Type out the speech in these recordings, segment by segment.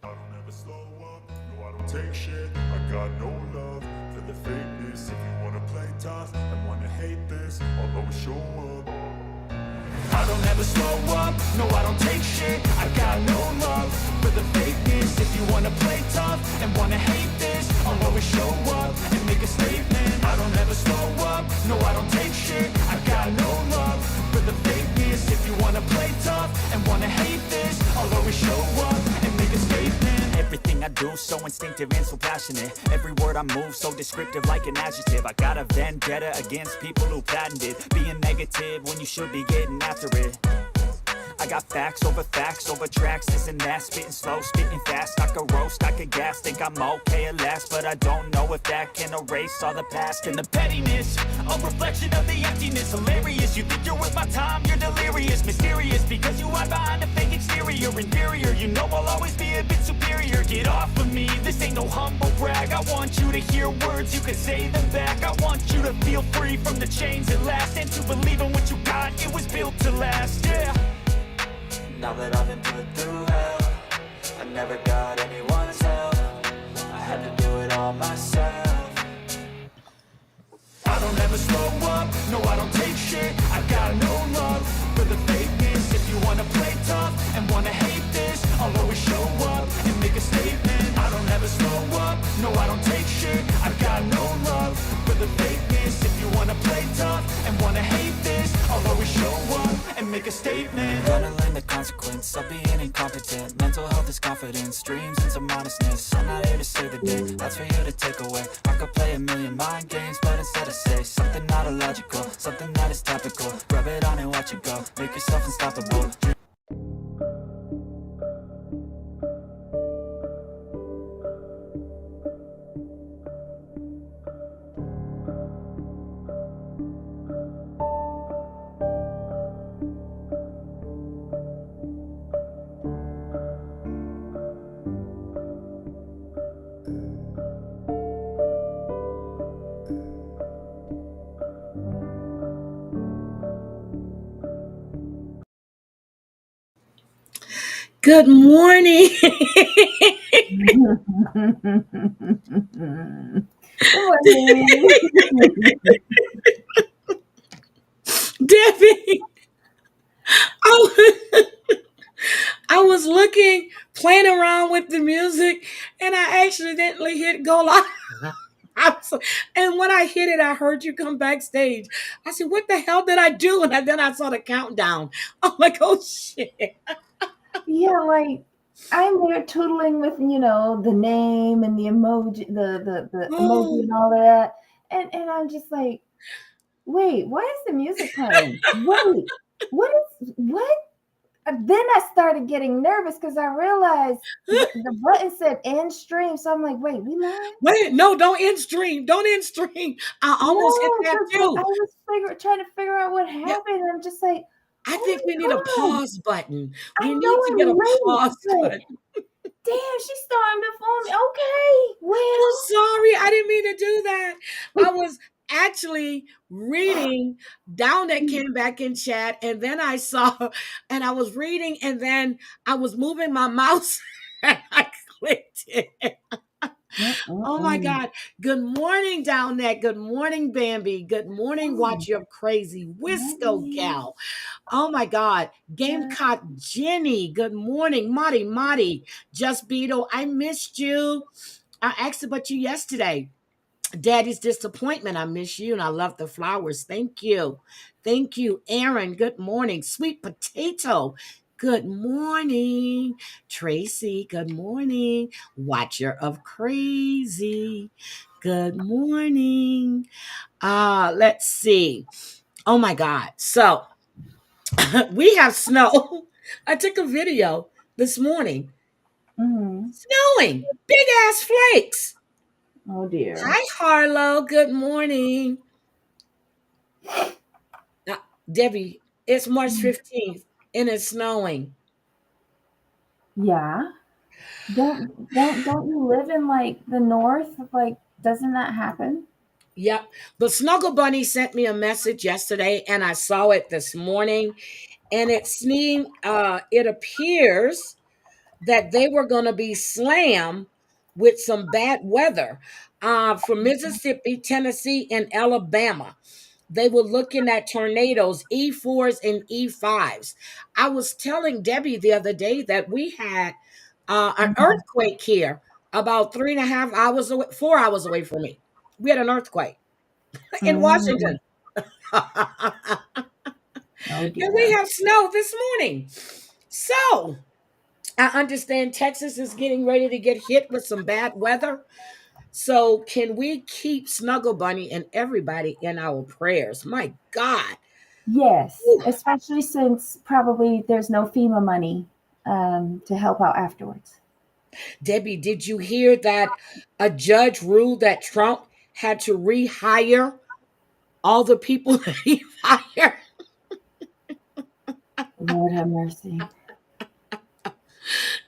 I don't ever slow up, no I don't take shit. I got no love for the fakeness. If you wanna play tough and wanna hate this, I'll always show up. I don't ever slow up, no I don't take shit. I got no love for the fakeness. If you wanna play tough and wanna hate this, I'll always show up and make a statement. I don't ever slow up, no I don't take shit. I got no love for the fakeness. If you wanna play tough and wanna hate this, I'll always show up and make a statement. Everything I do so instinctive and so passionate. Every word I move so descriptive like an adjective. I got a vendetta against people who patented being negative when you should be getting after it. I got facts over tracks, this and that. Spitting slow, spitting fast. I could roast, I could gas. Think I'm okay at last, but I don't know if that can erase all the past. And the pettiness, a reflection of the emptiness. Hilarious, you think you're worth my time, you're delirious. Mysterious, because you hide behind a fake exterior. Inferior, you know I'll always be a bit superior. Get off of me, this ain't no humble brag. I want you to hear words, you can say them back. I want you to feel free from the chains at last, and to believe in what you got, it was built to last, yeah. Now that I've been put through hell, I never got anyone's help. I had to do it all myself. I don't ever slow up, no I don't take shit. I got no love for the fakeness. If you wanna play tough and wanna hate this, I'll always show up and make a statement. I don't ever slow up, no I don't take shit. I got no love for the fakeness. If you wanna play tough and wanna hate this, I'll always show up and make a statement. Gonna learn the consequence of being incompetent. Mental health is confidence, dreams and some honestness. I'm not here to save the day, that's for you to take away. I could play a million mind games, but instead I say something not illogical, something that is topical. Rub it on and watch it go, make yourself unstoppable. Good morning. Debbie, I, I was looking, playing around with the music, and I accidentally hit go live. And when I hit it, I heard you come backstage. I said, "What the hell did I do?" And then I saw the countdown. I'm like, "Oh shit!" Yeah, like I'm there tootling with, the name and the emoji, the emoji Oh, and all of that. And I'm just like, wait, why is the music playing? Wait, what? Then I started getting nervous because I realized the button said end stream. So I'm like, wait, we live? wait, no, don't end stream. Don't end stream. I almost hit No, that because I too. was trying to figure out what Yeah, happened. I'm just like, I oh think we need a my God, pause button. I We need know to get a I'm late, pause but button. damn, she's starting to phone me. Okay, I'm well, sorry, I didn't mean to do that. I was actually reading down that came back in chat, and then I saw, and I was reading, and then I was moving my mouse, and I clicked it. Oh my mm-mm-mm. God. Good morning, down there. Good morning, Bambi. Good morning, Oh, Watch Your Crazy Wisco morning. Gal. Oh my God. Yeah. Gamecock Jenny. Good morning. Marty. Just Beetle. I missed you. I asked about you yesterday. Daddy's disappointment. I miss you and I love the flowers. Thank you. Thank you, Aaron. Good morning. Sweet potato. Good morning. Tracy. Good morning. Watcher of Crazy. Good morning. Let's see. Oh my God. So we have snow. I took a video this morning. Mm. Snowing. Big ass flakes. Oh dear. Hi, Harlow. Good morning. Uh, Debbie, it's March Mm. 15th and it's snowing. Yeah. Don't you live in like the north? Like, doesn't that happen? Yep. But Snuggle Bunny sent me a message yesterday and I saw it this morning and it appears that they were going to be slammed with some bad weather from Mississippi, Tennessee, and Alabama. They were looking at tornadoes, E4s and E5s. I was telling Debbie the other day that we had an Mhm. earthquake here about 3.5 hours away, 4 hours away from me. We had an earthquake in Mm. Washington. And Oh we dear. have snow this morning. So I understand Texas is getting ready to get hit with some bad weather. So can we keep Snuggle Bunny and everybody in our prayers? My God. Yes, Whew. especially since probably there's no FEMA money to help out afterwards. Debbie, did you hear that a judge ruled that Trump had to rehire all the people that he fired? Lord have mercy.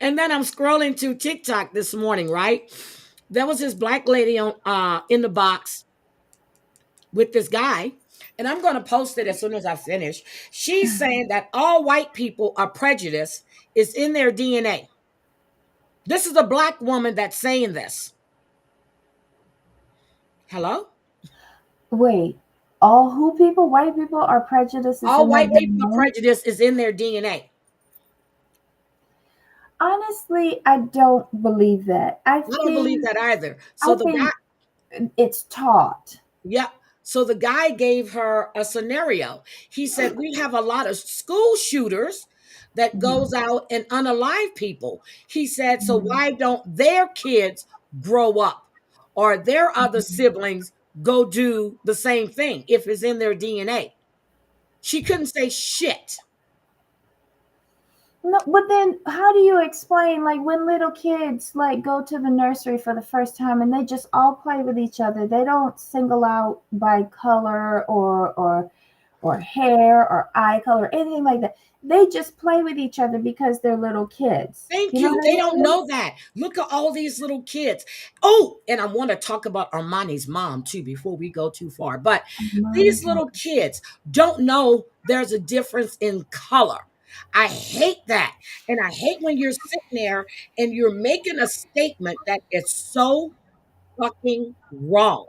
And then I'm scrolling to TikTok this morning, right? There was this black lady on in the box with this guy, and I'm going to post it as soon as I finish. She's saying that all white people are prejudiced, is in their DNA. This is a black woman that's saying this. Hello? Wait, all who people, white people, are prejudices All in their white people are DNA? prejudiced is in their DNA. Honestly, I don't believe that. I don't believe that either. I So the guy, think it's taught. yeah. So the guy gave her a scenario. He said, "We have a lot of school shooters that Mhm, goes out and unalive people." He said, "So mhm, why don't their kids grow up or their other mhm. siblings go do the same thing if it's in their DNA?" She couldn't say shit. No, but then how do you explain like when little kids like go to the nursery for the first time and they just all play with each other? They don't single out by color or hair or eye color or anything like that. They just play with each other because they're little kids. Thank You know you. what They I don't mean? know that. Look at all these little kids. Oh, and I want to talk about Armani's mom too before we go too far. But these Money's mom. little kids don't know there's a difference in color. I hate that. And I hate when you're sitting there and you're making a statement that is so fucking wrong.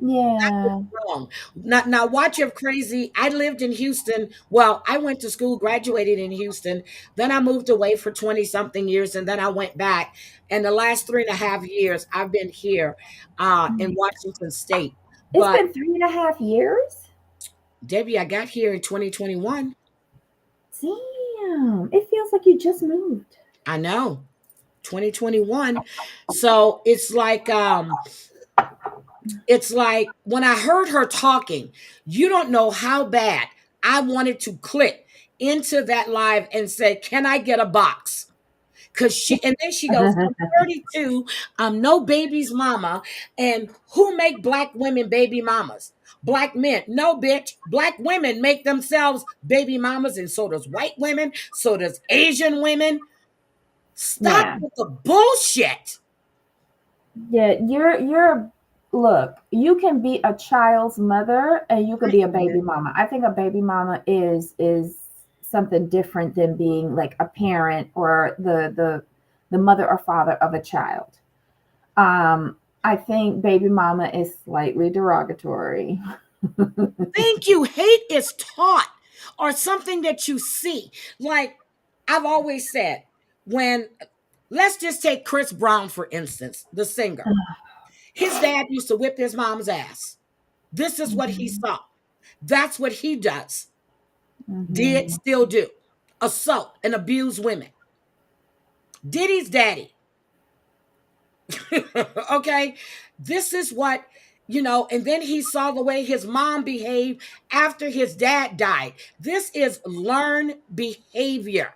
Yeah. Wrong. Now watch your crazy. I lived in Houston. Well, I went to school, graduated in Houston. Then I moved away for 20 something years, and then I went back. And the last 3.5 years, I've been here in Washington State. It's But been 3.5 years. Debbie, I got here in 2021. Damn. It feels like you just moved. I know, 2021. So it's like when I heard her talking, you don't know how bad I wanted to click into that live and say, "Can I get a box?" Because and then she goes, "I'm 32, I'm no baby's mama, and who make black women baby mamas? Black men. No, bitch. Black women make themselves baby mamas, and so does white women, so does Asian women. Stop Yeah. with the bullshit." Yeah, you're look, you can be a child's mother and you can I be a can. baby mama. I think a baby mama is something different than being like a parent or the mother or father of a child. I think baby mama is slightly derogatory. Thank you. Hate is taught or something that you see. Like I've always said, when let's just take Chris Brown, for instance, the singer. His dad used to whip his mom's ass. This is what he Mhm, saw. That's what he does. Did mhm. still do. Assault and abuse women. Diddy's daddy. Okay. This is what, and then he saw the way his mom behaved after his dad died. This is learned behavior.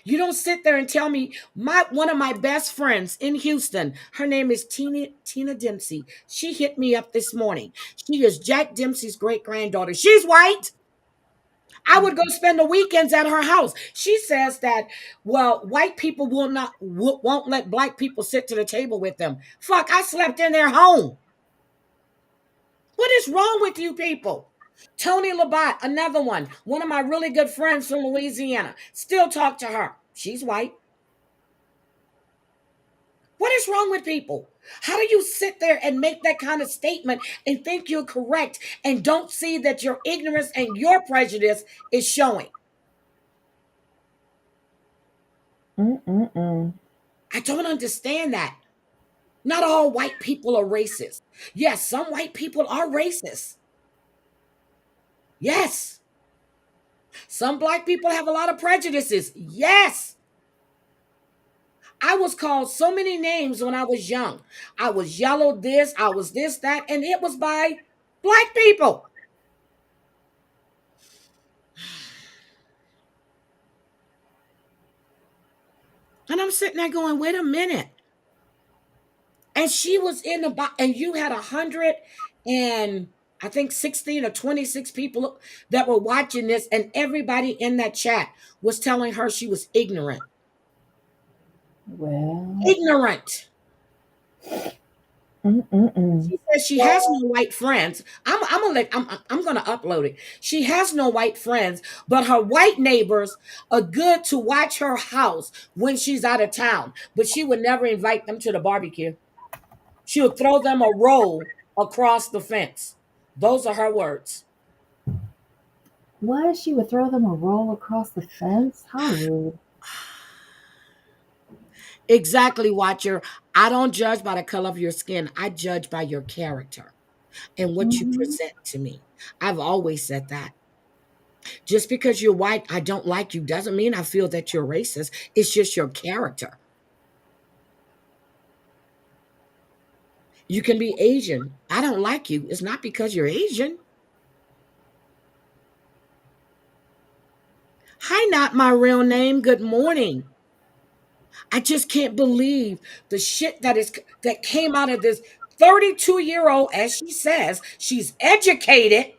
You don't sit there and tell me my one of my best friends in Houston, her name is Tina Dempsey. She hit me up this morning. She is Jack Dempsey's great granddaughter. She's white. I would go spend the weekends at her house. She says that, well, white people won't let black people sit to the table with them. Fuck, I slept in their home. What is wrong with you people? Tony Labat, another one of my really good friends from Louisiana. Still talk to her. She's white. What is wrong with people? How do you sit there and make that kind of statement and think you're correct and don't see that your ignorance and your prejudice is showing? Mm-mm-mm. I don't understand that. Not all white people are racist. Yes, some white people are racist. Yes. Some black people have a lot of prejudices. Yes. I was called so many names when I was young. I was yellow this, I was this, that, and it was by black people. And I'm sitting there going, wait a minute. And she was in the box, and you had 100 and I think 16 or 26 people that were watching this, and everybody in that chat was telling her she was ignorant. Well, Ignorant. mm-mm-mm. She says she has no white friends. I'm gonna upload it. She has no white friends, but her white neighbors are good to watch her house when she's out of town. But she would never invite them to the barbecue. She would throw them a roll across the fence. Those are her words. What? She would throw them a roll across the fence? How rude. Exactly, watcher. I don't judge by the color of your skin. I judge by your character and what you Mm-hmm. present to me. I've always said that. Just because you're white, I don't like you doesn't mean I feel that you're racist. It's just your character. You can be Asian. I don't like you. It's not because you're Asian. Hi, not my real name. Good morning. I just can't believe the shit that came out of this 32-year-old, as she says, she's educated,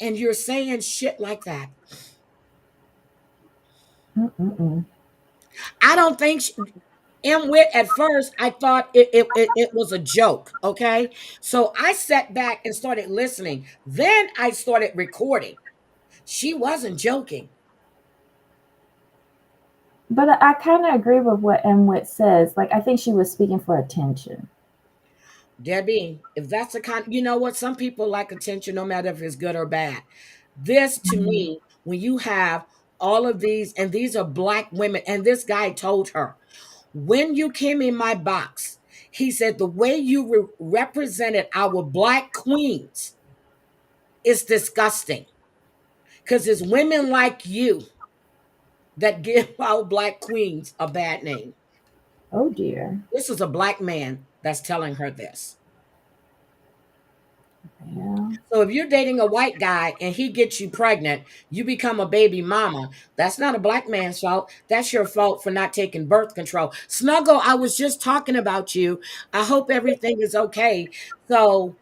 and you're saying shit like that. Mm-mm-mm. I don't think M Wit at first, I thought it was a joke. Okay. So I sat back and started listening. Then I started recording. She wasn't joking. But I kind of agree with what Mwit says. Like, I think she was speaking for attention. Debbie, if that's the kind, you know what? Some people like attention no matter if it's good or bad. This to Mhm. me, when you have all of these, and these are black women, and this guy told her, when you came in my box, he said, the way you represented our black queens is disgusting because it's women like you that give our black queens a bad name. Oh dear. This is a black man that's telling her this. Yeah. So if you're dating a white guy and he gets you pregnant, you become a baby mama. That's not a black man's fault. That's your fault for not taking birth control. Snuggle, I was just talking about you. I hope everything is okay. So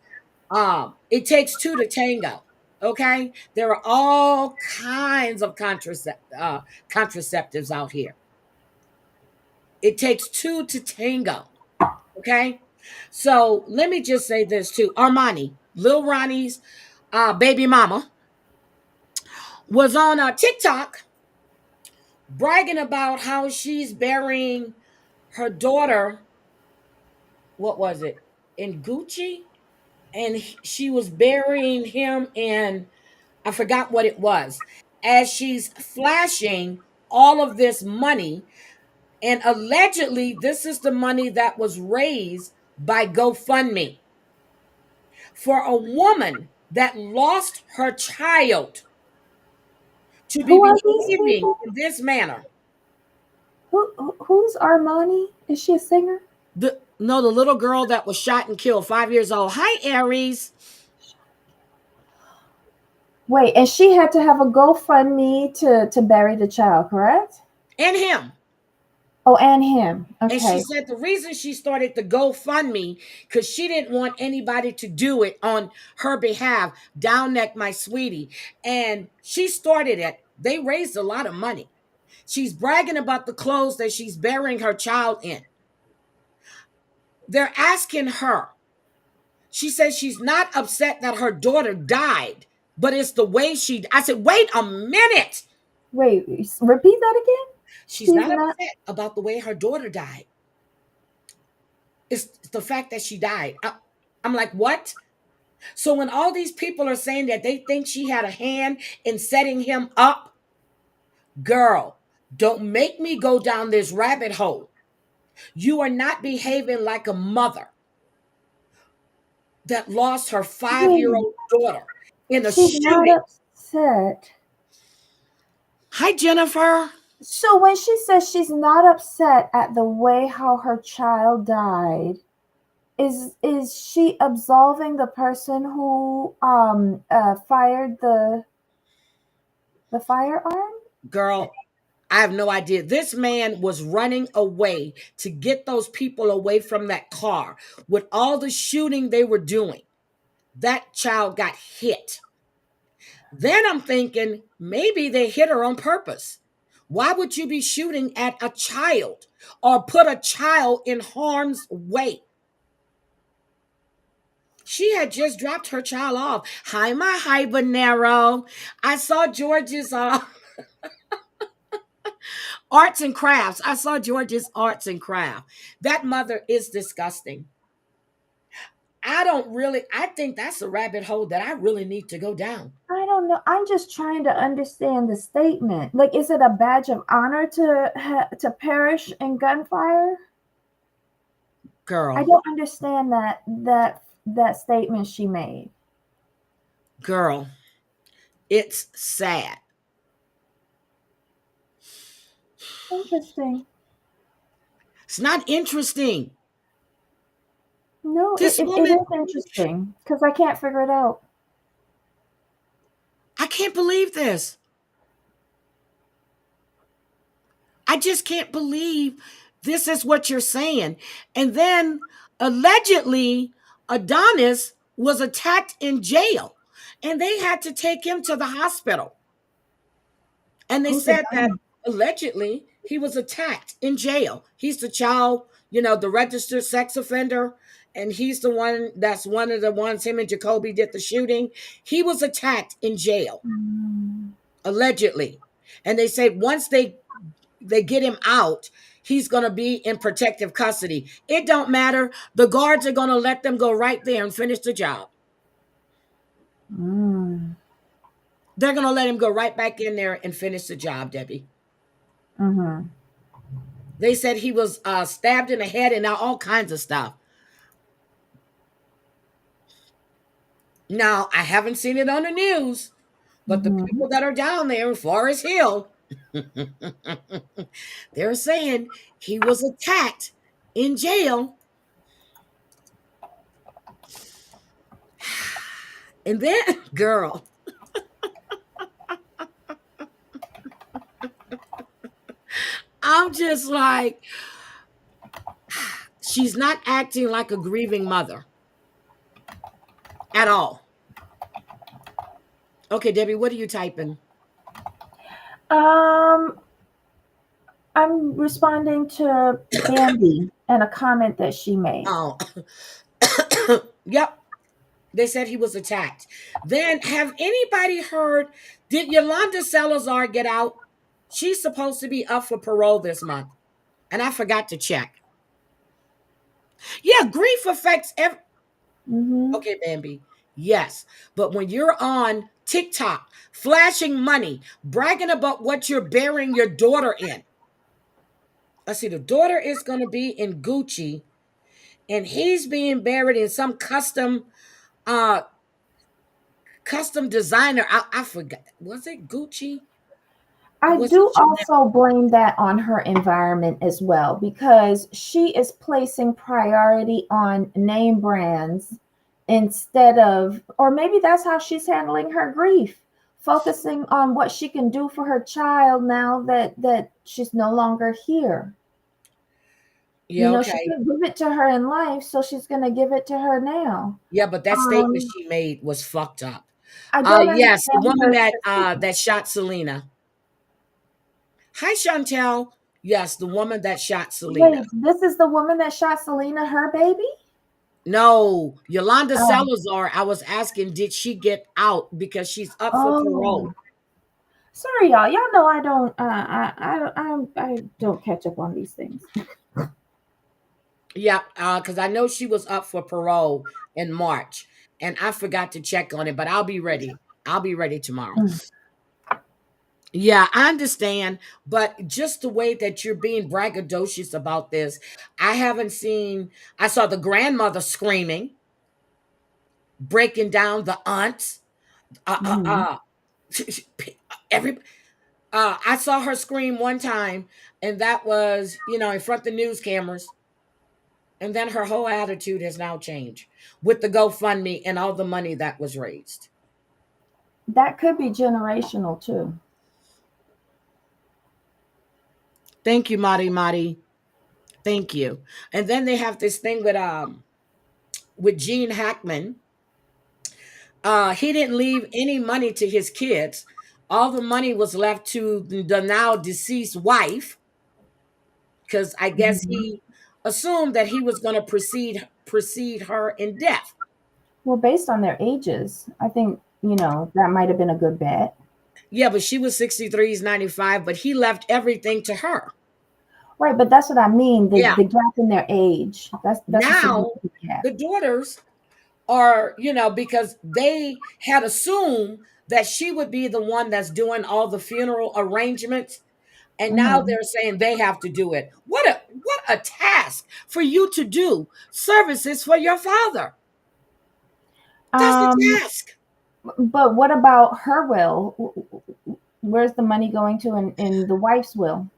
it takes two to tango. Okay, there are all kinds of contraceptives out here. It takes two to tango. Okay, so let me just say this too. Armani, Lil Ronnie's baby mama, was on TikTok bragging about how she's burying her daughter. What was it? In Gucci, and she was burying him in, I forgot what it was, as she's flashing all of this money. And allegedly, this is the money that was raised by GoFundMe for a woman that lost her child to be Who are these behaving people? in this manner. Who's Armani? Is she a singer? The little girl that was shot and killed, 5 years old. Hi, Aries. Wait, and she had to have a GoFundMe to bury the child, correct? And him. Oh, and him. And she Okay. said the reason she started the GoFundMe because she didn't want anybody to do it on her behalf. Down neck, my sweetie. And she started it. They raised a lot of money. She's bragging about the clothes that she's burying her child in. They're asking her. She says she's not upset that her daughter died, but it's the way she. I said, wait a minute. Wait, repeat that again. She's She's not not. upset about the way her daughter died. It's the fact that she died. I'm like, what? So when all these people are saying that they think she had a hand in setting him up, girl, don't make me go down this rabbit hole. You are not behaving like a mother that lost her 5 year Wait, old daughter in a she's not shooting. upset. Hi, Jennifer. So when she says she's not upset at the way how her child died, is she absolving the person who fired the firearm? Girl, I have no idea. This man was running away to get those people away from that car with all the shooting they were doing. That child got hit. Then I'm thinking maybe they hit her on purpose. Why would you be shooting at a child or put a child in harm's way? She had just dropped her child off. Hi, my habanero. I saw George's arts and crafts. I saw George's arts and craft. That mother is disgusting. I think that's a rabbit hole that I really need to go down. I don't know. I'm just trying to understand the statement. Like, is it a badge of honor to perish in gunfire? I Girl, don't understand that statement she made. girl, it's sad. Interesting. It's not interesting. No, This it woman, is interesting because I can't figure it out. I can't believe this. I just can't believe this is what you're saying. And then allegedly, Adonis was attacked in jail and they had to take him to the hospital. And they Who said said that that? allegedly he was attacked in jail. He's the child, the registered sex offender. And he's the one that's one of the ones him and Jacoby did the shooting. He was attacked in jail, Mm, allegedly. And they say once they get him out, he's going to be in protective custody. It don't matter. The guards are going to let them go right there and finish the job. mm, They're going to let him go right back in there and finish the job, Debbie. mm-hmm. They said he was stabbed in the head and all kinds of stuff. Now, I haven't seen it on the news, but the Mm-hmm. people that are down there in Forest Hill, they're saying he was attacked in jail. And then, girl, I'm just like, she's not acting like a grieving mother at all. Okay, Debbie, what are you typing? Um, I'm responding to Bambi and a comment that she made. Oh, yep. They said he was attacked. Then, have anybody heard? Did Yolanda Salazar get out? She's supposed to be up for parole this month, and I forgot to check. Yeah, grief affects every. Mm-hmm. Okay, Bambi. Yes, but when you're on TikTok, flashing money, bragging about what you're burying your daughter in. Let's see. The daughter is going to be in Gucci, and he's being buried in some uh custom designer. I forgot. Was it Gucci? Or I was it do Chanel? also blame that on her environment as well because she is placing priority on name brands instead of, or maybe that's how she's handling her grief, focusing on what she can do for her child now that she's no longer here. Yeah, She okay. couldn't give it to her in life, so she's going to give it to her now. Yeah, but that statement Um, she made was fucked up. I don't Yes, the understand woman her. that shot Selena. Hi, Chantel. Yes, the woman that shot Selena. Wait, this is the woman that shot Selena, her baby? No, Yolanda Oh, Salazar, I was asking, did she get out because she's up for oh, parole? sorry, y'all. Y'all know I don't. I don't catch up on these things. Yeah, because I know she was up for parole in March, and I forgot to check on it, but I'll be ready. I'll be ready tomorrow. Mm. Yeah, I understand, but just the way that you're being braggadocious about this, I haven't seen. I saw the grandmother screaming, breaking down the aunts. Uh, uh, Mhm. uh, every I saw her scream one time, and that was, in front of the news cameras. And then her whole attitude has now changed with the GoFundMe and all the money that was raised. That could be generational too. Thank you, Mari Mari. Thank you. And then they have this thing with Gene Hackman. He didn't leave any money to his kids. All the money was left to the now deceased wife, because I guess Mhm. he assumed that he was going to precede her in death. Well, based on their ages, I think that might have been a good bet. Yeah, but she was 63, he's 95, but he left everything to her. Right, but that's what I mean. The Yeah. the gap in their age. That's a Now significant gap. the daughters are, because they had assumed that she would be the one that's doing all the funeral arrangements. And now Hmm. they're saying they have to do it. What a task for you to do services for your father. That's a Um, task. but what about her will? Where's the money going to in the wife's will?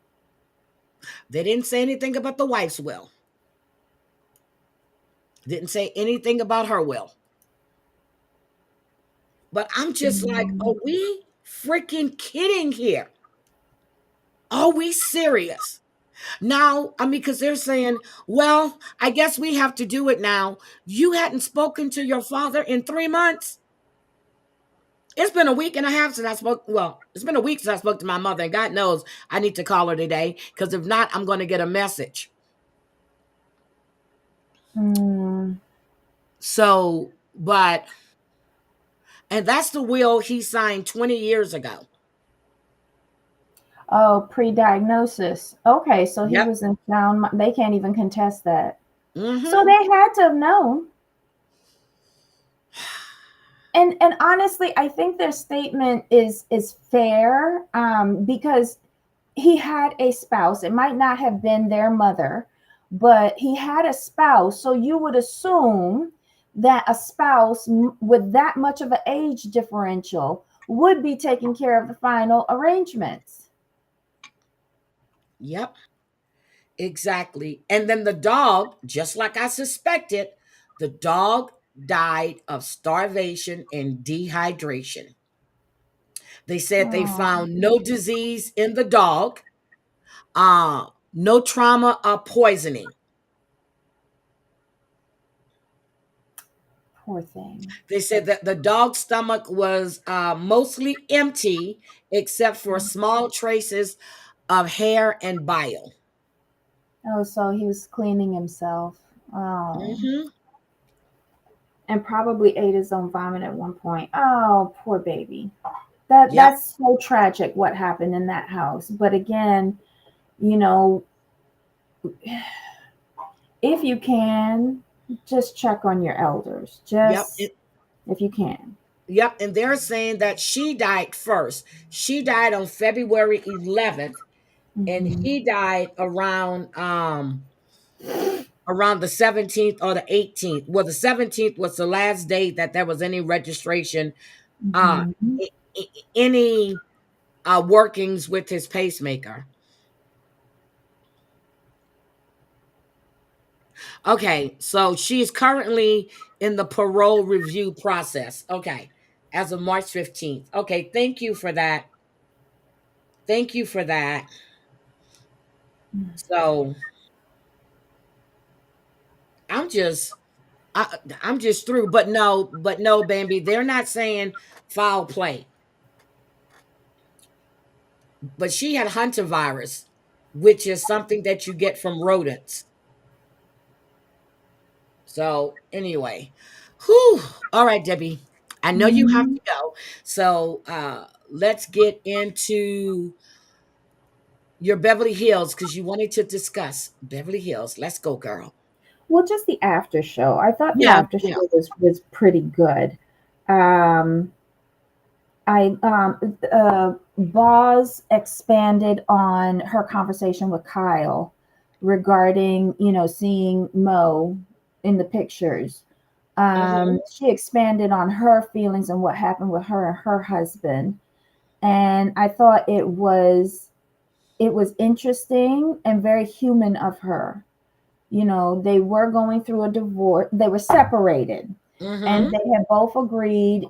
They didn't say anything about the wife's will. Didn't say anything about her will. But I'm just like, Mm. are we freaking kidding here? Are we serious? Now, I mean, because they're saying, well, I guess we have to do it now. You hadn't spoken to your father in 3 months. It's been a week and a half since I spoke. Well, it's been a week since I spoke to my mother, and God knows I need to call her today, because if not, I'm going to get a message. Mm. So, and that's the will he signed 20 years ago. Oh, pre-diagnosis. Okay, so he Yep. was in sound. They can't even contest that. So Mm-hmm. they had to have known. And honestly, I think their statement is fair, because he had a spouse. It might not have been their mother, but he had a spouse. So you would assume that a spouse with that much of an age differential would be taking care of the final arrangements. Yep. Exactly. And then the dog, just like I suspected, the dog died of starvation and dehydration. They said they Oh, found no disease in the dog, no trauma or poisoning. poor thing. They said that the dog's stomach was mostly empty, except for small traces of hair and bile. Oh, so he was cleaning himself. Oh, Hmm. and probably ate his own vomit at one point. Oh, poor baby. That Yep. that's so tragic what happened in that house. But again, you know, if you can, just check on your elders. Yep. Just if you can. Yep. And they're saying that she died first. She died on February 11th, and Hmm. he died around the 17th or the 18th. Well, the 17th was the last day that there was any registration, uh Hmm. a- any workings with his pacemaker. Okay, so she's currently in the parole review process. Okay, as of March 15th. Okay, thank you for that. Thank you for that. So I'm just I'm just through. But no, Bambi, they're not saying foul play. But she had Hunter virus, which is something that you get from rodents. So anyway, whew. All right, Debbie. I know you have Mhm. to go. So let's get into your Beverly Hills because you wanted to discuss Beverly Hills. Let's go, girl. Well, just the after show. I thought the Yeah, after yeah. show was pretty good. Um, Boz expanded on her conversation with Kyle regarding, seeing Mo in the pictures. Hmm. She expanded on her feelings and what happened with her and her husband. And I thought it was interesting and very human of her. They were going through a divorce. They were separated, and Hmm. they had both agreed,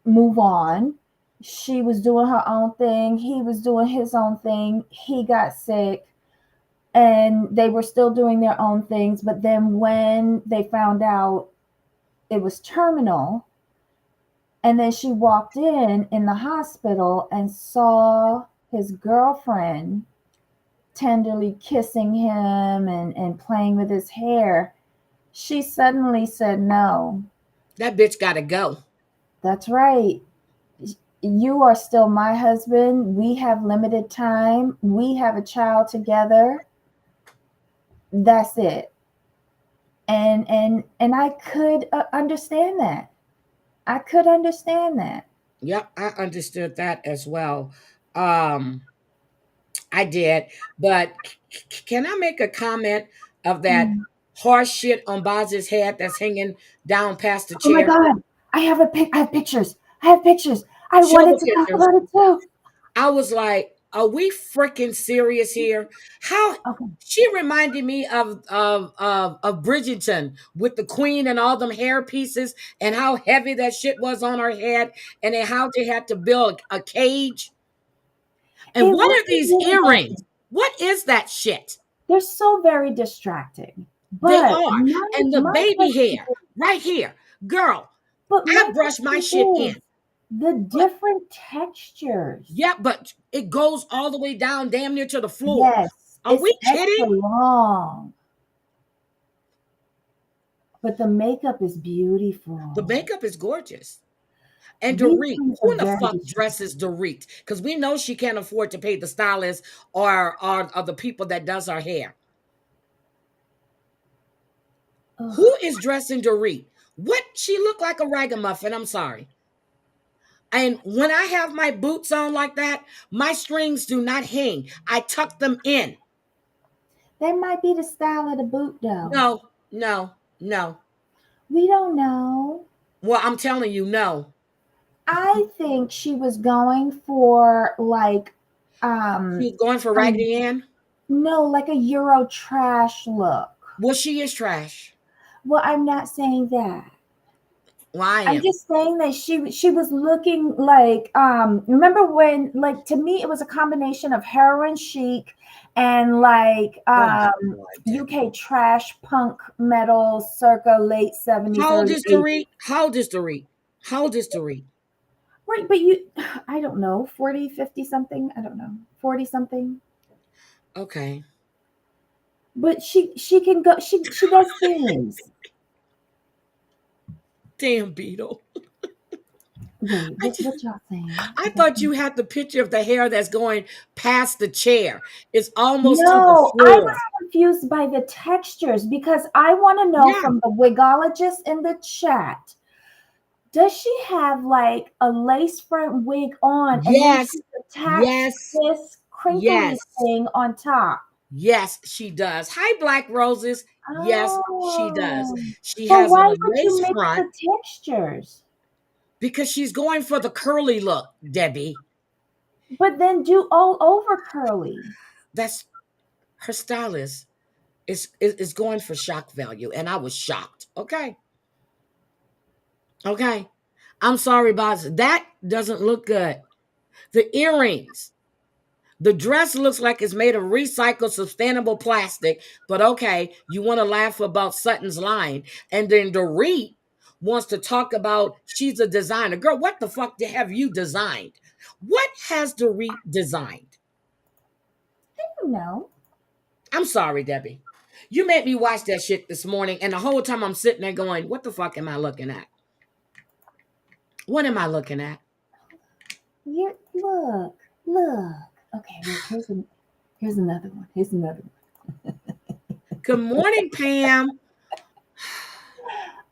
move on. She was doing her own thing. He was doing his own thing. He got sick, and they were still doing their own things. But then when they found out it was terminal, and then she walked in the hospital and saw his girlfriend tenderly kissing him and playing with his hair, she suddenly said, no, That bitch got to go. that's right. You are still my husband. We have limited time. We have a child together. That's it. And I could understand that. I could understand that. Yep, I understood that as well. Um, I did, but can I make a comment of that Mm. horse shit on Boz's head that's hanging down past the Oh my chair? God. I have pictures. I have pictures. I Show wanted the to talk pictures. about it too. I was like, are we freaking serious here? How Okay. she reminded me of Bridgerton with the queen and all them hair pieces and how heavy that shit was on her head and then how they had to build a cage. And It what wasn't are these really earrings? heavy. What is that shit? They're so very distracting. They But are. And the my baby question hair right here. Girl, but I my brush my question shit in. is the But different textures. yeah, but it goes all the way down damn near to the floor. Yes, Are it's we extra kidding? long, but the makeup is The beautiful. makeup is gorgeous. And These Dorit, things are who in the very fuck distracting. dresses Dorit? Because we know she can't afford to pay the stylist or the people that does her hair. Ugh. Who is dressing Dorit? What she look like a ragamuffin? I'm sorry. And when I have my boots on like that, my strings do not hang. I tuck them in. That might be the style of the boot, though. No, no, no. We don't know. Well, I'm telling you, no. I think she was going for like, um, She's going for a, Raggedy Ann. no, like a Euro trash look. Well, she is trash. Well, I'm not saying that. Well, I I'm am. just saying that she was looking like, remember when, like, to me it was a combination of heroin chic and like Oh my God, UK Debbie. trash punk metal circa late 70s, How old early is 80s. Dorit? How old is Dorit? How old is Dorit? Right, but you I don't know, 40, 50 something, I don't know, 40 something. Okay. But she can go, she does things. Damn, Beetle. Wait, I, what y'all saying? I About thought you had the picture of the hair that's going past the chair. It's almost to the No, I was floor. confused by the textures because I want to know Yeah. from the wigologist in the chat. Does she have like a lace front wig on and then Yes. she's attached Yes. this crinkly Yes. thing on top? Yes, she does. Hi, Black Roses. Yes, she does. Oh, She but has on why a would you lace mix front the textures? because she's going for the curly look, Debbie. But then do all over curly. That's her stylist is going for shock value, and I was shocked. Okay. Okay. I'm sorry, boss. That doesn't look good. The earrings. The dress looks like it's made of recycled, sustainable plastic, but okay, you want to laugh about Sutton's line. And then Dorit wants to talk about she's a designer. Girl, what the fuck have you designed? What has Dorit designed? No. I'm sorry, Debbie. You made me watch that shit this morning, and the whole time I'm sitting there going, "What the fuck am I looking at? What am I looking at?" You look. Okay, look. Here's another one. Here's another one. Good morning, Pam.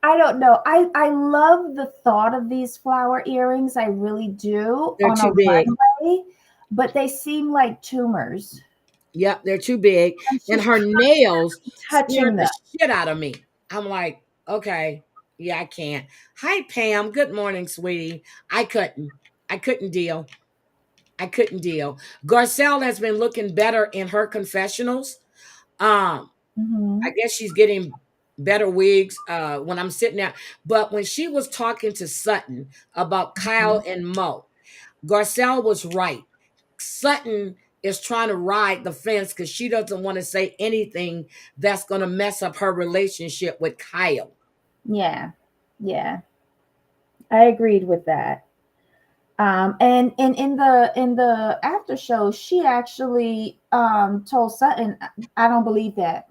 I don't know. I love the thought of these flower earrings. I really do They're on a too big. runway, but they seem like tumors. Yep, they're too big, And and she's her nails scared touching the them. shit out of me. I'm like, okay, yeah, I can't. Hi, Pam. Good morning, sweetie. I couldn't. I couldn't deal. I couldn't deal. Garcelle has been looking better in her confessionals. Um, I Hmm. guess she's getting better wigs when I'm sitting there. But when she was talking to Sutton about Kyle and Mo, Garcelle was right. Sutton is trying to ride the fence because she doesn't want to say anything that's going to mess up her relationship with Kyle. Yeah, yeah, I agreed with that. And in the after show, she actually told Sutton, "I don't believe that,"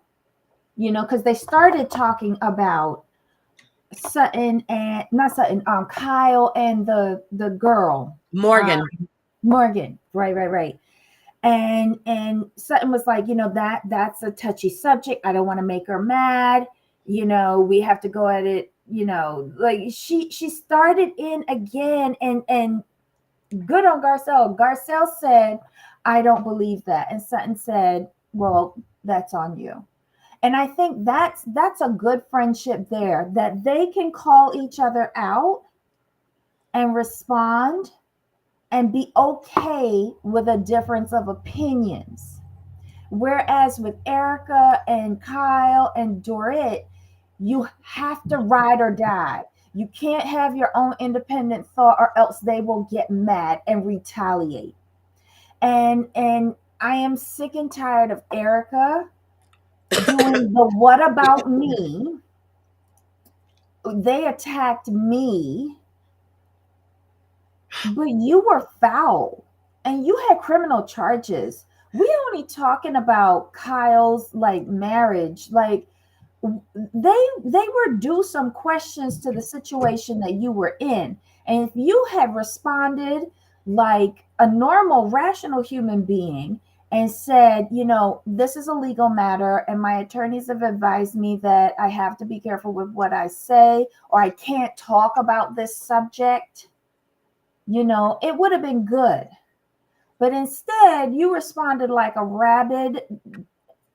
because they started talking about Sutton and not Sutton, Kyle and the girl, um, Morgan, Morgan. Right, right, right. And Sutton was like, that's a touchy subject. I don't want to make her mad. We have to go at it. Like she started in again, and good on Garcelle. Garcelle said, "I don't believe that," and Sutton said, "Well, that's on you." And I think that's a good friendship there, that they can call each other out and respond and be okay with a difference of opinions. Whereas with Erica and Kyle and Dorit, you have to ride or die. You can't have your own independent thought, or else they will get mad and retaliate. And I am sick and tired of Erica doing the "what about me?" They attacked me, but you were foul and you had criminal charges. We only talking about Kyle's like marriage. Like they were due some questions to the situation that you were in. And if you had responded like a normal, rational human being and said, this is a legal matter, and my attorneys have advised me that I have to be careful with what I say, or I can't talk about this subject, it would have been good. But instead, you responded like a rabid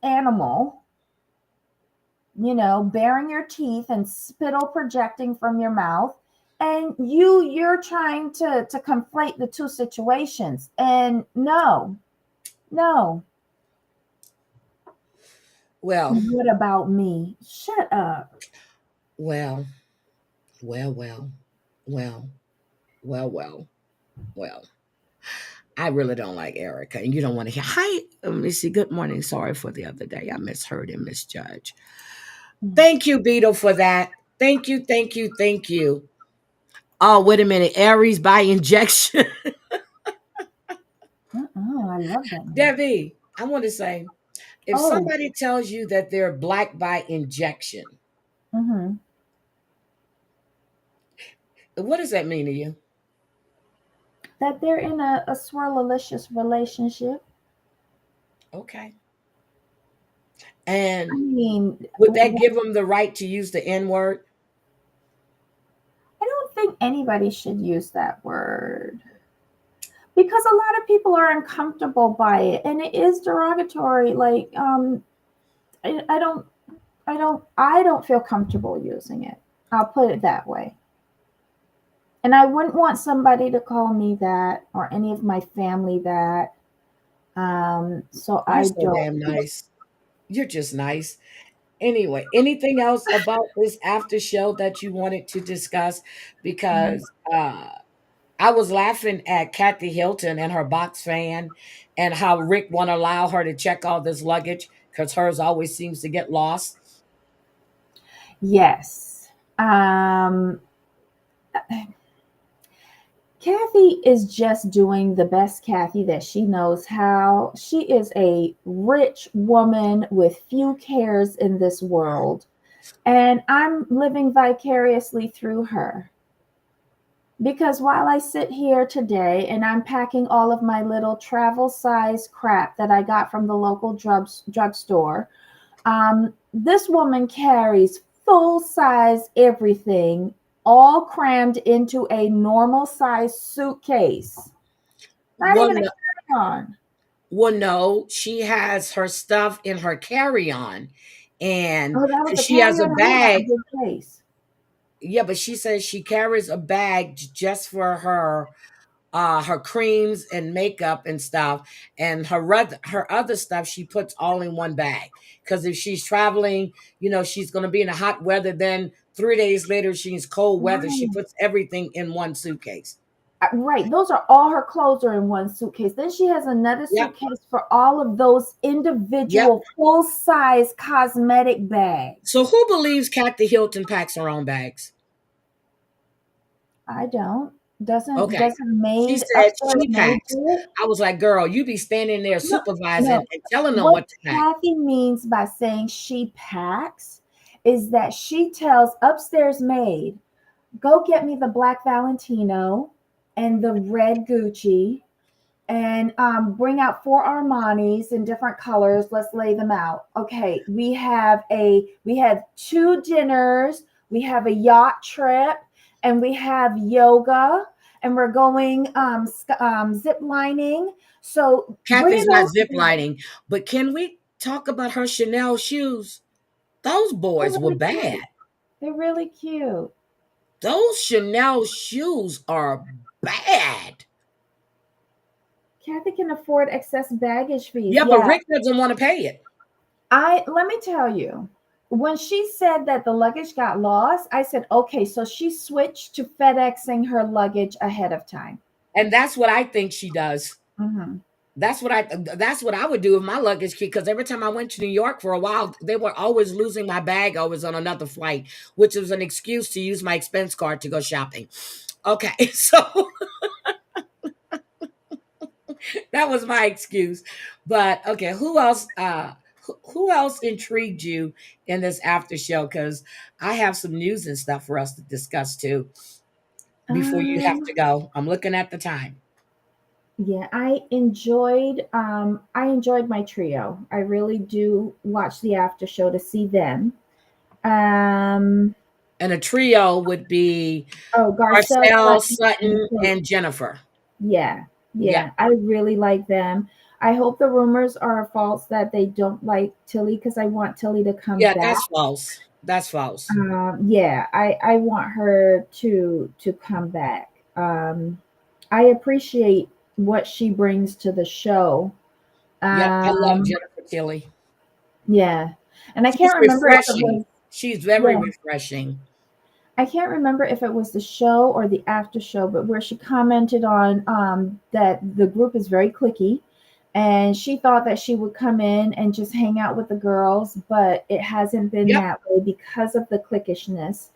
animal, baring your teeth and spittle projecting from your mouth. And you're trying to conflate the two situations. And no, no. well, What about me? Shut up. well, well, well, well, well, well, well. I really don't like Erica, and you don't want to hear. Hi, let me see. Good morning. Sorry for the other day. I misheard and misjudged. Thank you, Beetle, for that. Thank you, thank you, thank you. Oh, wait a minute. Aries by injection. I love that name. Debbie, I want to say, if Oh, somebody tells you that they're black by injection, mm-hmm. what does that mean to you? That they're in a swirlalicious relationship. Okay. I And mean, would that give them the right to use the N word? I don't think anybody should use that word because a lot of people are uncomfortable by it, and it is derogatory. Like, I don't, I don't feel comfortable using it. I'll put it that way. And I wouldn't want somebody to call me that or any of my family that. So You're I so don't. damn nice. You're just nice. Anyway, anything else about this after show that you wanted to discuss? Because I was laughing at Kathy Hilton and her box fan and how Rick won't allow her to check all this luggage because hers always seems to get lost. Yes. Um, Kathy is just doing the best Kathy that she knows how. She is a rich woman with few cares in this world, and I'm living vicariously through her. Because while I sit here today and I'm packing all of my little travel size crap that I got from the local drugstore, this woman carries full size everything, all crammed into a normal size suitcase. Not Well, even a no, carry on. well, no, she has her stuff in her carry-on, and Oh, that was a she has carry a on. I knew about a bag. big case. Yeah, but she says she carries a bag just for her creams and makeup and stuff, and her other stuff she puts all in one bag, because if she's traveling, she's going to be in a hot weather, then 3 days later she's cold weather, she Right. puts everything in one suitcase. Right. Those are all her clothes are in one suitcase. Then she has another Yep. suitcase for all of those Yep. individual full size cosmetic bags. So who believes Kathy Hilton packs her own bags? I don't. Doesn't Okay. doesn't She maid said upstairs she maid packs. do it? I was like, girl, you be standing there No, supervising no. and telling them What what to pack. Kathy means by saying she packs is that she tells upstairs maid, go get me the black Valentino and the red Gucci and bring out four Armanis in different colors. Let's lay them out. Okay, we have two dinners, we have a yacht trip, and we have yoga, and we're going zip lining. So bring Kathy's it not all zip together. lining, but can we talk about her Chanel shoes? Those They're boys were really bad. cute. They're really cute. Those Chanel shoes are bad. Kathy can afford excess baggage fees. Yeah, but Yeah, Rick doesn't want to pay it. I let me tell you, when she said that the luggage got lost, I said, okay, so she switched to FedExing her luggage ahead of time. And that's what I think she does. Hmm. That's what I would do if my luggage key, because every time I went to New York for a while, they were always losing my bag. I was on another flight, which was an excuse to use my expense card to go shopping. Okay, so that was my excuse. But okay, who else intrigued you in this after show? Because I have some news and stuff for us to discuss too before you have to Um, go. I'm looking at the time. yeah, I enjoyed my trio. I really do watch the after show to see them. Um, And a trio would be oh, Garcelle, Marcel, Sutton, and Sutton, Tilly. and Jennifer. Yeah, Yeah. yeah, I really like them. I hope the rumors are false that they don't like Tilly because I want Tilly to come Yeah, back. that's false. That's false. Yeah, I want her to come back. I appreciate what she brings to the show. Yep, I love Um, Jennifer Tilly. yeah, and I She's can't remember if it refreshing. was She's very yeah, refreshing. I can't remember if it was the show or the after show, but where she commented on that the group is very cliquey, and she thought that she would come in and just hang out with the girls, but it hasn't been Yep, that way because of the cliquishness,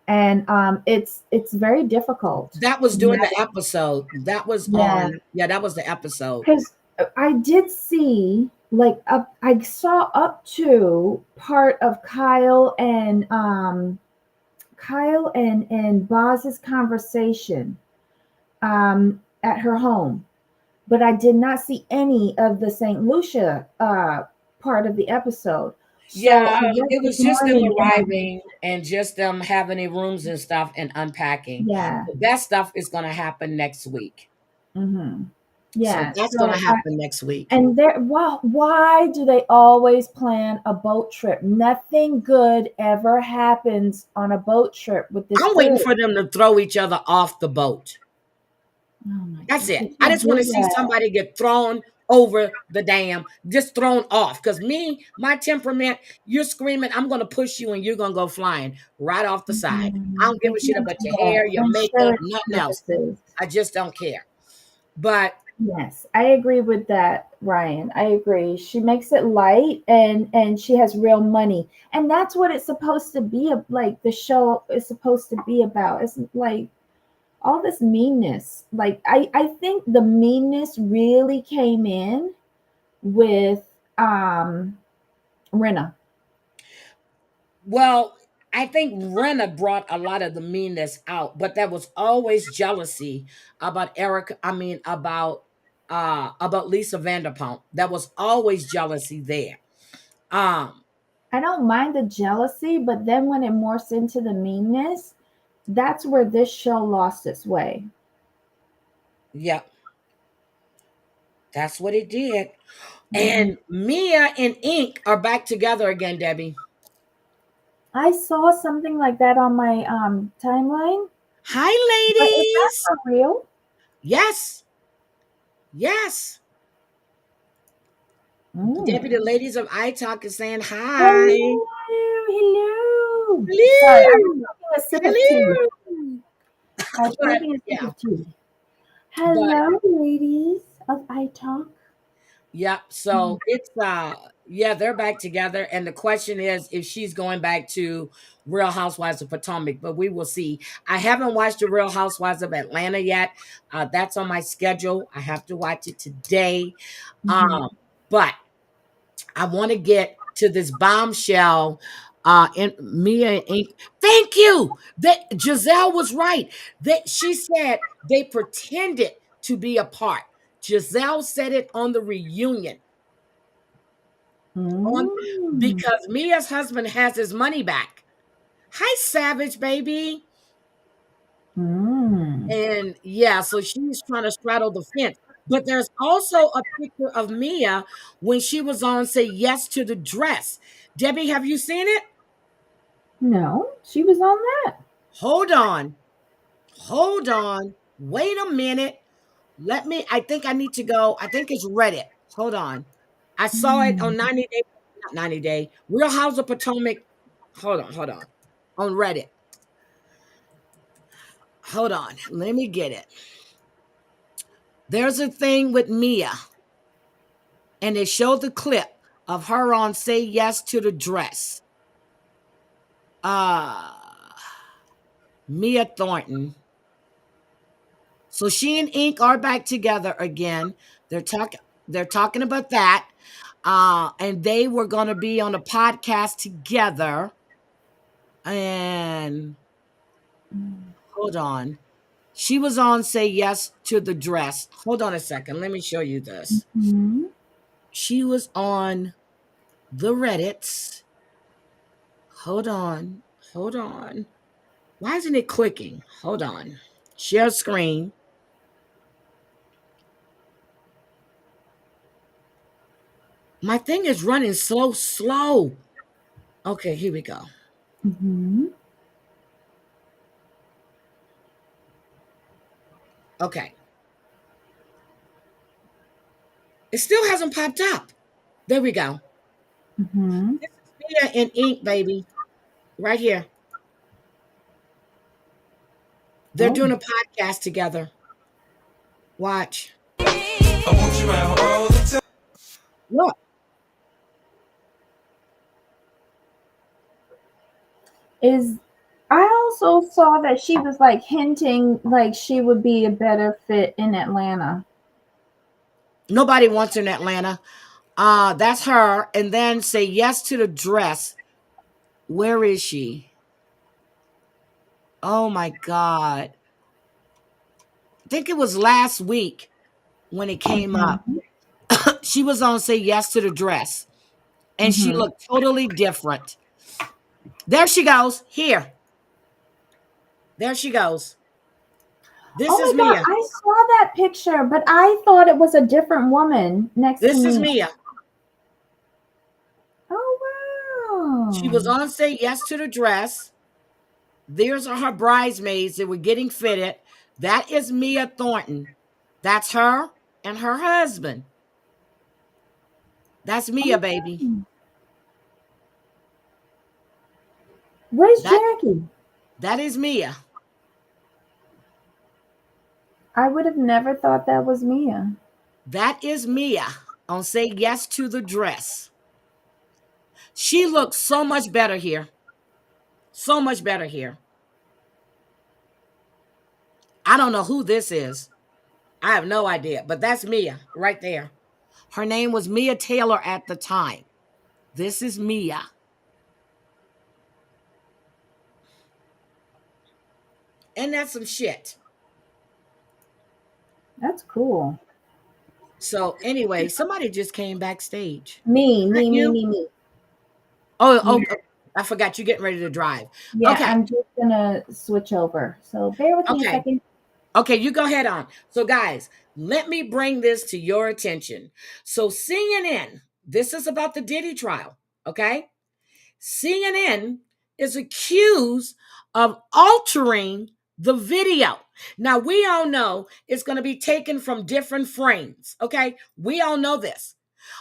and it's very difficult that to was during the navigate. episode. That was Yeah, on. Yeah, that was the episode. because I did see like up, I saw up to part of Kyle and Boz's conversation at her home, but I did not see any of the St. Lucia part of the episode. So Yeah, I read it this was just them morning, and arriving and just them having their rooms and stuff and unpacking. yeah, But that stuff is going to happen next week. hmm, So yeah. that's going to So happen next week. and there, why do they always plan a boat trip? Nothing good ever happens on a boat trip with this I'm waiting group. for them to throw each other off the boat. Oh my That's God, it. they I can't just want to do see that. somebody get thrown over the dam, just thrown off. Because me, my temperament, you're screaming, I'm going to push you and you're going to go flying right off the side. I don't give They a shit can't about do your that hair, your for makeup, insurance nothing else. purposes. I just don't care. But Yes, I agree with that, Ryan. I agree. She makes it light and she has real money. And that's what it's supposed to be like the show is supposed to be about. It's like all this meanness. Like I think the meanness really came in with Rena. Well, I think Rena brought a lot of the meanness out, but there was always jealousy about Eric. I mean, about Lisa Vanderpump. There was always jealousy there. Um, I don't mind the jealousy, but then when it morphs into the meanness, that's where this show lost its way. yeah, that's what it did. Mhm. And Mia and Ink are back together again, Debbie. I saw something like that on my timeline, Hi, but is that ladies. for real? Yes, yes. Debbie, the Mm. ladies of iTalk is saying hi. Hello, hello. Sorry, I was Hello. taking a sip of tea. Hello. I was But taking a sip yeah, of tea. but Hello, ladies of iTalk. yeah, so it's yeah, they're back together. And the question is if she's going back to Real Housewives of Potomac, but we will see. I haven't watched the Real Housewives of Atlanta yet. That's on my schedule. I have to watch it today. Mhm. Um, but I want to get to this bombshell. In Mia Inc. Thank you. That Giselle was right. That she said they pretended to be apart. Giselle said it on the reunion. On Mm. because Mia's husband has his money back. Hi, Savage baby. Mm. And yeah, so she's trying to straddle the fence. But there's also a picture of Mia when she was on Say Yes to the Dress. Debbie, have you seen it? No, she was on that. Hold on. Hold on. Wait a minute. I think I need to go. I think it's Reddit. Hold on. I saw it Mm. on 90 Day, not 90 Day, Real House of Potomac. Hold on. On Reddit. Hold on. Let me get it. There's a thing with Mia, and they showed the clip of her on Say Yes to the Dress. Uh Mia Thornton. So she and Ink are back together again. They're talking about that. And they were gonna be on a podcast together. And hold on. She was on Say Yes to the Dress. Hold on a second. Let me show you this. Mhm. She was on the Reddits. Hold on. Hold on. Why isn't it clicking? Hold on. Share screen. My thing is running so slow. Okay, here we go. Mhm. Okay. It still hasn't popped up. There we go. Mhm. This is Mia in ink, baby. Right here. They're Oh. doing a podcast together. Watch. Look. Is I also saw that she was like hinting like she would be a better fit in Atlanta. Nobody wants her in Atlanta. That's her. And then Say Yes to the Dress. Where is she? Oh my God. I think it was last week when it came up. Mhm. She was on Say Yes to the Dress. And she Mhm. looked totally different. There she goes. Here. There she goes. This Oh is my god, Mia. I saw that picture, but I thought it was a different woman next to This is me. Mia. She was Oh on Say Yes to the Dress. There's are her bridesmaids that were getting fitted. That is Mia Thornton. That's her and her husband. That's Mia, wow. baby. Oh, where's That Jackie? that is Mia. I would have never thought that was Mia. That is Mia on Say Yes to the Dress. She looks so much better here. So much better here. I don't know who this is. I have no idea, but that's Mia right there. Her name was Mia Taylor at the time. This is Mia. And that's some shit. That's cool. So anyway, somebody just came backstage. Me, Is that me, me, you? me, me. Oh, I forgot you getting ready to drive. Yeah, Okay. I'm just gonna switch over. So bear with me a Okay. second. Okay, you go ahead on. So, guys, let me bring this to your attention. So, CNN, this is about the Diddy trial, okay? CNN is accused of altering the video. Now, we all know it's going to be taken from different frames, okay? We all know this.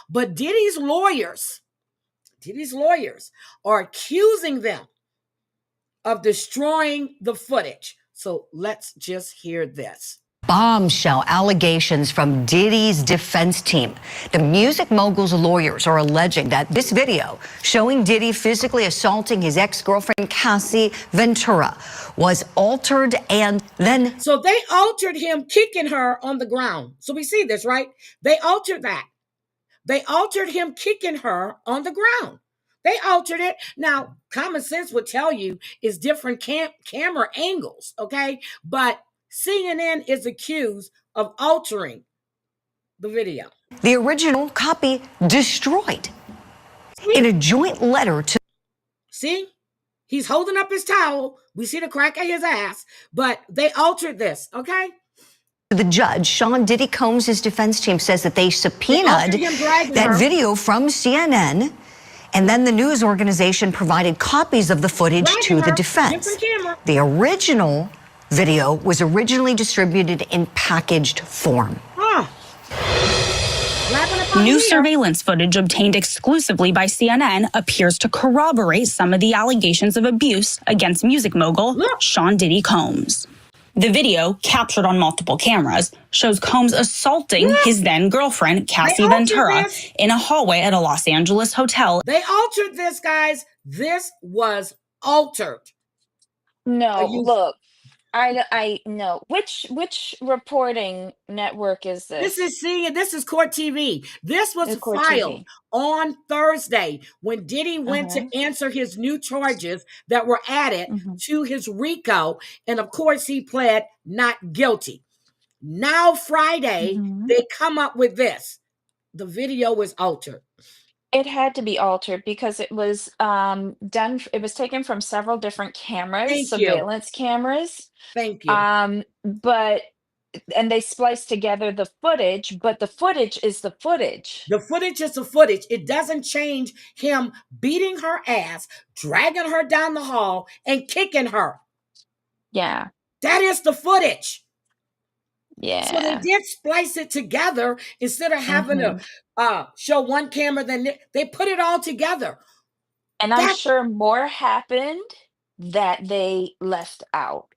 But Diddy's lawyers are accusing them of destroying the footage. So, let's just hear this. Bombshell allegations from Diddy's defense team. The music mogul's lawyers are alleging that this video showing Diddy physically assaulting his ex-girlfriend Cassie Ventura was altered and then... So they altered him kicking her on the ground. So we see this, right? They altered that. They altered him kicking her on the ground. They altered it. Now, common sense would tell you it's different camera angles, okay? But CNN is accused of altering the video. The original copy destroyed. In a joint letter to... See? He's holding up his towel. We see the crack of his ass, but they altered this, okay? The judge, Sean Diddy Combs' defense team says that they subpoenaed that video from CNN, and then the news organization provided copies of the footage to the defense. The original video was originally distributed in packaged form. New surveillance footage obtained exclusively by CNN appears to corroborate some of the allegations of abuse against music mogul Sean Diddy Combs. The video, captured on multiple cameras, shows Combs assaulting his then-girlfriend, Cassie Ventura, in a hallway at a Los Angeles hotel. They altered this, guys. This was altered. No, look. I know. Which reporting network is this? This is Court TV. This was filed on Thursday when Diddy went to answer his new charges that were added to his RICO. And of course, he pled not guilty. Now, Friday, they come up with this. The video was altered. It had to be altered because it was done. It was taken from several different cameras, surveillance cameras. Thank you. And they spliced together the footage, but the footage is the footage. The footage is the footage. It doesn't change him beating her ass, dragging her down the hall, and kicking her. Yeah. That is the footage. Yeah. So they did splice it together instead of having to show one camera, then they put it all together. And I'm sure more happened that they left out.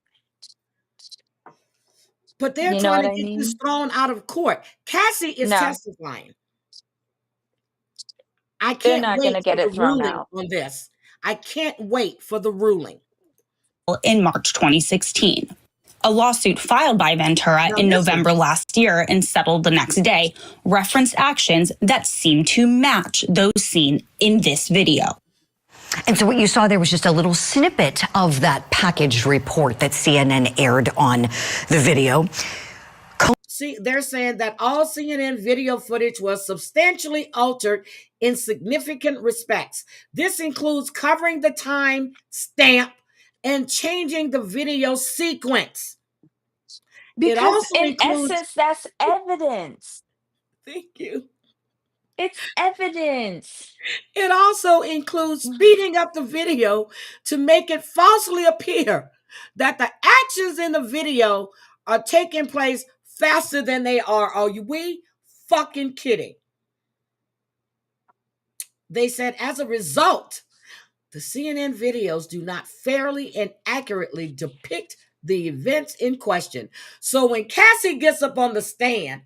But they're trying to get this thrown out of court. Cassie is testifying. I can't wait for the ruling on this. I can't wait for the ruling. In March 2016. A lawsuit filed by Ventura in November last year and settled the next day referenced actions that seemed to match those seen in this video. And so what you saw there was just a little snippet of that packaged report that CNN aired on the video. See, they're saying that all CNN video footage was substantially altered in significant respects. This includes covering the time stamp and changing the video sequence. Because in essence, that's evidence. Thank you. It's evidence. It also includes speeding up the video to make it falsely appear that the actions in the video are taking place faster than they are. Are we fucking kidding? They said as a result, the CNN videos do not fairly and accurately depict the events in question. So when Cassie gets up on the stand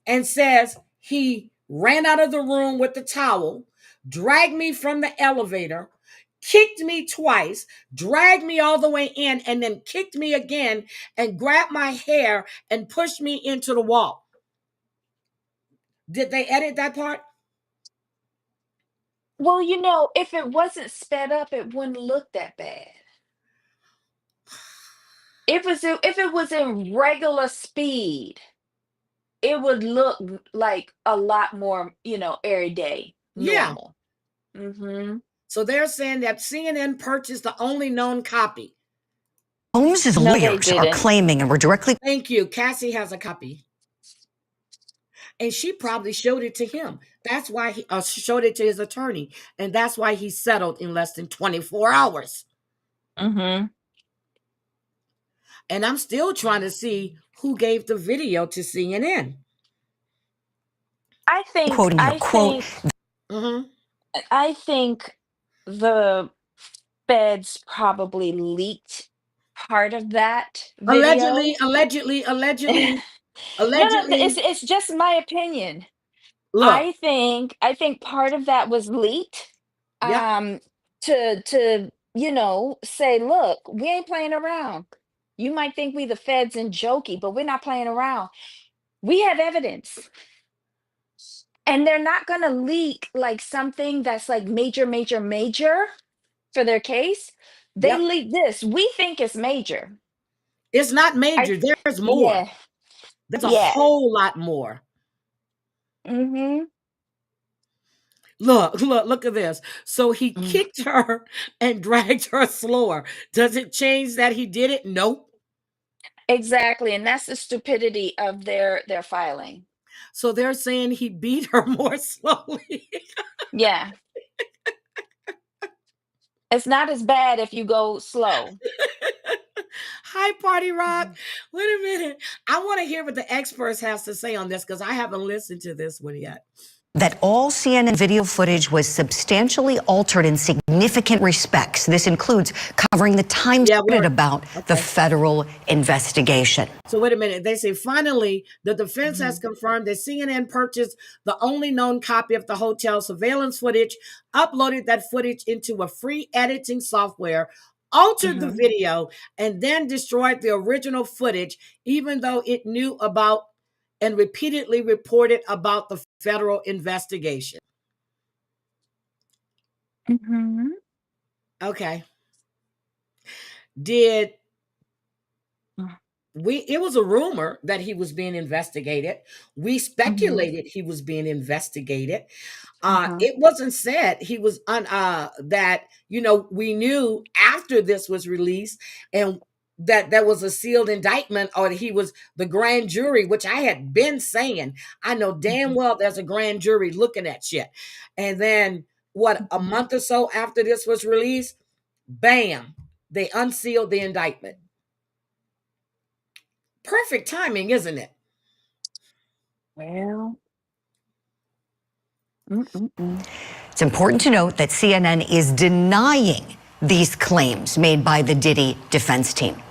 and says he ran out of the room with the towel, dragged me from the elevator, kicked me twice, dragged me all the way in, and then kicked me again and grabbed my hair and pushed me into the wall. Did they edit that part? Well, if it wasn't sped up, it wouldn't look that bad. If it was in regular speed, it would look like a lot more, everyday, Yeah. normal. Mm-hmm. So they're saying that CNN purchased the only known copy. Holmes's lawyers are claiming, and we're directly. Thank you. Cassie has a copy. And she probably showed it to him. That's why he showed it to his attorney. And that's why he settled in less than 24 hours. Mm-hmm. And I'm still trying to see who gave the video to CNN. I think the feds probably leaked part of that video. Allegedly. No, it's just my opinion. Look, I think part of that was leaked. Yep. To say, look, we ain't playing around. You might think we the feds and jokey, but we're not playing around. We have evidence. And they're not going to leak like something that's like major for their case. They Yep. leak this. We think it's major. It's not major. There's more. Yeah. There's a whole lot more. Mm-hmm. Look at this. So he kicked her and dragged her slower. Does it change that he did it? Nope. Exactly. And that's the stupidity of their filing. So they're saying he beat her more slowly. Yeah. It's not as bad if you go slow. Hi, Party Rock. Wait a minute. I want to hear what the experts have to say on this because I haven't listened to this one yet. That all CNN video footage was substantially altered in significant respects. This includes covering the time stated about the federal investigation. So wait a minute. They say, finally, the defense has confirmed that CNN purchased the only known copy of the hotel surveillance footage, uploaded that footage into a free editing software, altered the video, and then destroyed the original footage, even though it knew about and repeatedly reported about the federal investigation. Okay. It was a rumor that he was being investigated. We speculated he was being investigated. It wasn't said he was that, we knew after this was released and that there was a sealed indictment or he was the grand jury, which I had been saying. I know damn well there's a grand jury looking at shit. And then a month or so after this was released, bam, they unsealed the indictment. Perfect timing, isn't it? Well, it's important to note that CNN is denying these claims made by the Diddy defense team.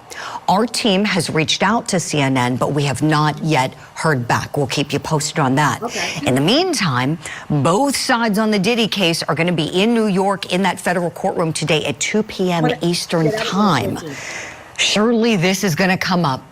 Our team has reached out to CNN, but we have not yet heard back. We'll keep you posted on that. Okay. In the meantime, both sides on the Diddy case are going to be in New York in that federal courtroom today at 2 p.m. Eastern time. Surely this is going to come up.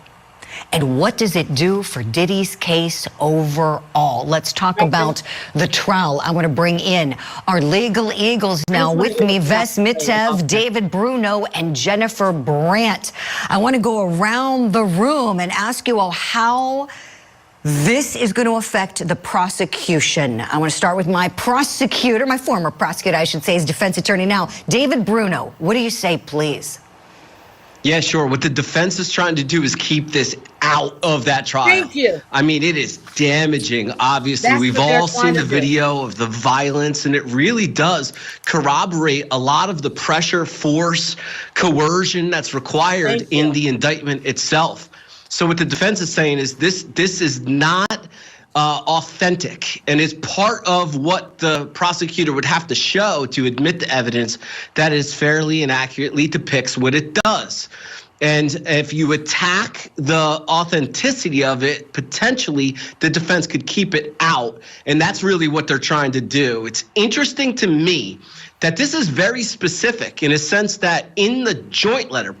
And what does it do for Diddy's case overall? Let's talk about the trial. I want to bring in our legal eagles now with me, Ves Mitev, David Bruno, and Jennifer Brandt. I want to go around the room and ask you all how this is going to affect the prosecution. I want to start with my prosecutor, my former prosecutor, I should say, his defense attorney now, David Bruno. What do you say, please? Yeah, sure. What the defense is trying to do is keep this out of that trial. Thank you. I mean, it is damaging. Obviously, we've all seen the video of the violence, and it really does corroborate a lot of the pressure, force, coercion that's required in the indictment itself. So what the defense is saying is this is not authentic, and it's part of what the prosecutor would have to show to admit the evidence that is fairly and accurately depicts what it does. And if you attack the authenticity of it, potentially the defense could keep it out. And that's really what they're trying to do. It's interesting to me that this is very specific in a sense that in the joint letter,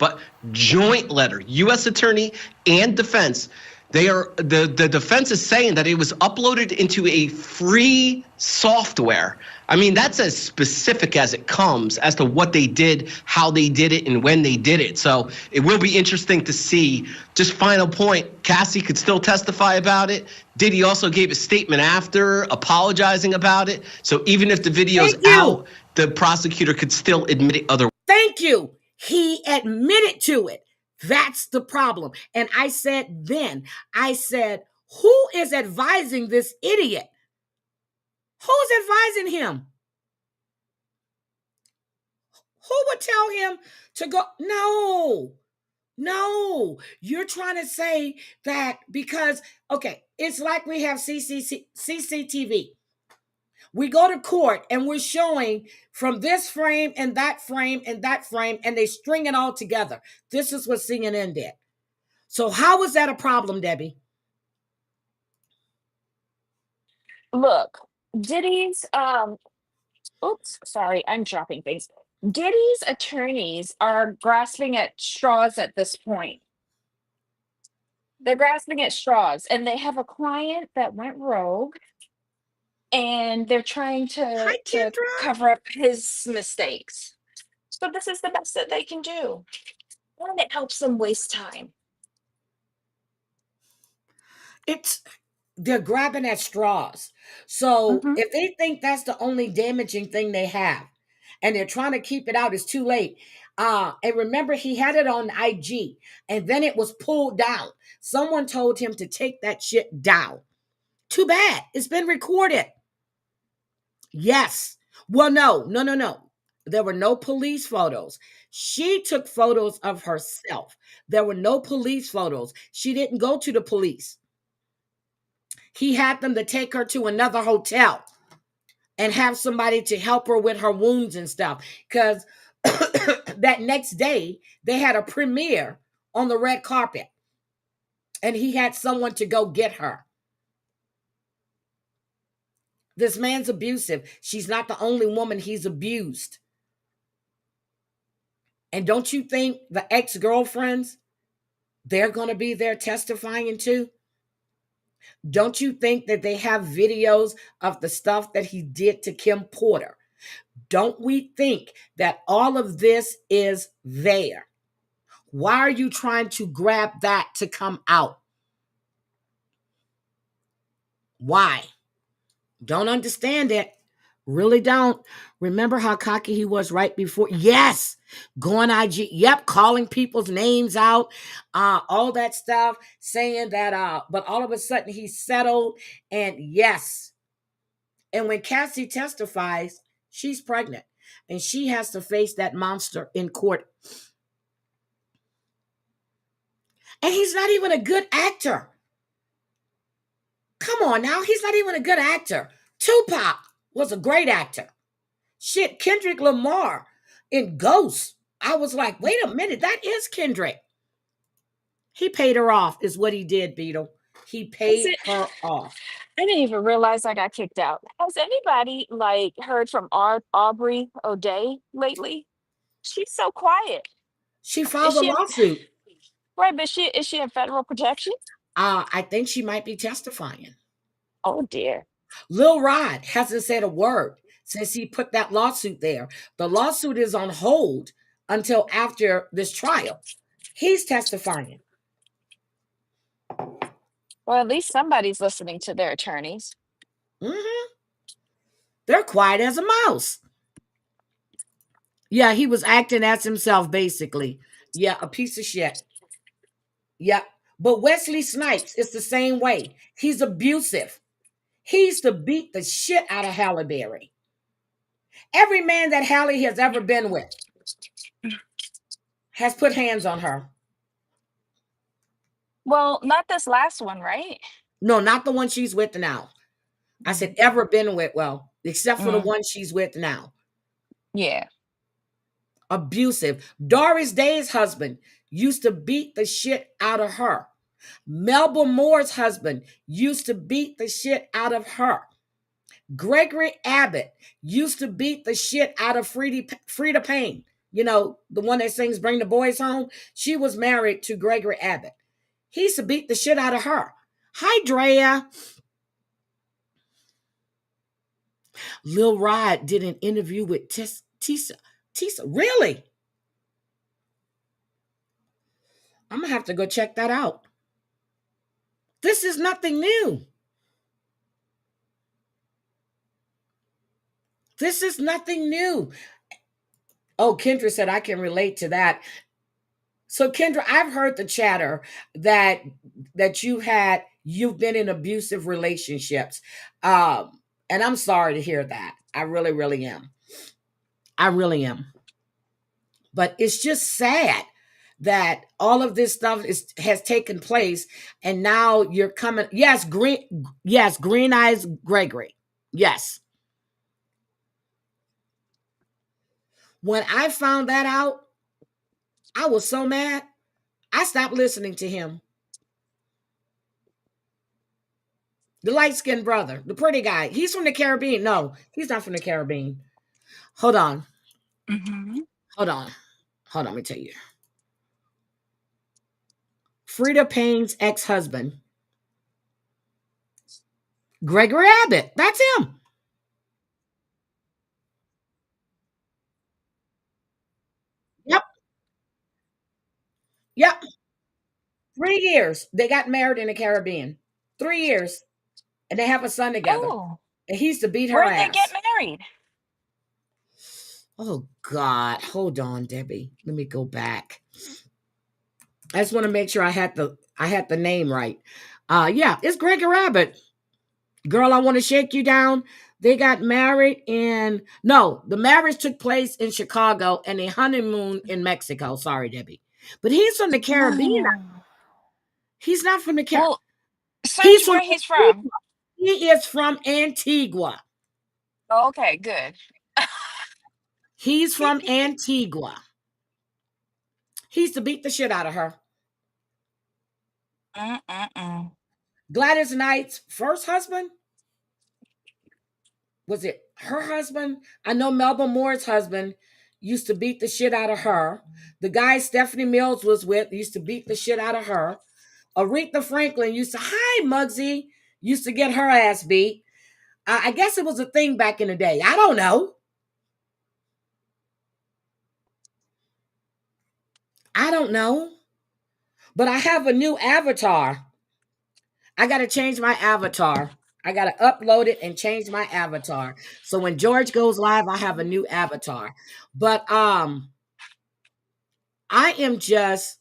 U.S. attorney and defense, the defense is saying that it was uploaded into a free software. I mean, that's as specific as it comes as to what they did, how they did it, and when they did it. So it will be interesting to see. Just final point, Cassie could still testify about it. Diddy also gave a statement after apologizing about it. So even if the video's out, the prosecutor could still admit it otherwise. Thank you. He admitted to it. That's the problem. And I said, who is advising this idiot? Who's advising him? Who would tell him to go? No. You're trying to say that because, okay, it's like we have CCTV. We go to court and we're showing from this frame and that frame and that frame, and they string it all together. This is what CNN did. So how is that a problem, Debbie? Look, Diddy's oops, sorry, I'm dropping things. Diddy's attorneys are grasping at straws at this point. They're grasping at straws, and they have a client that went rogue, and they're trying to cover up his mistakes. So this is the best that they can do, and it helps them waste time. They're grabbing at straws. So if they think that's the only damaging thing they have, and they're trying to keep it out, it's too late. And remember, he had it on IG, and then it was pulled down. Someone told him to take that shit down. Too bad. It's been recorded. Yes. Well, no. There were no police photos. She took photos of herself. There were no police photos. She didn't go to the police. He had them to take her to another hotel and have somebody to help her with her wounds and stuff. Because that next day, they had a premiere on the red carpet. And he had someone to go get her. This man's abusive. She's not the only woman he's abused. And don't you think the ex-girlfriends, they're going to be there testifying too? Don't you think that they have videos of the stuff that he did to Kim Porter? Don't we think that all of this is there? Why are you trying to grab that to come out? Why? Don't understand it. Really don't. Remember how cocky he was right before? Yes. Going IG. Yep. Calling people's names out. All that stuff. Saying that, but all of a sudden he settled. And yes. And when Cassie testifies, she's pregnant. And she has to face that monster in court. And he's not even a good actor. Come on now. He's not even a good actor. Tupac was a great actor. Shit, Kendrick Lamar in Ghost. I was like, wait a minute, that is Kendrick. He paid her off, is what he did, Beetle. He paid her off. I didn't even realize I got kicked out. Has anybody heard from Aubrey O'Day lately? She's so quiet. She filed a lawsuit. Right, but is she in federal protection? I think she might be testifying. Oh dear. Lil Rod hasn't said a word since he put that lawsuit there. The lawsuit is on hold until after this trial. He's testifying. Well, at least somebody's listening to their attorneys. They're quiet as a mouse. Yeah, he was acting as himself, basically. Yeah, a piece of shit. Yeah. But Wesley Snipes is the same way. He's abusive. He used to beat the shit out of Halle Berry. Every man that Halle has ever been with has put hands on her. Well, not this last one, right? No, not the one she's with now. I said ever been with, well, except for the one she's with now. Yeah. Abusive. Doris Day's husband used to beat the shit out of her. Melba Moore's husband used to beat the shit out of her. Gregory Abbott used to beat the shit out of Frida Payne. You know, the one that sings Bring the Boys Home. She was married to Gregory Abbott. He used to beat the shit out of her. Hi, Drea. Lil Rod did an interview with Tisa. Really? I'm going to have to go check that out. This is nothing new. This is nothing new. Oh, Kendra said I can relate to that. So Kendra, I've heard the chatter that you've been in abusive relationships. And I'm sorry to hear that. I really, really am. I really am. But it's just sad that all of this stuff has taken place, and now you're coming. Yes, Green Eyes Gregory. Yes. When I found that out, I was so mad. I stopped listening to him. The light-skinned brother, the pretty guy. He's from the Caribbean. No, he's not from the Caribbean. Hold on. Mm-hmm. Hold on. Let me tell you. Frida Payne's ex-husband, Gregory Abbott. That's him. Yep. 3 years. They got married in the Caribbean. 3 years. And they have a son together. Oh, And he used to beat her where'd they get ass. married? Oh God. Hold on, Debbie. Let me go back. I just want to make sure I had the name right. Yeah, it's Gregory Abbott. Girl, I want to shake you down. They got married the marriage took place in Chicago and a honeymoon in Mexico. Sorry, Debbie. But he's from the Caribbean. Oh. He's not from the Caribbean. Well, He's search from where he's from. He is from Antigua. Okay, good. He's from Antigua. He used to beat the shit out of her. Gladys Knight's first husband? Was it her husband? I know Melba Moore's husband used to beat the shit out of her. The guy Stephanie Mills was with used to beat the shit out of her. Aretha Franklin hi, Muggsy, used to get her ass beat. I guess it was a thing back in the day. I don't know. But I have a new avatar. I got to change my avatar. I got to upload it and change my avatar. So when George goes live, I have a new avatar. But I am just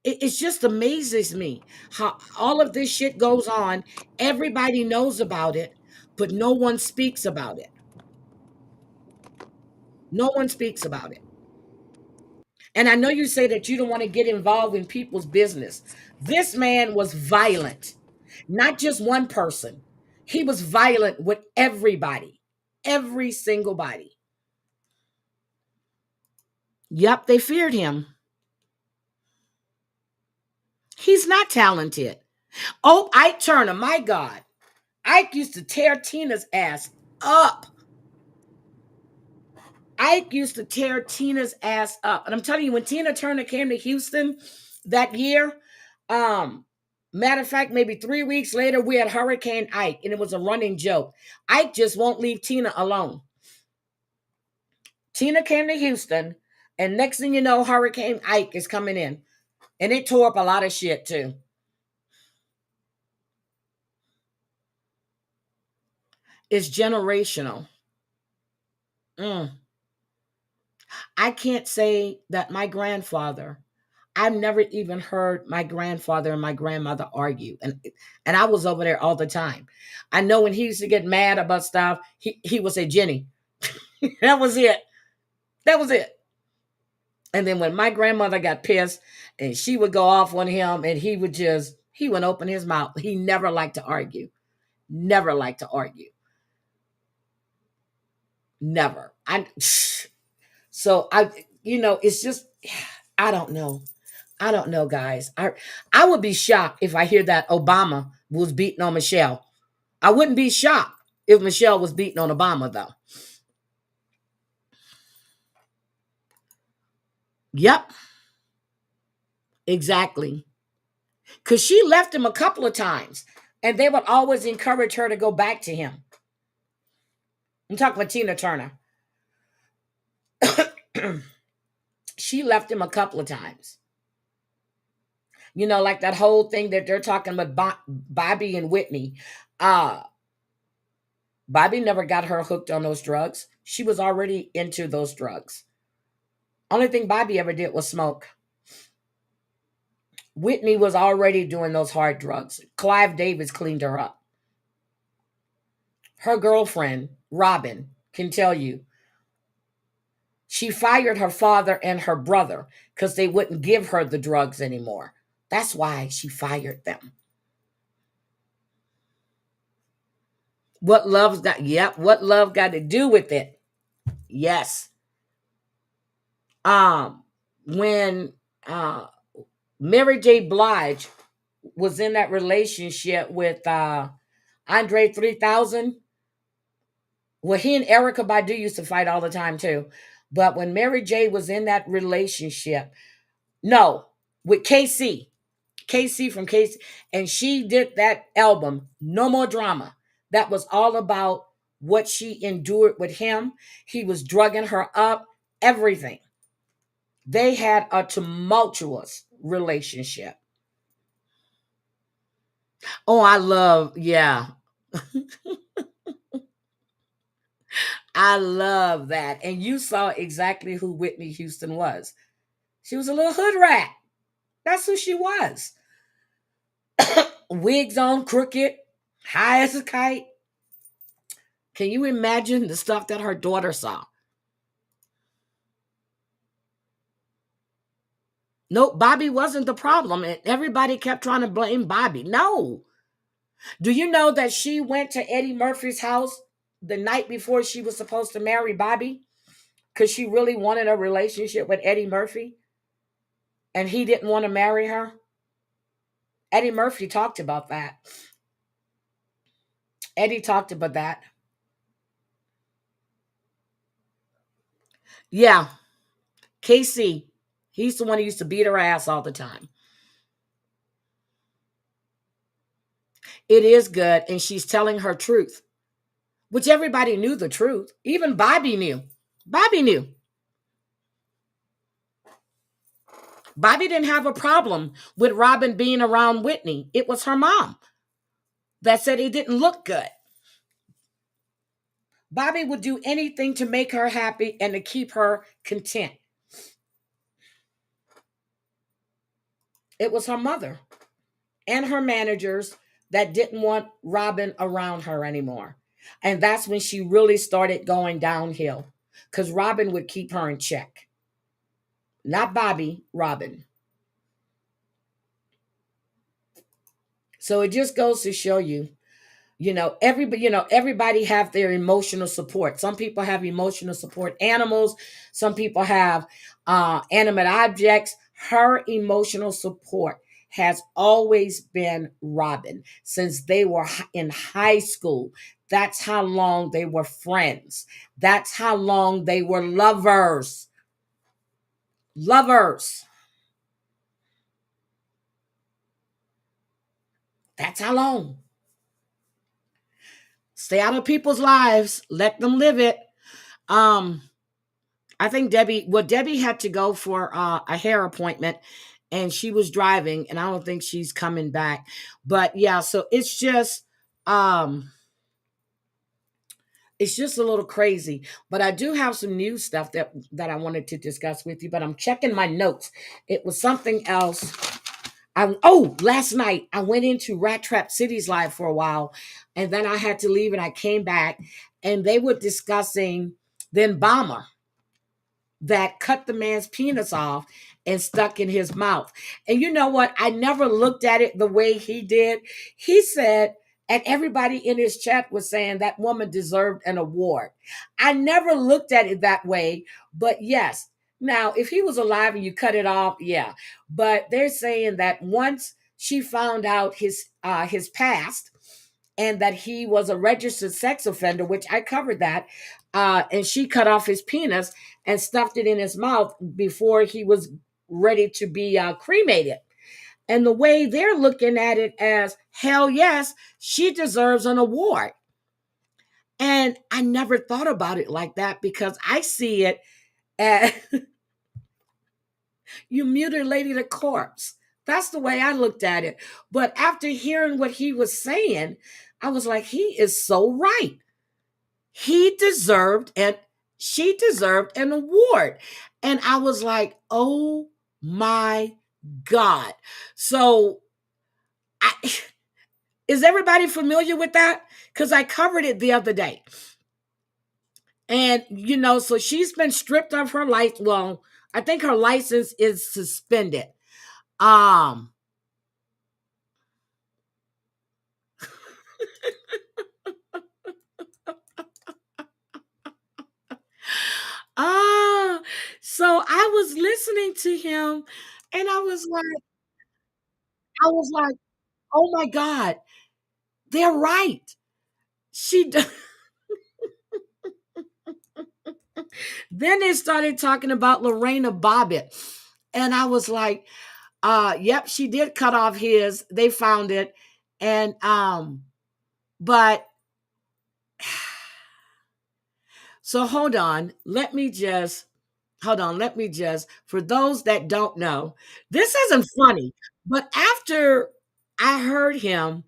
it just amazes me how all of this shit goes on. Everybody knows about it, but no one speaks about it. No one speaks about it. And I know you say that you don't want to get involved in people's business. This man was violent, not just one person. He was violent with everybody, every single body. Yep, they feared him. He's not talented. Oh, Ike Turner, my God. Ike used to tear Tina's ass up. Ike used to tear Tina's ass up. And I'm telling you, when Tina Turner came to Houston that year, matter of fact, maybe 3 weeks later, we had Hurricane Ike, and it was a running joke. Ike just won't leave Tina alone. Tina came to Houston, and next thing you know, Hurricane Ike is coming in. And it tore up a lot of shit, too. It's generational. I can't say that my grandfather, I've never even heard my grandfather and my grandmother argue. And I was over there all the time. I know when he used to get mad about stuff, he would say, Jenny. That was it. That was it. And then when my grandmother got pissed and she would go off on him and he would open his mouth. He never liked to argue. Never liked to argue. Never. It's just, I don't know. I don't know, guys. I would be shocked if I hear that Obama was beating on Michelle. I wouldn't be shocked if Michelle was beating on Obama, though. Yep, exactly. Because she left him a couple of times, and they would always encourage her to go back to him. I'm talking about Tina Turner. She left him a couple of times. You know, like that whole thing that they're talking about Bobby and Whitney. Bobby never got her hooked on those drugs. She was already into those drugs. Only thing Bobby ever did was smoke. Whitney was already doing those hard drugs. Clive Davis cleaned her up. Her girlfriend, Robin, can tell you she fired her father and her brother because they wouldn't give her the drugs anymore. That's why she fired them. What love's got? Yep. What love got to do with it? Yes. When Mary J. Blige was in that relationship with Andre 3000. Well, he and Erica Badu used to fight all the time too. But when Mary J. was in that relationship, no, with KC from KC, and she did that album, No More Drama. That was all about what she endured with him. He was drugging her up, everything. They had a tumultuous relationship. Oh, yeah. I love that. And you saw exactly who Whitney Houston was. She was a little hood rat. That's who she was. Wigs on, crooked, high as a kite. Can you imagine the stuff that her daughter saw? Nope, Bobby wasn't the problem. And everybody kept trying to blame Bobby. No. Do you know that she went to Eddie Murphy's house the night before she was supposed to marry Bobby? Because she really wanted a relationship with Eddie Murphy. And he didn't want to marry her. Eddie Murphy talked about that. Eddie talked about that. Yeah. KC, he's the one who used to beat her ass all the time. It is good, and she's telling her truth, which everybody knew the truth. Even Bobby knew. Bobby knew. Bobby didn't have a problem with Robin being around Whitney. It was her mom that said it didn't look good. Bobby would do anything to make her happy and to keep her content. It was her mother and her managers that didn't want Robin around her anymore. And that's when she really started going downhill because Robin would keep her in check. Not Bobby, Robin. So it just goes to show you, everybody have their emotional support. Some people have emotional support animals. Some people have animate objects. Her emotional support has always been Robin since they were in high school. That's how long they were friends. That's how long they were lovers. Lovers. That's how long. Stay out of people's lives. Let them live it. I think Debbie had to go for a hair appointment and she was driving and I don't think she's coming back. But yeah, so it's just a little crazy. But I do have some new stuff that I wanted to discuss with you, but I'm checking my notes. It was something else. Last night I went into Rat Trap Cities Live for a while and then I had to leave and I came back and they were discussing the embalmer that cut the man's penis off and stuck in his mouth. And you know what? I never looked at it the way he did. He said, and everybody in his chat was saying that woman deserved an award. I never looked at it that way, but yes, Now, if he was alive and you cut it off, yeah. But they're saying that once she found out his past and that he was a registered sex offender, which I covered that, and she cut off his penis and stuffed it in his mouth before he was ready to be cremated. And the way they're looking at it as, hell yes, she deserves an award. And I never thought about it like that because I see it as you mutilated a corpse. That's the way I looked at it. But after hearing what he was saying, I was like, he is so right. He deserved and she deserved an award. And I was like, oh my God. So is everybody familiar with that? Because I covered it the other day. And, so she's been stripped of her license. Well, I think her license is suspended. So I was listening to him and I was like, oh my God, they're right. She Then they started talking about Lorena Bobbitt. And I was like, yep, she did cut off his. They found it. And but so hold on. Let me just, for those that don't know, this isn't funny, but after I heard him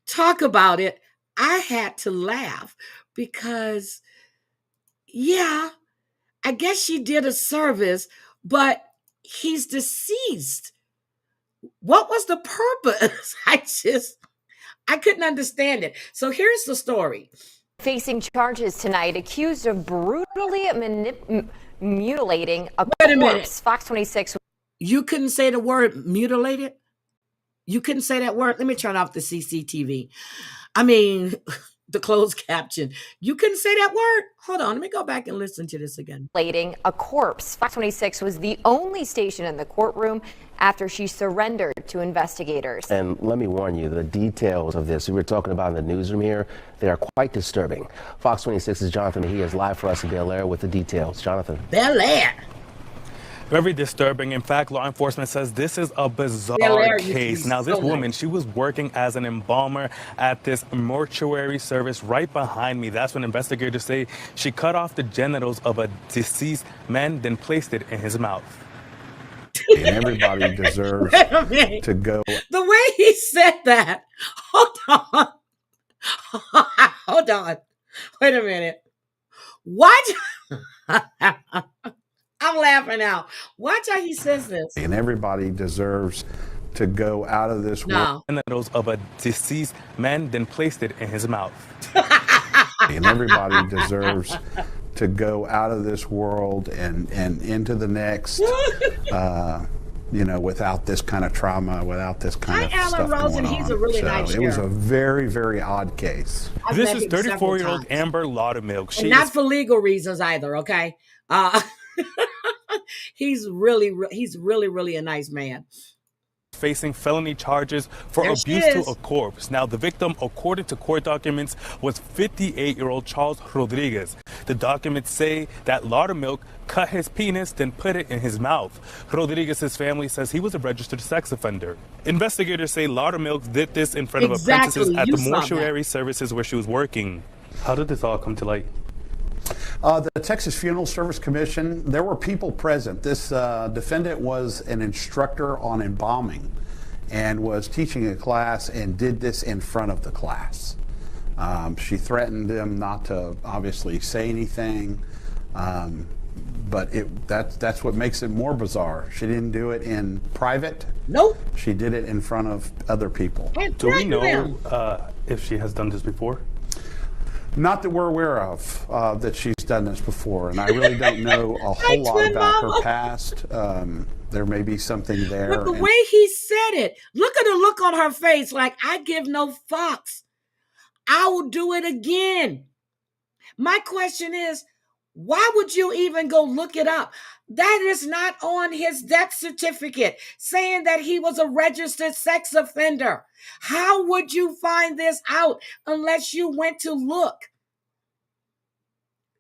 talk about it, I had to laugh because, yeah, I guess she did a service, but he's deceased. What was the purpose? I couldn't understand it. So here's the story. Facing charges tonight, accused of brutally mutilating a Wait a minute. corpse. Fox 26. You couldn't say the word mutilated? You couldn't say that word? Let me turn off the CCTV. I mean, the closed caption. You couldn't say that word? Hold on, let me go back and listen to this again. Mutilating a corpse. Fox 26 was the only station in the courtroom after she surrendered to investigators. And let me warn you, the details of this we were talking about in the newsroom here, they are quite disturbing. Fox 26's Jonathan Mejia is live for us in Bel Air with the details. Jonathan. Bel Air. Very disturbing. In fact, law enforcement says this is a bizarre case. Now, this woman, she was working as an embalmer at this mortuary service right behind me. That's when investigators say she cut off the genitals of a deceased man, then placed it in his mouth. And everybody deserves to go. The way he said that. Hold on. Hold on. Wait a minute. What? I'm laughing out. Watch how he says this. And everybody deserves to go out of this world. Genitals of a deceased man, then placed it in his mouth. And everybody deserves to go out of this world and into the next, without this kind of trauma, without this kind of stuff going on. He's a really nice it was a very, very odd case. This is 34-year-old Amber Laudermilk. And not for legal reasons either, okay? He's really, really a nice man. Facing felony charges for abuse to a corpse. Now, the victim, according to court documents, was 58-year-old Charles Rodriguez. The documents say that Laudermilk cut his penis, then put it in his mouth. Rodriguez's family says he was a registered sex offender. Investigators say Laudermilk did this in front of apprentices at the mortuary services where she was working. How did this all come to light? The Texas Funeral Service Commission, there were people present. This defendant was an instructor on embalming and was teaching a class and did this in front of the class. She threatened them not to obviously say anything, but that's what makes it more bizarre. She didn't do it in private. Nope. She did it in front of other people. Do we know if she has done this before? Not that we're aware of that she's done this before, and I really don't know a whole lot about her past. There may be something there. But the way he said it, look at the look on her face, like, I give no fucks. I will do it again. My question is, Why would you even go look it up? That is not on his death certificate saying that he was a registered sex offender. How would you find this out unless you went to look?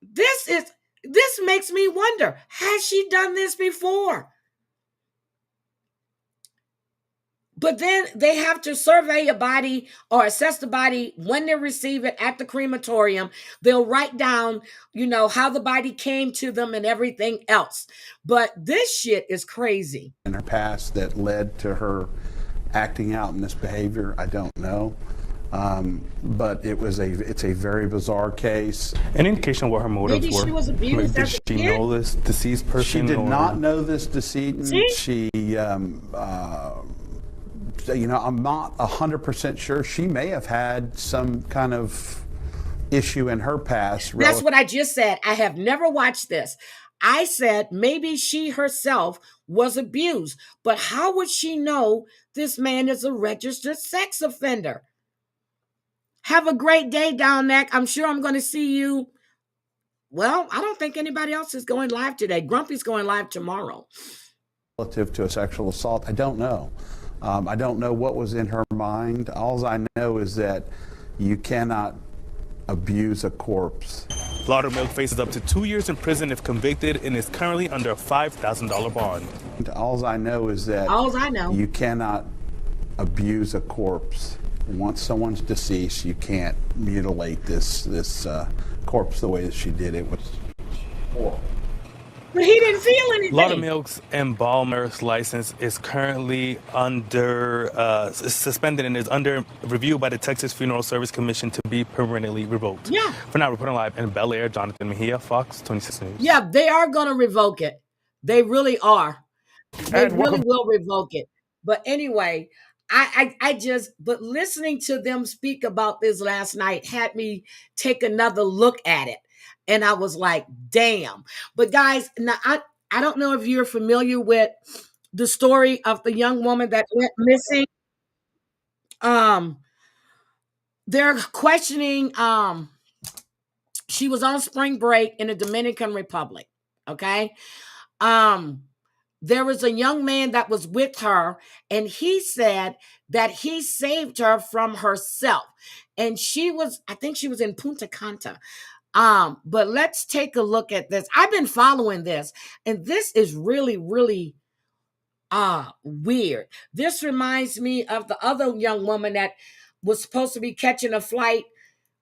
This makes me wonder, has she done this before? But then they have to survey a body or assess the body when they receive it at the crematorium. They'll write down, how the body came to them and everything else. But this shit is crazy. In her past that led to her acting out in this behavior, I don't know. But it's a very bizarre case. Any indication what her motives were? Maybe she was abused. Did she know this deceased person? She did not know this decedent. See? I'm not 100% sure. She may have had some kind of issue in her past. That's what I just said. I have never watched this. I said maybe she herself was abused, but how would she know this man is a registered sex offender? Have a great day, Down Neck. I'm sure I'm going to see you. Well, I don't think anybody else is going live today. Grumpy's going live tomorrow. Relative to a sexual assault, I don't know. I don't know what was in her mind. All I know is that you cannot abuse a corpse. Laudermilk faces up to 2 years in prison if convicted and is currently under a $5,000 bond. All I know is that you cannot abuse a corpse. Once someone's deceased, you can't mutilate this corpse the way that she did. It was horrible. But he didn't feel anything. Laudermilk's embalmer's license is currently suspended and is under review by the Texas Funeral Service Commission to be permanently revoked. Yeah. For now, reporting live in Bel Air, Jonathan Mejia, Fox 26 News. Yeah, they are going to revoke it. They really are. They really will revoke it. But anyway, but listening to them speak about this last night had me take another look at it. And I was like, damn. But guys, now I don't know if you're familiar with the story of the young woman that went missing. They're questioning, she was on spring break in the Dominican Republic. Okay. There was a young man that was with her, and he said that he saved her from herself. And I think she was in Punta Cana. But let's take a look at this. I've been following this, and this is really, really weird. This reminds me of the other young woman that was supposed to be catching a flight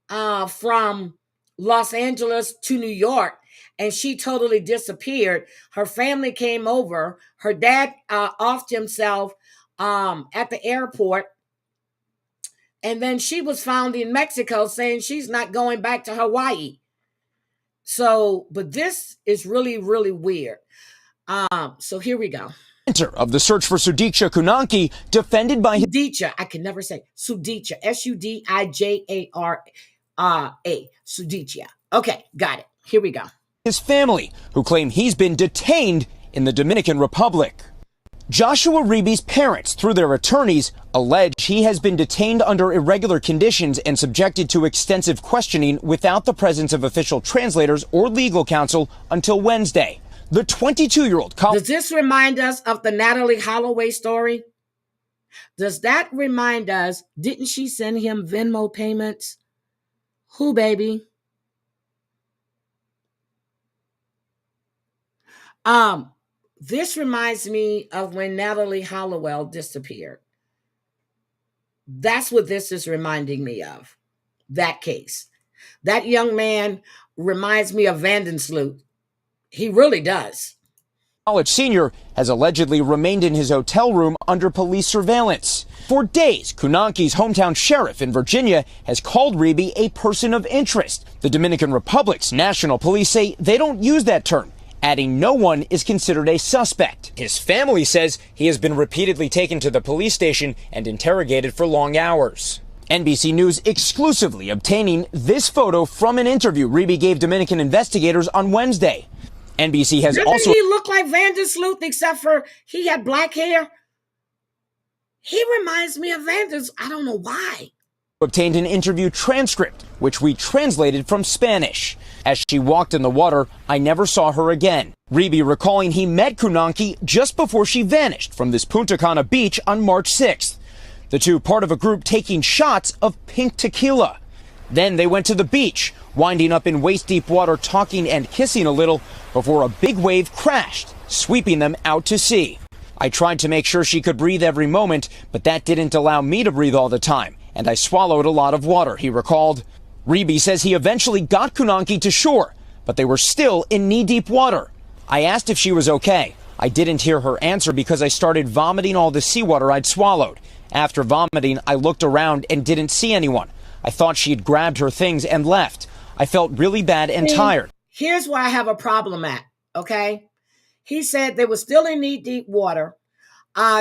from Los Angeles to New York, and she totally disappeared. Her family came over. Her dad offed himself at the airport. And then she was found in Mexico saying she's not going back to Hawaii. So, but this is really, really weird. So here we go. Of the search for Sudicha Kunanki, defended by Sudicha, I can never say Sudicha, Sudijara, Sudicha. Okay, got it. Here we go. His family, who claim he's been detained in the Dominican Republic. Joshua Reeby's parents, through their attorneys, allege he has been detained under irregular conditions and subjected to extensive questioning without the presence of official translators or legal counsel until Wednesday. The 22-year-old... Does this remind us of the Natalie Holloway story? Does that remind us, didn't she send him Venmo payments? Who, baby? This reminds me of when Natalie Holloway disappeared. That's what this is reminding me of. That case. That young man reminds me of Vandensloo. He really does. College senior has allegedly remained in his hotel room under police surveillance. For days, Kunanki's hometown sheriff in Virginia has called Reeby a person of interest. The Dominican Republic's national police say they don't use that term, adding no one is considered a suspect. His family says he has been repeatedly taken to the police station and interrogated for long hours. NBC News exclusively obtaining this photo from an interview Reeby gave Dominican investigators on Wednesday. NBC has Doesn't he look like Vandersloot except for he had black hair? He reminds me of Vanders. I don't know why. Obtained an interview transcript which we translated from Spanish. As she walked in the water, I never saw her again. Reby recalling he met Kunanki just before she vanished from this Punta Cana beach on March 6th. The two part of a group taking shots of pink tequila. Then they went to the beach, winding up in waist-deep water, talking and kissing a little before a big wave crashed, sweeping them out to sea. I tried to make sure she could breathe every moment, but that didn't allow me to breathe all the time, and I swallowed a lot of water, he recalled. Reby says he eventually got Kunanki to shore, but they were still in knee-deep water. I asked if she was okay. I didn't hear her answer because I started vomiting all the seawater I'd swallowed. After vomiting, I looked around and didn't see anyone. I thought she had grabbed her things and left. I felt really bad and tired. Here's where I have a problem at, okay? He said they were still in knee-deep water.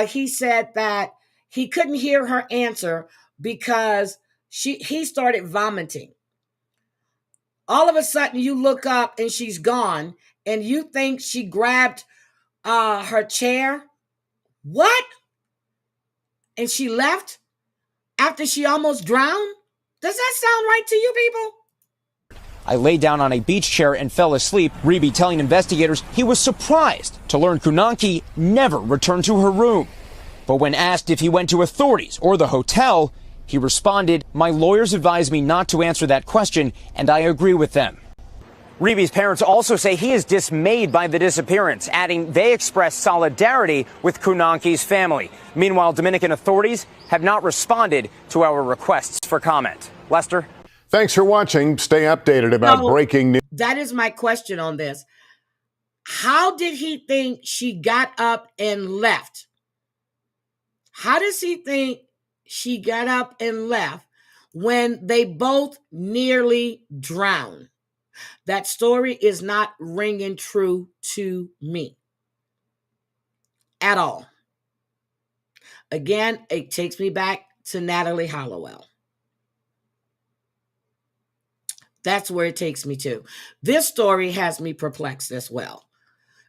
He said that he couldn't hear her answer because he started vomiting. All of a sudden, you look up and she's gone, and you think she grabbed her chair. What? And she left after she almost drowned? Does that sound right to you people? I lay down on a beach chair and fell asleep, Reby telling investigators he was surprised to learn Kunanki never returned to her room. But when asked if he went to authorities or the hotel, he responded, "My lawyers advised me not to answer that question, and I agree with them." Reby's parents also say he is dismayed by the disappearance, adding they express solidarity with Kunanki's family. Meanwhile, Dominican authorities have not responded to our requests for comment. Lester? Thanks for watching. Stay updated about breaking news. That is my question on this. How did he think she got up and left? How does he think she got up and left when they both nearly drowned? That story is not ringing true to me at all. Again, it takes me back to Natalie Hollowell. That's where it takes me to. This story has me perplexed as well.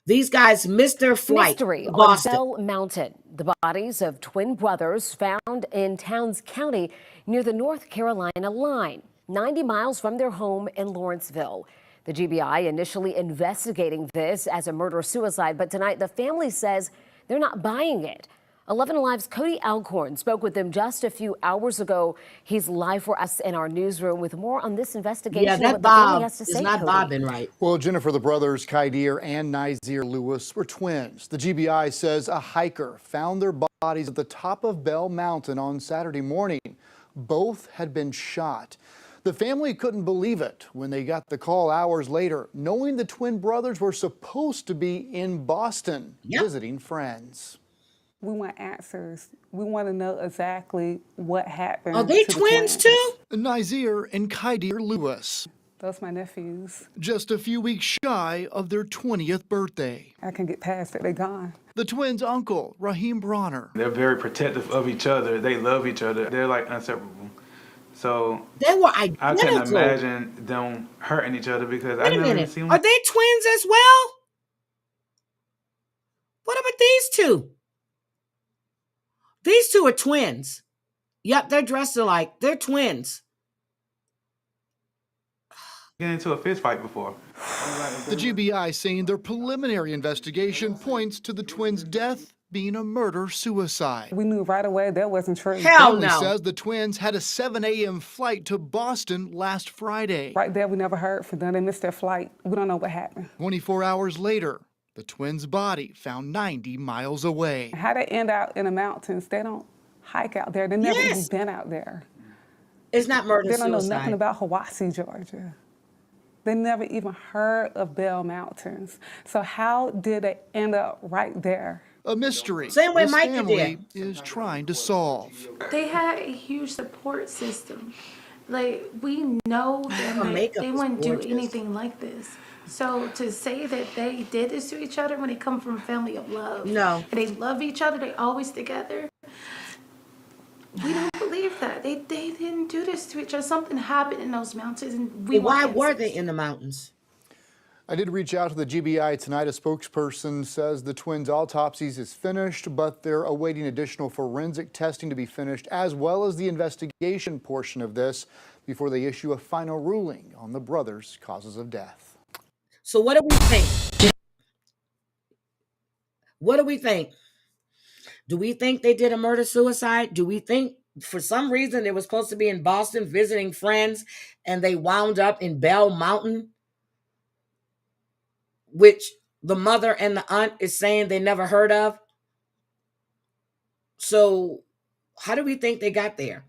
These guys missed their flight. Mystery to on Boston. Bell Mountain. The bodies of twin brothers found in Towns County near the North Carolina line, 90 miles from their home in Lawrenceville. The GBI initially investigating this as a murder-suicide, but tonight the family says they're not buying it. 11 Alive's Cody Alcorn spoke with them just a few hours ago. He's live for us in our newsroom with more on this investigation. Yeah, that Bob is not bobbing right. Well, Jennifer, the brothers Khaidir and Nazir Lewis were twins. The GBI says a hiker found their bodies at the top of Bell Mountain on Saturday morning. Both had been shot. The family couldn't believe it when they got the call hours later, knowing the twin brothers were supposed to be in Boston visiting friends. We want answers. We want to know exactly what happened. Are they twins too? Nazir and Khaidir Lewis. Those my nephews. Just a few weeks shy of their 20th birthday. I can get past it. They're gone. The twins' uncle, Raheem Bronner. They're very protective of each other. They love each other. They're like inseparable. So they were identical. I can't imagine them hurting each other because Wait I never minute. seen them. Are they twins as well? What about these two? These two are twins. Yep, they're dressed alike. They're twins. Get into a fist fight before. The GBI saying their preliminary investigation points to the twins' death being a murder-suicide. We knew right away that wasn't true. Hell Family no. says the twins had a 7 a.m. flight to Boston last Friday. Right there, we never heard from them. They missed their flight. We don't know what happened. 24 hours later, the twins' body found 90 miles away. How they end out in the mountains, they don't hike out there. They never even been out there. It's not murder-suicide. They don't know nothing about Hiwassee, Georgia. They never even heard of Bell Mountains. So how did they end up right there? A mystery Same way this Micah family did. is trying to solve. They had a huge support system. Like, we know that they wouldn't do anything like this. So to say that they did this to each other when they come from a family of love, no, and they love each other, they always together, we don't believe that. They didn't do this to each other. Something happened in those mountains, and why were they in the mountains? I did reach out to the GBI tonight. A spokesperson says the twins' autopsies is finished, but they're awaiting additional forensic testing to be finished, as well as the investigation portion of this. before they issue a final ruling on the brothers' causes of death. So what do we think? What do we think? Do we think they did a murder-suicide? Do we think for some reason they were supposed to be in Boston visiting friends and they wound up in Bell Mountain, which the mother and the aunt is saying they never heard of? So how do we think they got there?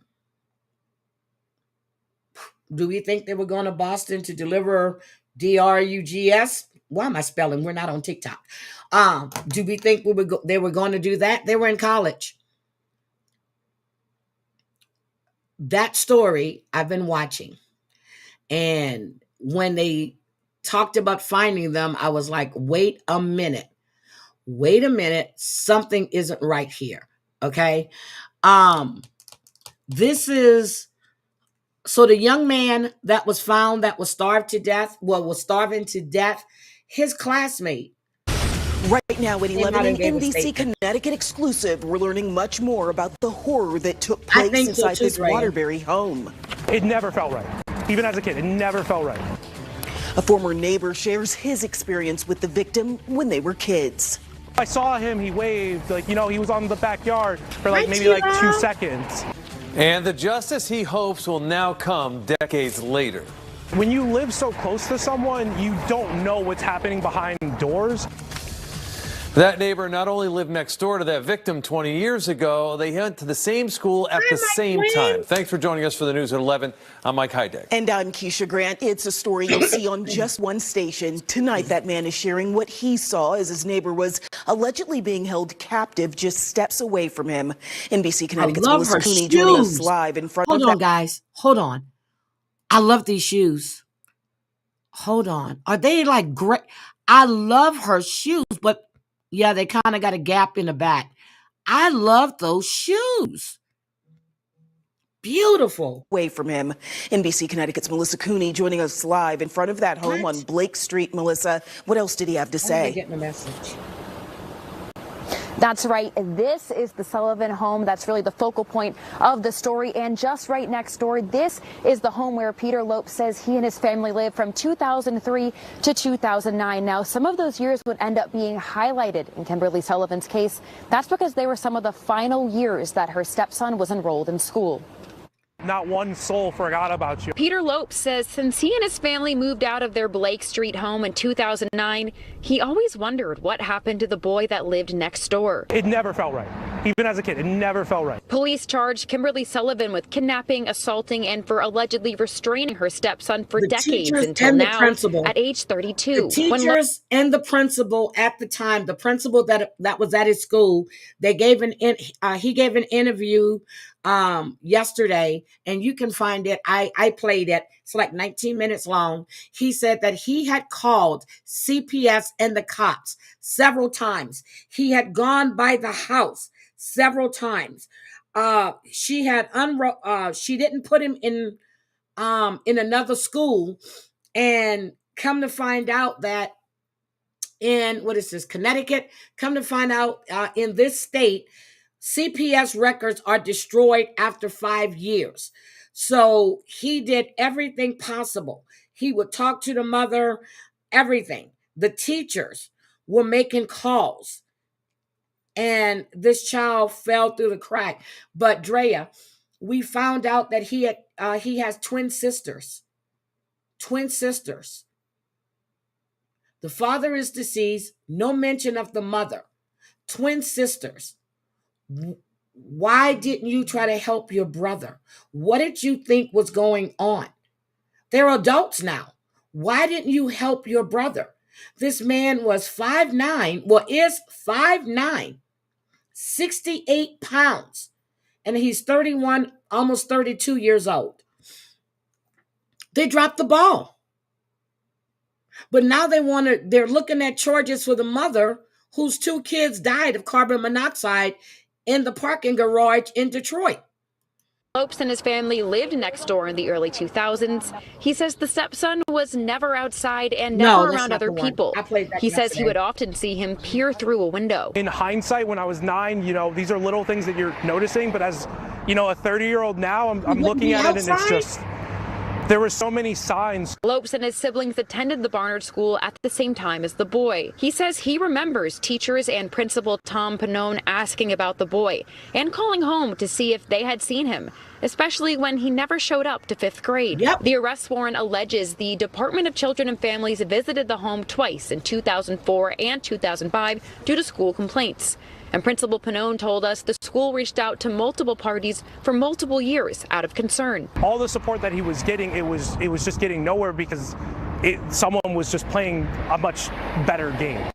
Do we think they were going to Boston to deliver drugs? Why am I spelling? We're not on TikTok. Do we think they were going to do that? They were in college. That story I've been watching. And when they talked about finding them, I was like, wait a minute. Something isn't right here. Okay. This is, so the young man that was found that was starved to death, was starving to death, his classmate. Right now at 11 in NBC Connecticut exclusive, we're learning much more about the horror that took place inside this Waterbury home. It never felt right. Even as a kid, it never felt right. A former neighbor shares his experience with the victim when they were kids. I saw him, he waved, like, you know, he was on the backyard for like maybe like 2 seconds. And the justice he hopes will now come decades later. When you live so close to someone, you don't know what's happening behind doors. That neighbor not only lived next door to that victim 20 years ago, they went to the same school at the same time. Thanks for joining us for the news at 11. I'm Mike Heidi. And I'm Keisha Grant. It's a story you'll see on just one station. Tonight, that man is sharing what he saw as his neighbor was allegedly being held captive just steps away from him. NBC Connecticut's Melissa Cooney joining us live in front of Hold on, guys. Hold on. I love these shoes. Hold on. Are they like great? I love her shoes, but yeah, they kind of got a gap in the back. I love those shoes. Beautiful. Away from him. NBC Connecticut's Melissa Cooney joining us live in front of that home on Blake Street. Melissa, what else did he have to say? I'm getting a message. That's right. This is the Sullivan home. That's really the focal point of the story. And just right next door, this is the home where Peter Lope says he and his family lived from 2003 to 2009. Now, some of those years would end up being highlighted in Kimberly Sullivan's case. That's because they were some of the final years that her stepson was enrolled in school. Not one soul forgot about you. Peter Lope says since he and his family moved out of their Blake Street home in 2009, he always wondered what happened to the boy that lived next door. It never felt right. Even as a kid, it never felt right. Police charged Kimberly Sullivan with kidnapping, assaulting, and for allegedly restraining her stepson for decades until now, at age 32. The teachers and the principal at the time, the principal that was at his school, he gave an interview yesterday, and you can find it. I played it. It's like 19 minutes long. He said that he had called CPS and the cops several times. He had gone by the house several times. She didn't put him in another school, and come to find out that in Connecticut, come to find out in this state, CPS records are destroyed after 5 years. So he did everything possible. He would talk to the mother, everything. The teachers were making calls, and this child fell through the crack. But Drea, we found out that he has twin sisters. Twin sisters. The father is deceased. No mention of the mother. Twin sisters. Why didn't you try to help your brother? What did you think was going on? They're adults now. Why didn't you help your brother? This man was 5'9", is 5'9", 68 pounds, and he's 31, almost 32 years old. They dropped the ball. But now they're looking at charges for the mother whose 2 kids died of carbon monoxide in the parking garage in Detroit. Lopes and his family lived next door in the early 2000s. He says the stepson was never outside and never around other people. He says he would often see him peer through a window. In hindsight, when I was 9, these are little things that you're noticing, but as, a 30-year-old now, I'm looking at it and it's just, There were so many signs. Lopes and his siblings attended the Barnard School at the same time as the boy. He says he remembers teachers and Principal Tom Pannone asking about the boy and calling home to see if they had seen him, especially when he never showed up to 5th grade. The arrest warrant alleges the Department of Children and Families visited the home twice in 2004 and 2005 due to school complaints. And Principal Pannone told us the school reached out to multiple parties for multiple years out of concern. All the support that he was getting, it was just getting nowhere because someone was just playing a much better game.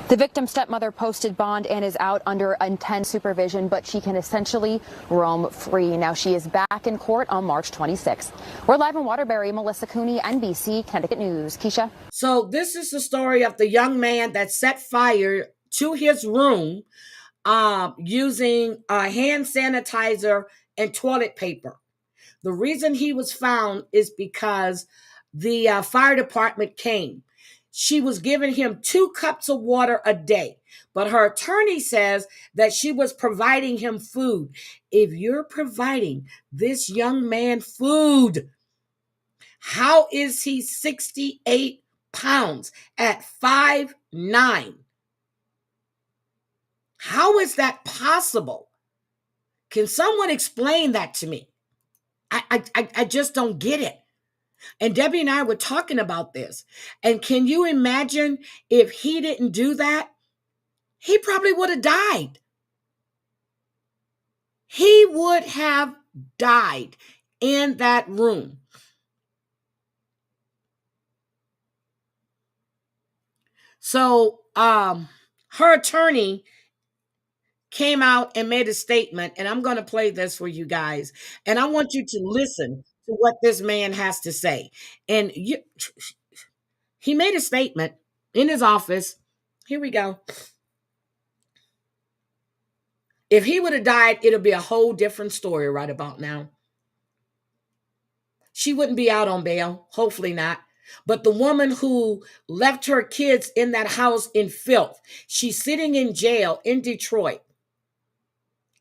The victim's stepmother posted bond and is out under intense supervision, but she can essentially roam free. Now she is back in court on March 26th. We're live in Waterbury. Melissa Cooney, NBC Connecticut News. Keisha. So this is the story of the young man that set fire to his room using hand sanitizer and toilet paper. The reason he was found is because the fire department came. She was giving him 2 cups of water a day, but her attorney says that she was providing him food. If you're providing this young man food, how is he 68 pounds at 5'9"? How is that possible? Can someone explain that to me? I just don't get it. And Debbie and I were talking about this. And can you imagine if he didn't do that? He probably would have died. He would have died in that room. So her attorney came out and made a statement, and I'm going to play this for you guys. And I want you to listen to what this man has to say. And he made a statement in his office. Here we go. If he would have died, it'll be a whole different story right about now. She wouldn't be out on bail. Hopefully not. But the woman who left her kids in that house in filth, she's sitting in jail in Detroit.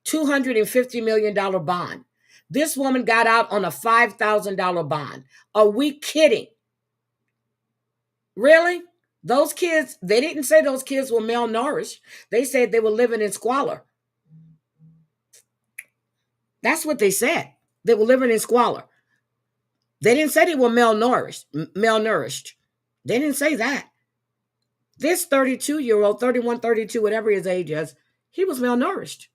$250 million bond. This woman got out on a $5,000 bond. Are we kidding? Really? Those kids, they didn't say those kids were malnourished. They said they were living in squalor. That's what they said. They were living in squalor. They didn't say they were malnourished. They didn't say that. This 32-year-old, 31, 32, whatever his age is, he was malnourished.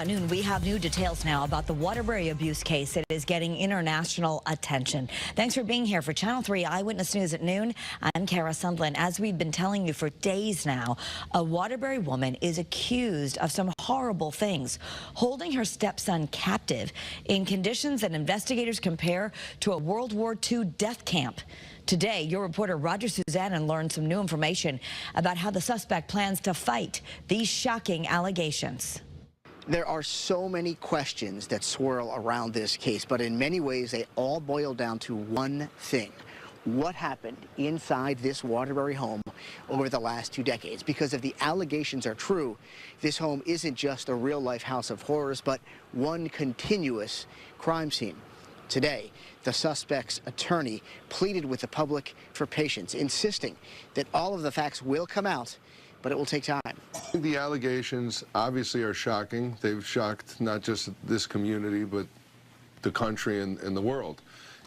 At noon, we have new details now about the Waterbury abuse case that is getting international attention. Thanks for being here for Channel 3 Eyewitness News at noon. I'm Kara Sundlin. As we've been telling you for days now, a Waterbury woman is accused of some horrible things, holding her stepson captive in conditions that investigators compare to a World War II death camp. Today, your reporter Roger Susannon learned some new information about how the suspect plans to fight these shocking allegations. There are so many questions that swirl around this case, but in many ways they all boil down to one thing. What happened inside this Waterbury home over the last 2 decades? Because if the allegations are true, this home isn't just a real-life house of horrors, but one continuous crime scene. Today, the suspect's attorney pleaded with the public for patience, insisting that all of the facts will come out, but it will take time. The allegations obviously are shocking. They've shocked not just this community, but the country and the world,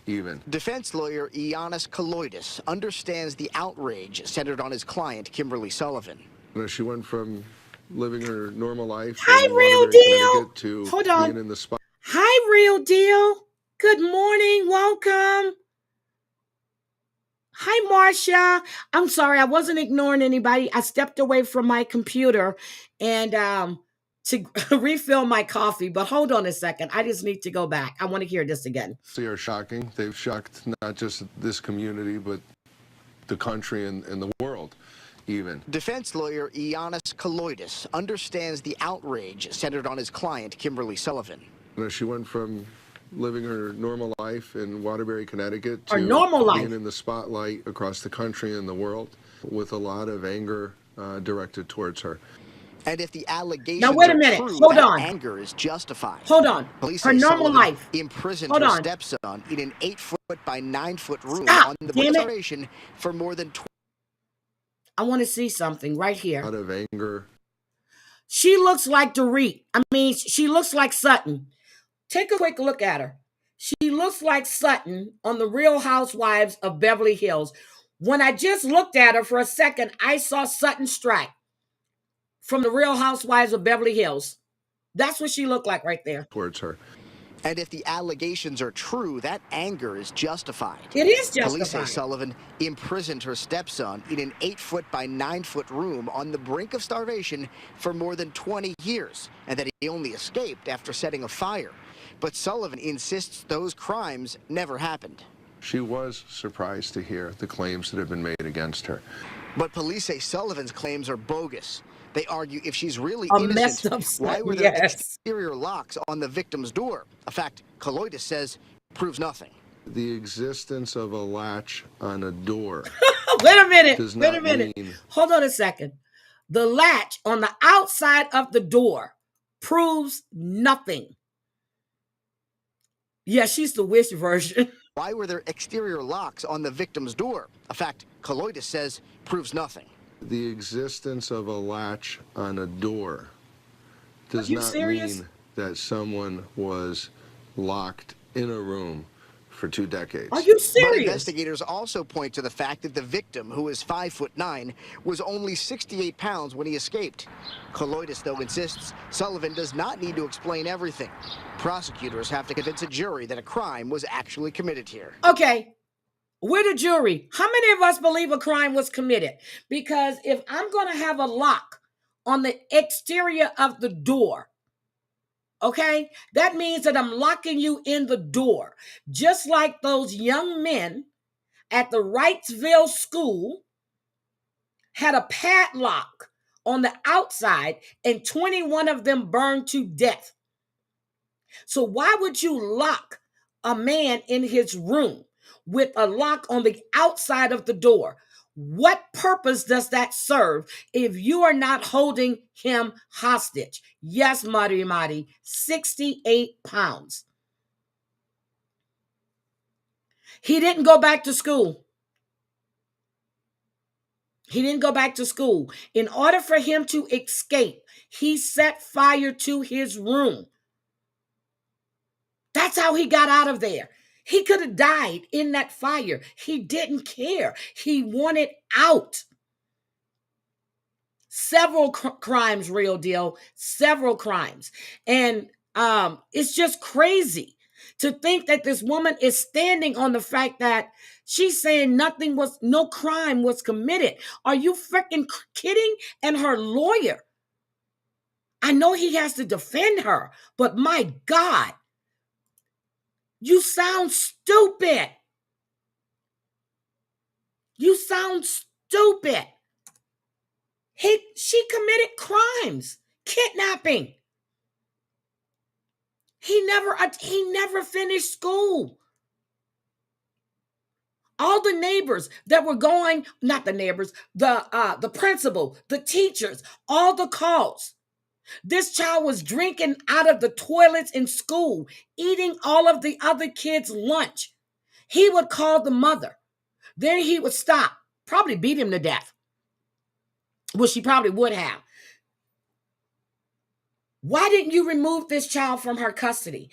even. Defense lawyer Ioannis Kaloidis understands the outrage centered on his client, Kimberly Sullivan. She went from living her normal life Hi, in Real Waterbury, Deal. Connecticut, to Hold on. being in the spot. Hi, Real Deal. Good morning. Welcome. Hi, Marcia. I'm sorry. I wasn't ignoring anybody. I stepped away from my computer and to refill my coffee. But hold on a second. I just need to go back. I want to hear this again. They are shocking. They've shocked not just this community, but the country and the world, even. Defense lawyer Ioannis Kaloidis understands the outrage centered on his client, Kimberly Sullivan. She went from living her normal life in Waterbury, Connecticut, to being in the spotlight across the country and the world, with a lot of anger directed towards her. And if the allegations Now, wait a are minute. true, Hold that on. anger is justified. Hold on. Police Her say normal Sullivan life. imprisoned Hold her on. stepson in an 8-foot by 9-foot room Stop, on the damn it. reservation for more than 20. I want to see something right here. Out of anger. She looks like Dorit. I mean, she looks like Sutton. Take a quick look at her. She looks like Sutton on the Real Housewives of Beverly Hills. When I just looked at her for a second, I saw Sutton Strike from the Real Housewives of Beverly Hills. That's what she looked like right there. Towards her. And if the allegations are true, that anger is justified. It is justified. Police say Sullivan imprisoned her stepson in an 8-foot by 9-foot room on the brink of starvation for more than 20 years, and that he only escaped after setting a fire. But Sullivan insists those crimes never happened. She was surprised to hear the claims that have been made against her. But police say Sullivan's claims are bogus. They argue if she's really A innocent, messed up why were there exterior locks on the victim's door? A fact Colloidus says proves nothing. The existence of a latch on a door. Wait a minute. Does Wait not a minute. mean- Hold on a second. The latch on the outside of the door proves nothing. Yeah, she's the wish version. Why were there exterior locks on the victim's door? A fact Colloidus says proves nothing. The existence of a latch on a door does you not serious? mean that someone was locked in a room for 2 decades. Are you But serious? investigators also point to the fact that the victim, who is 5'9", was only 68 pounds when he escaped. Colloidus, though, insists Sullivan does not need to explain everything. Prosecutors have to convince a jury that a crime was actually committed here. Okay. We're the jury. How many of us believe a crime was committed? Because if I'm going to have a lock on the exterior of the door, okay, that means that I'm locking you in the door. Just like those young men at the Wrightsville school had a padlock on the outside and 21 of them burned to death. So why would you lock a man in his room with a lock on the outside of the door? What purpose does that serve if you are not holding him hostage? Yes, Marty, 68 pounds. He didn't go back to school. He didn't go back to school. In order for him to escape, he set fire to his room. That's how he got out of there. He could have died in that fire. He didn't care. He wanted out. Several crimes, real deal. Several crimes. And it's just crazy to think that this woman is standing on the fact that she's saying no crime was committed. Are you freaking kidding? And her lawyer, I know he has to defend her, but my God, you sound stupid. You sound stupid. She committed crimes, kidnapping. He never finished school. All the neighbors that were going, not the neighbors, the principal, the teachers, all the calls. This child was drinking out of the toilets in school, eating all of the other kids' lunch. He would call the mother. Then he would stop, probably beat him to death. Well, she probably would have. Why didn't you remove this child from her custody?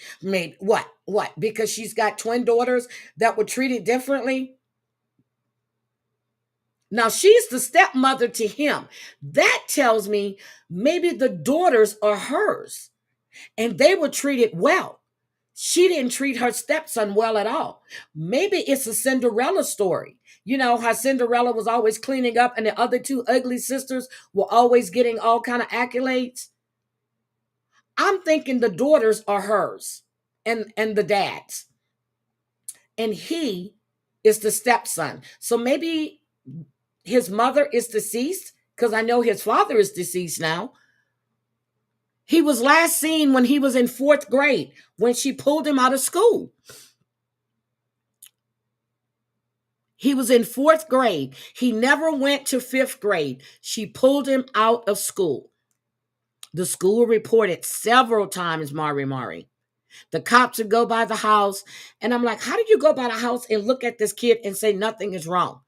What? Because she's got twin daughters that were treated differently? Now, she's the stepmother to him. That tells me maybe the daughters are hers and they were treated well. She didn't treat her stepson well at all. Maybe it's a Cinderella story. You know how Cinderella was always cleaning up and the other two ugly sisters were always getting all kind of accolades. I'm thinking the daughters are hers and the dad's. And he is the stepson. So maybe his mother is deceased, because I know his father is deceased now. He was last seen when he was in 4th grade, when she pulled him out of school. He was in 4th grade. He never went to 5th grade. She pulled him out of school. The school reported several times Mari. The cops would go by the house, and I'm like, how did you go by the house and look at this kid and say nothing is wrong?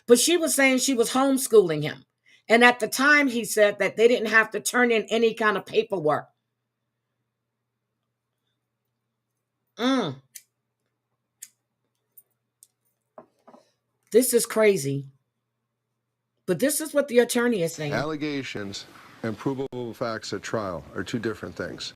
But she was saying she was homeschooling him. And at the time, he said that they didn't have to turn in any kind of paperwork. This is crazy. But this is what the attorney is saying. Allegations and provable facts at trial are two different things.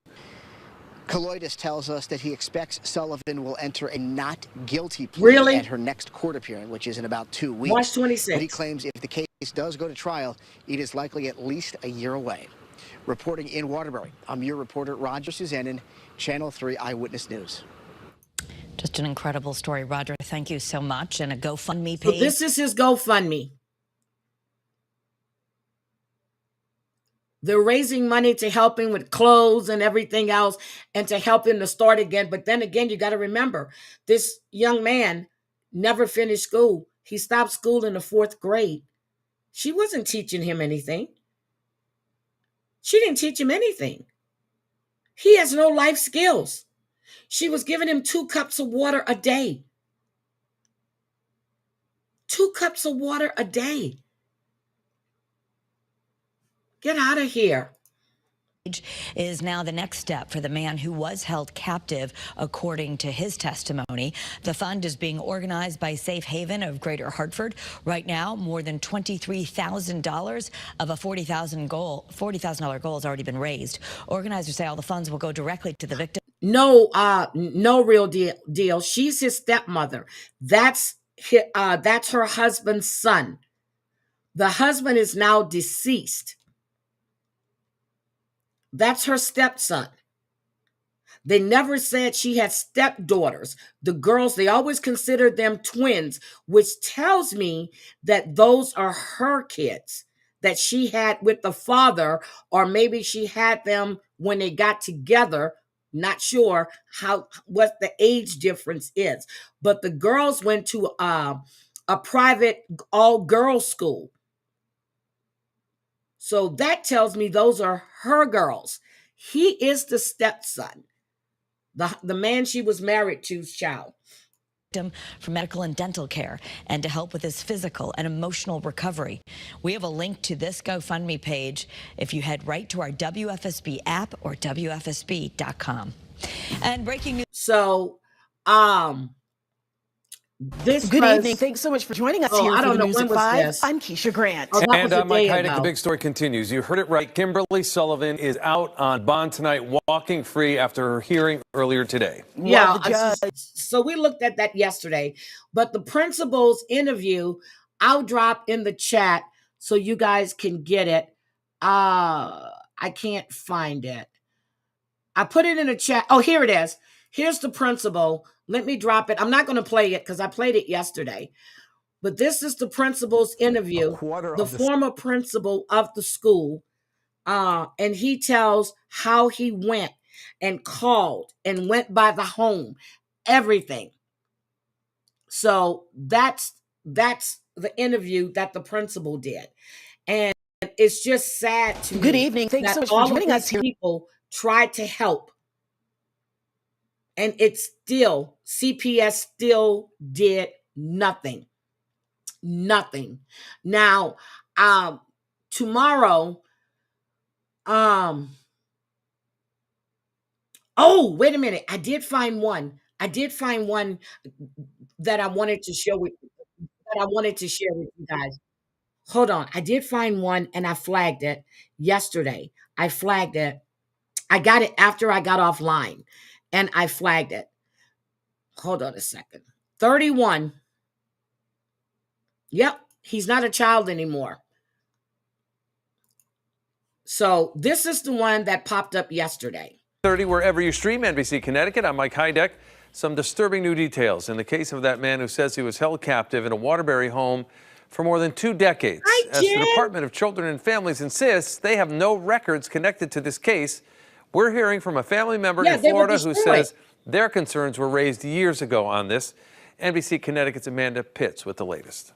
Colloidis tells us that he expects Sullivan will enter a not guilty plea at her next court appearance, which is in about 2 weeks. March 26th. But he claims if the case does go to trial, it is likely at least a year away. Reporting in Waterbury, I'm your reporter, Roger Suzanin, Channel 3 Eyewitness News. Just an incredible story, Roger. Thank you so much. And a GoFundMe page. So this is his GoFundMe. They're raising money to help him with clothes and everything else and to help him to start again. But then again, you got to remember, this young man never finished school. He stopped school in the 4th grade. She wasn't teaching him anything. She didn't teach him anything. He has no life skills. She was giving him 2 cups of water a day. 2 cups of water a day. Get out of here. Is now the next step for the man who was held captive, according to his testimony. The fund is being organized by Safe Haven of Greater Hartford. Right now, more than $23,000 of a $40,000 goal has already been raised. Organizers say all the funds will go directly to the victim. No real deal. She's his stepmother. That's her husband's son. The husband is now deceased. That's her stepson. They never said she had stepdaughters. The girls, they always considered them twins, which tells me that those are her kids that she had with the father, or maybe she had them when they got together. Not sure what the age difference is. But the girls went to a private all-girls school. So that tells me those are her girls. He is the stepson, the man she was married to's child. For medical and dental care and to help with his physical and emotional recovery. We have a link to this GoFundMe page if you head right to our WFSB app or WFSB.com. And breaking news. So, Good evening. Thanks so much for joining us here for the News at 5. I'm Keisha Grant. And I'm Mike Heidi. The big story continues. You heard it right. Kimberly Sullivan is out on bond tonight, walking free after her hearing earlier today. Yeah. So we looked at that yesterday. But the principal's interview, I'll drop in the chat so you guys can get it. I can't find it. I put it in the chat. Oh, here it is. Here's the principal. Let me drop it. I'm not going to play it because I played it yesterday. But this is the principal's interview, the former principal of the school. And he tells how he went and called and went by the home, everything. So that's the interview that the principal did. And it's just sad to me. Good evening. Thanks so much for joining us here. People tried to help. And CPS still did nothing. Nothing. Now, tomorrow, oh, wait a minute. I did find one that I wanted to share with you guys. Hold on. I did find one and I flagged it yesterday. I flagged it. I got it after I got offline. And I flagged it. Hold on a second. 31. Yep, he's not a child anymore. So this is the one that popped up yesterday. 30 wherever you stream NBC Connecticut. I'm Mike Heidi. Some disturbing new details in the case of that man who says he was held captive in a Waterbury home for more than 2 decades. As the Department of Children and Families insists, they have no records connected to this case. We're hearing from a family member in Florida who says their concerns were raised years ago on this. NBC Connecticut's Amanda Pitts with the latest.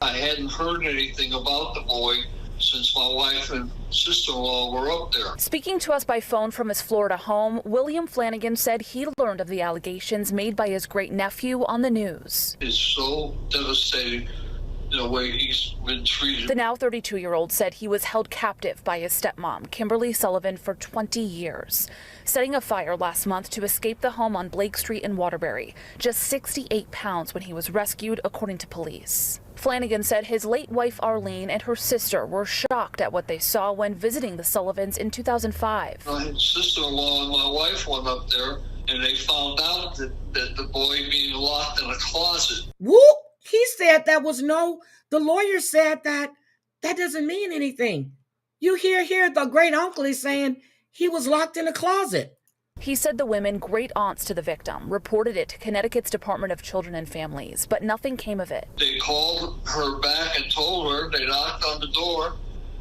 I hadn't heard anything about the boy since my wife and sister-in-law were up there. Speaking to us by phone from his Florida home, William Flanagan said he learned of the allegations made by his great-nephew on the news. It's so devastating the way he's been treated. The now 32-year-old said he was held captive by his stepmom, Kimberly Sullivan, for 20 years, setting a fire last month to escape the home on Blake Street in Waterbury, just 68 pounds when he was rescued, according to police. Flanagan said his late wife Arlene and her sister were shocked at what they saw when visiting the Sullivans in 2005. My sister-in-law and my wife went up there, and they found out that the boy being locked in a closet. Whoop! He said the lawyer said that doesn't mean anything. You hear here the great uncle is saying he was locked in a closet. He said the women, great aunts to the victim, reported it to Connecticut's Department of Children and Families, but nothing came of it. They called her back and told her, they knocked on the door.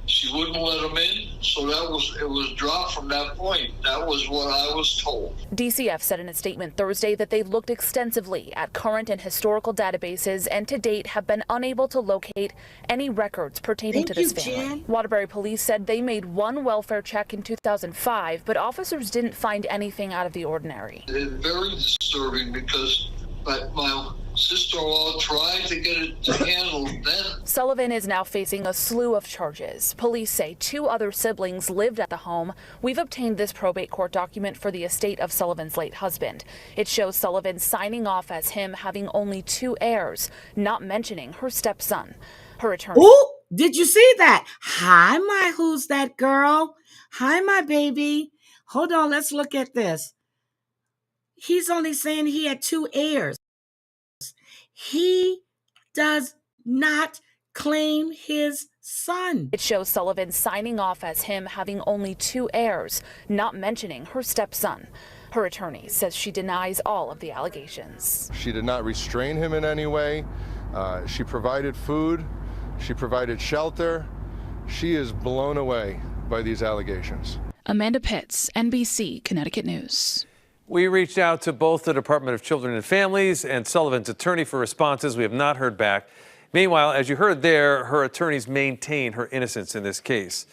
She wouldn't let them in, so it was dropped from that point. That was what I was told. DCF said in a statement Thursday that they looked extensively at current and historical databases and to date have been unable to locate any records pertaining to this family. Jan. Waterbury police said they made one welfare check in 2005, but officers didn't find anything out of the ordinary. It's very disturbing because my sister-in-law tried to get it handled then. Sullivan is now facing a slew of charges. Police say 2 other siblings lived at the home. We've obtained this probate court document for the estate of Sullivan's late husband. It shows Sullivan signing off as him having only 2 heirs, not mentioning her stepson. Her attorney. Oh, did you see that? Hi, my who's that girl? Hi, my baby. Hold on, let's look at this. He's only saying he had 2 heirs. He does not claim his son. It shows Sullivan signing off as him having only 2 heirs, not mentioning her stepson. Her attorney says she denies all of the allegations. She did not restrain him in any way. She provided food. She provided shelter. She is blown away by these allegations. Amanda Pitts, NBC, Connecticut News. We reached out to both the Department of Children and Families and Sullivan's attorney for responses. We have not heard back. Meanwhile, as you heard there, her attorneys maintain her innocence in this case.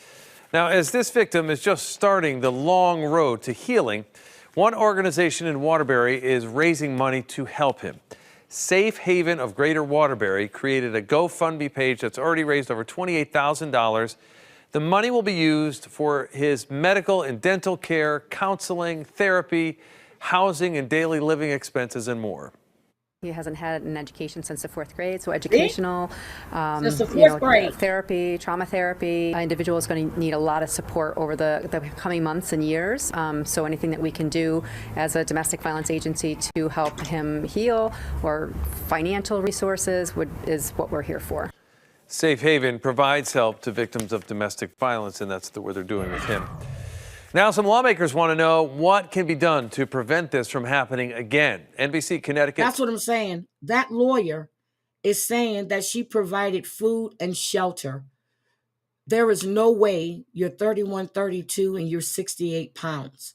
Now, as this victim is just starting the long road to healing, one organization in Waterbury is raising money to help him. Safe Haven of Greater Waterbury created a GoFundMe page that's already raised over $28,000. The money will be used for his medical and dental care, counseling, therapy, housing and daily living expenses, and more. He hasn't had an education since the 4th grade, so educational, since the 4th grade. Therapy, trauma therapy. An individual is going to need a lot of support over the coming months and years. So anything that we can do as a domestic violence agency to help him heal, or financial resources, is what we're here for. Safe Haven provides help to victims of domestic violence, and that's what they're doing with him. Now, some lawmakers want to know what can be done to prevent this from happening again. NBC Connecticut. That's what I'm saying. That lawyer is saying that she provided food and shelter. There is no way you're 31, 32, and you're 68 pounds,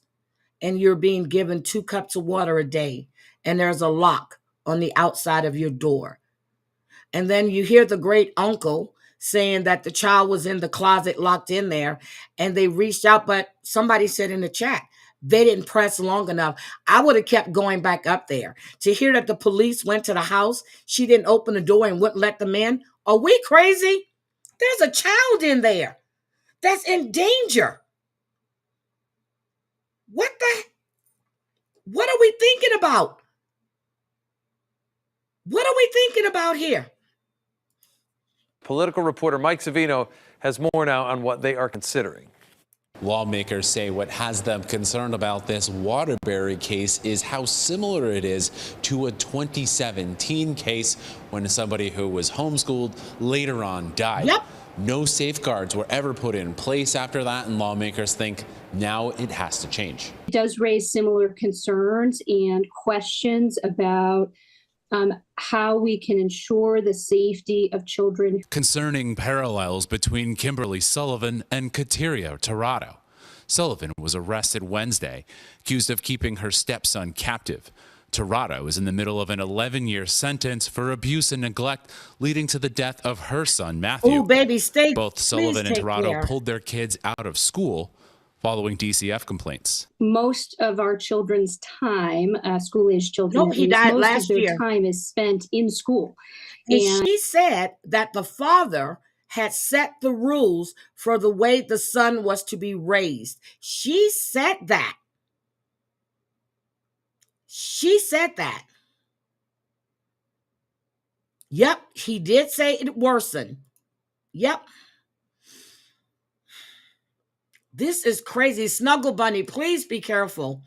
and you're being given 2 cups of water a day, and there's a lock on the outside of your door. And then you hear the great uncle saying that the child was in the closet locked in there, and they reached out, but somebody said in the chat, they didn't press long enough. I would have kept going back up there. To hear that the police went to the house, she didn't open the door and wouldn't let them in. Are we crazy? There's a child in there that's in danger. What are we thinking about? What are we thinking about here? Political reporter Mike Savino has more now on what they are considering. Lawmakers say what has them concerned about this Waterbury case is how similar it is to a 2017 case when somebody who was homeschooled later on died. Yep. No safeguards were ever put in place after that, and lawmakers think now it has to change. It does raise similar concerns and questions about how we can ensure the safety of children. Concerning parallels between Kimberly Sullivan and Kateria Tirado. Sullivan was arrested Wednesday, accused of keeping her stepson captive. Tirado is in the middle of an 11-year sentence for abuse and neglect, leading to the death of her son, Matthew. Oh, baby, stay. Both Sullivan and take Tirado care. pulled their kids out of school following DCF complaints. Most of our children's time, school-age children, Nope, he died most last of their year. time is spent in school. And she said that the father had set the rules for the way the son was to be raised. She said that. She said that. Yep, he did say it worsened. Yep. This is crazy. Snuggle Bunny, please be careful.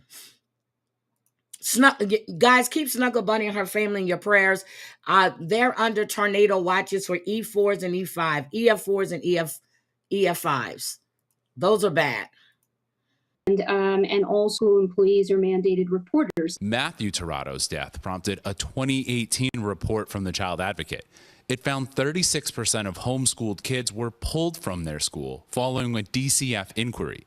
Guys, keep Snuggle Bunny and her family in your prayers. They're under tornado watches for E4s and E5, EF4s and EF5s. Those are bad. And all school employees are mandated reporters. Matthew Tirado's death prompted a 2018 report from the Child Advocate. It found 36% of homeschooled kids were pulled from their school following a DCF inquiry.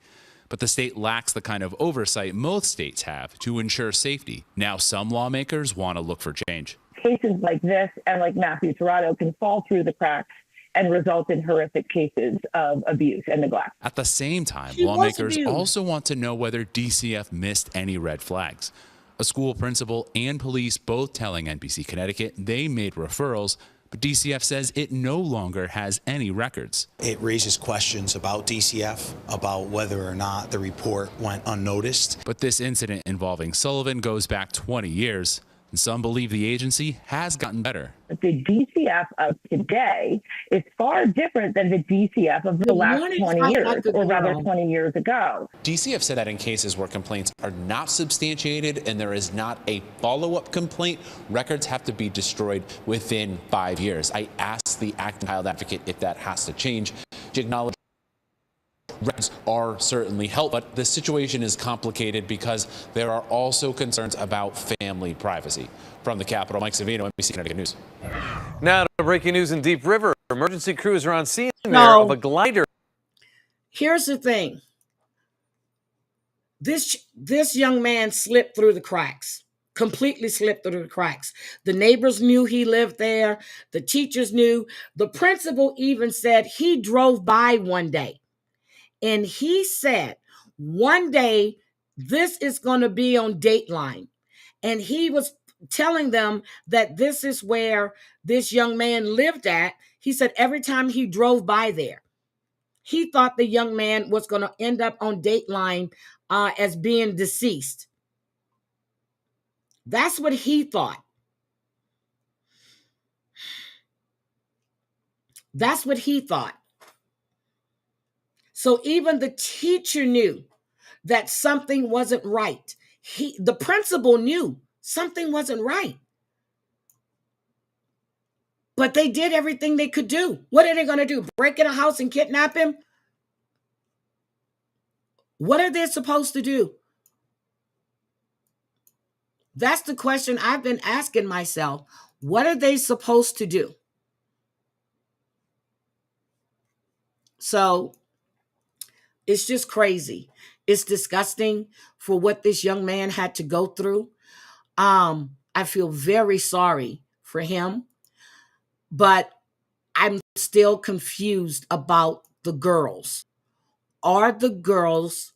But the state lacks the kind of oversight most states have to ensure safety. Now some lawmakers want to look for change. Cases like this and like Matthew Tirado can fall through the cracks and result in horrific cases of abuse and neglect. At the same time, lawmakers also want to know whether DCF missed any red flags. A school principal and police both telling NBC Connecticut they made referrals, but DCF says it no longer has any records. It raises questions about DCF, about whether or not the report went unnoticed. But this incident involving Sullivan goes back 20 years, and some believe the agency has gotten better. The DCF of today is far different than the DCF of the last 20 years, or rather 20 years ago. DCF said that in cases where complaints are not substantiated and there is not a follow-up complaint, records have to be destroyed within 5 years. I asked the acting child advocate if that has to change. She acknowledged records are certainly helpful, but the situation is complicated because there are also concerns about family privacy. From the Capitol, Mike Savino, NBC Connecticut News. Now to breaking news in Deep River. Emergency crews are on scene there of a glider. Here's the thing. This young man slipped through the cracks. Completely slipped through the cracks. The neighbors knew he lived there. The teachers knew. The principal even said he drove by one day. And he said, one day, this is going to be on Dateline. And he was telling them that this is where this young man lived at. He said every time he drove by there, he thought the young man was going to end up on Dateline as being deceased. That's what he thought. That's what he thought. So even the teacher knew that something wasn't right. The principal knew something wasn't right. But they did everything they could do. What are they going to do? Break in a house and kidnap him? What are they supposed to do? That's the question I've been asking myself. What are they supposed to do? So it's just crazy. It's disgusting for what this young man had to go through. I feel very sorry for him, but I'm still confused about the girls. Are the girls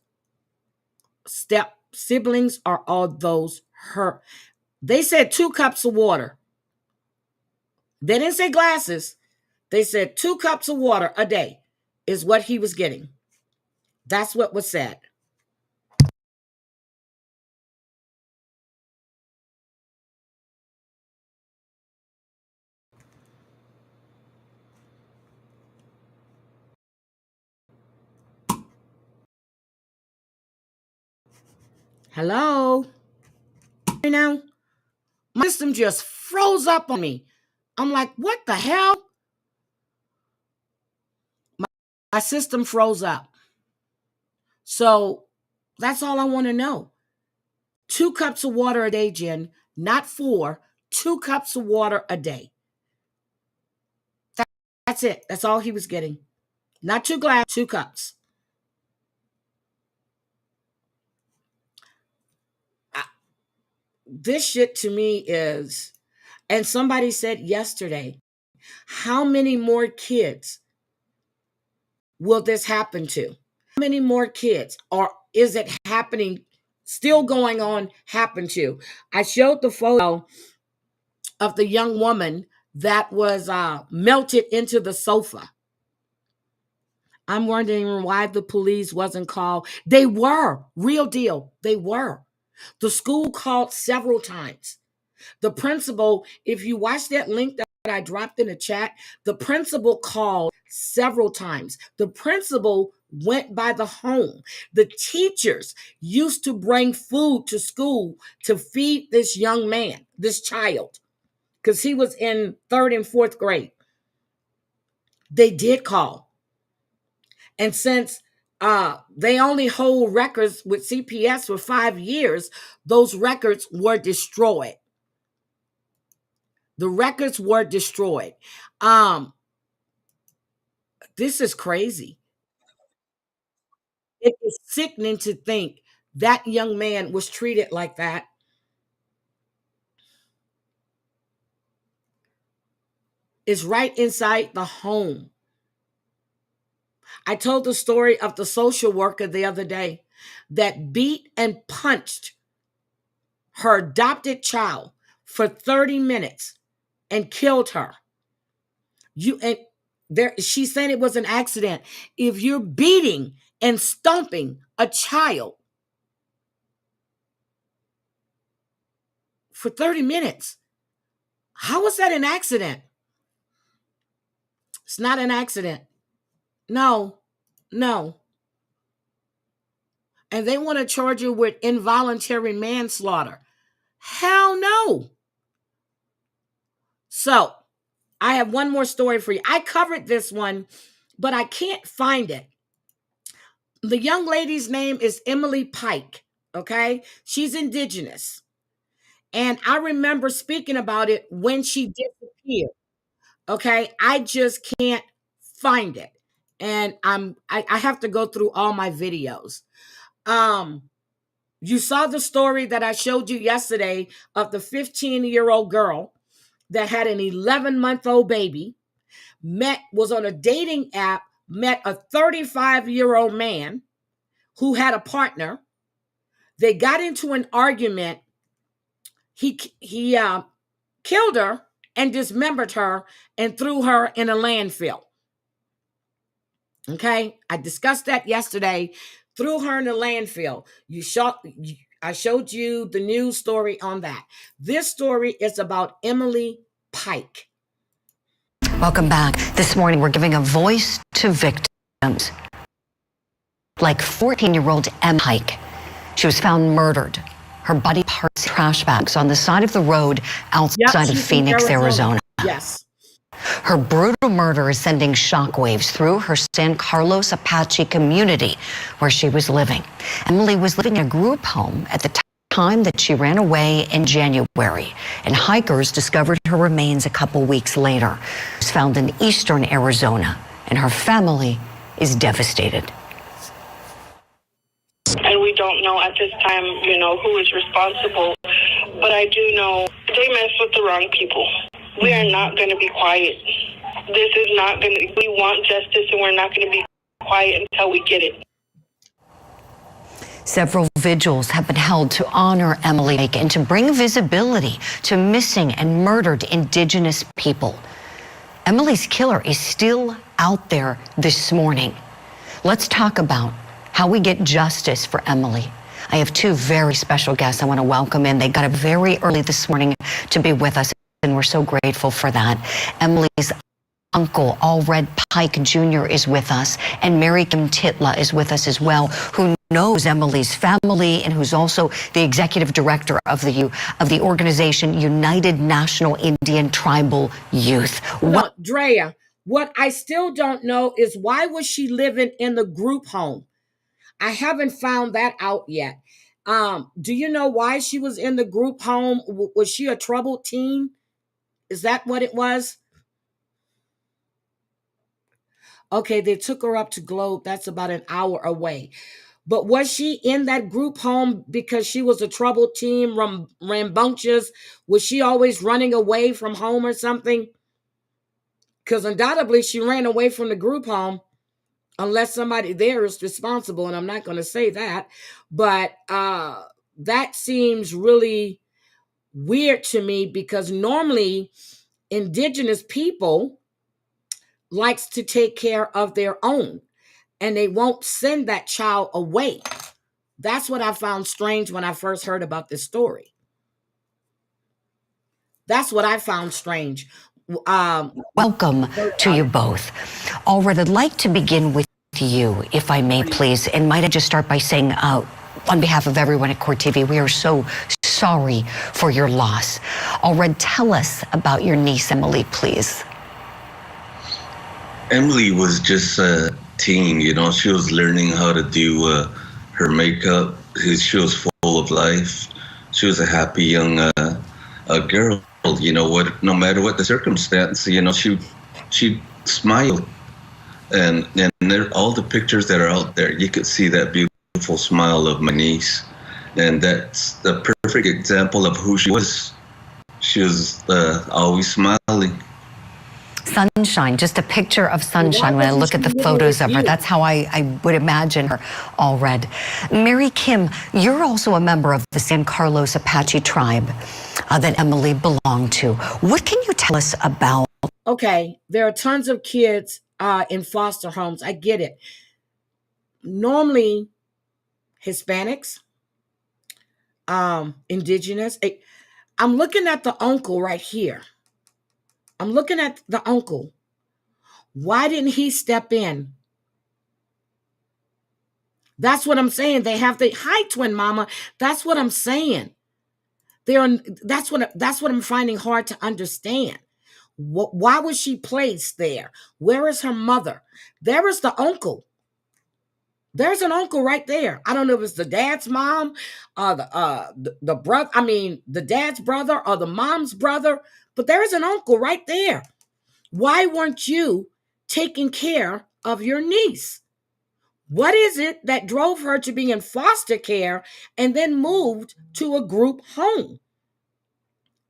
step siblings or are those her? They said 2 cups of water. They didn't say glasses. They said 2 cups of water a day is what he was getting. That's what was said. Hello? You know, my system just froze up on me. I'm like, what the hell? My system froze up. So that's all I want to know. 2 cups of water a day, Jen, not 4. 2 cups of water a day. That's it. That's all he was getting. Not 2 glasses, 2 cups. this shit to me is, and somebody said yesterday, how many more kids will this happen to? How many more kids, or is it happening, still going on, happen to? I showed the photo of the young woman that was melted into the sofa. I'm wondering why the police wasn't called. They were, real deal, they were. The school called several times. The principal, if you watch that link that I dropped in the chat, the principal called several times. The principal went by the home. The teachers used to bring food to school to feed this young man, this child, because he was in 3rd and 4th grade. They did call. And since they only hold records with CPS for 5 years, those records were destroyed. The records were destroyed. This is crazy. It is sickening to think that young man was treated like that. It's right inside the home. I told the story of the social worker the other day that beat and punched her adopted child for 30 minutes and killed her. She said it was an accident. If you're beating and stomping a child for 30 minutes, how was that an accident? It's not an accident. No. And they want to charge you with involuntary manslaughter. Hell no. So, I have one more story for you. I covered this one, but I can't find it. The young lady's name is Emily Pike, okay? She's Indigenous. And I remember speaking about it when she disappeared, okay? I just can't find it. And I have to go through all my videos. You saw the story that I showed you yesterday of the 15-year-old girl that had an 11-month-old baby, was on a dating app, met a 35-year-old man who had a partner. They got into an argument. He killed her and dismembered her and threw her in a landfill. Okay, I discussed that yesterday. Threw her in a landfill. I showed you the news story on that. This story is about Emily Pike. Welcome back. This morning, we're giving a voice to victims. Like 14-year-old Emily Pike. She was found murdered. Her body parts trash bags on the side of the road outside of Phoenix, Arizona. Yes. Her brutal murder is sending shockwaves through her San Carlos Apache community where she was living. Emily was living in a group home at the time that she ran away in January, and hikers discovered her remains a couple weeks later. She was found in eastern Arizona, and her family is devastated. And we don't know at this time, who is responsible. But I do know they mess with the wrong people. We are not going to be quiet. This is not going to, we want justice and we're not going to be quiet until we get it. Several vigils have been held to honor Emily Pike and to bring visibility to missing and murdered Indigenous people. Emily's killer is still out there this morning. Let's talk about how we get justice for Emily. I have two very special guests I want to welcome in. They got up very early this morning to be with us, and we're so grateful for that. Emily's uncle, Allred Pike Jr. is with us, and Mary Kim Titla is with us as well, who knows Emily's family and who's also the executive director of the organization United National Indian Tribal Youth. No, Drea, what I still don't know is why was she living in the group home? I haven't found that out yet. Do you know why she was in the group home? Was she a troubled teen? Is that what it was? Okay, they took her up to Globe. That's about an hour away. But was she in that group home because she was a troubled teen, rambunctious? Was she always running away from home or something? Because undoubtedly she ran away from the group home, unless somebody there is responsible, and I'm not going to say that. But that seems really weird to me, because normally Indigenous people likes to take care of their own, and they won't send that child away. That's what I found strange when I first heard about this story. That's what I found strange. Welcome to you both. Allred, I'd like to begin with you, if I may, please. And might I just start by saying, on behalf of everyone at Court TV, we are so sorry for your loss. Allred, tell us about your niece, Emily, please. Emily was just a teen, you know. She was learning how to do her makeup. She was full of life. She was a happy young girl, you know, no matter what the circumstance, you know, she smiled. And all the pictures that are out there, you could see that beautiful smile of my niece. And that's the perfect example of who she was. She was always smiling. Sunshine, just a picture of sunshine when I look at the photos of her. That's how I would imagine her, Allred. Mary Kim, you're also a member of the San Carlos Apache tribe that Emily belonged to. What can you tell us about? Okay, there are tons of kids in foster homes. I get it. Normally, Hispanics, Indigenous. I'm looking at the uncle right here. I'm looking at the uncle. Why didn't he step in? That's what I'm saying. They have the hi, twin mama. That's what I'm saying. That's what I'm finding hard to understand. Why was she placed there? Where is her mother? There is the uncle. There's an uncle right there. I don't know if it's the dad's mom, the brother. I mean, the dad's brother or the mom's brother. But there is an uncle right there. Why weren't you taking care of your niece? What is it that drove her to be in foster care and then moved to a group home?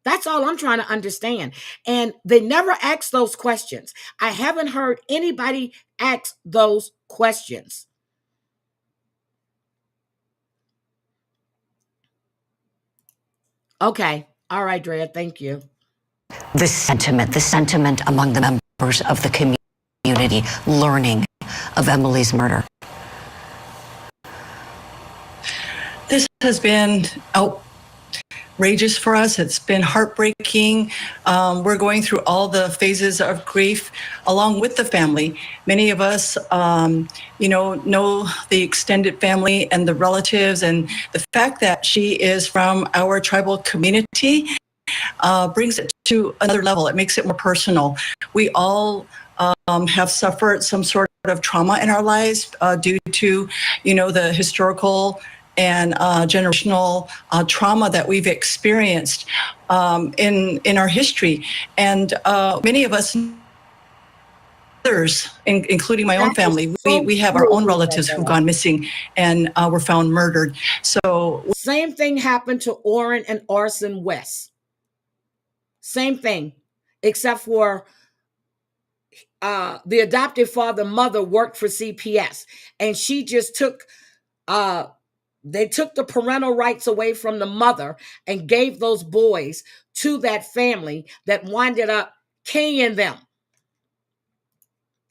That's all I'm trying to understand. And they never ask those questions. I haven't heard anybody ask those questions. Okay. All right, Drea. Thank you. The sentiment among the members of the community learning of Emily's murder. This has been outrageous for us. It's been heartbreaking. We're going through all the phases of grief along with the family. Many of us, know the extended family and the relatives, and the fact that she is from our tribal community brings it to another level. It makes it more personal. We all have suffered some sort of trauma in our lives due to, the historical and generational trauma that we've experienced in our history. And many of us, others, including my own family, we have our own relatives who've gone missing and were found murdered. So same thing happened to Orrin and Orson West. Same thing, except for the adoptive mother worked for CPS, and she just took, they took the parental rights away from the mother and gave those boys to that family that winded up killing them.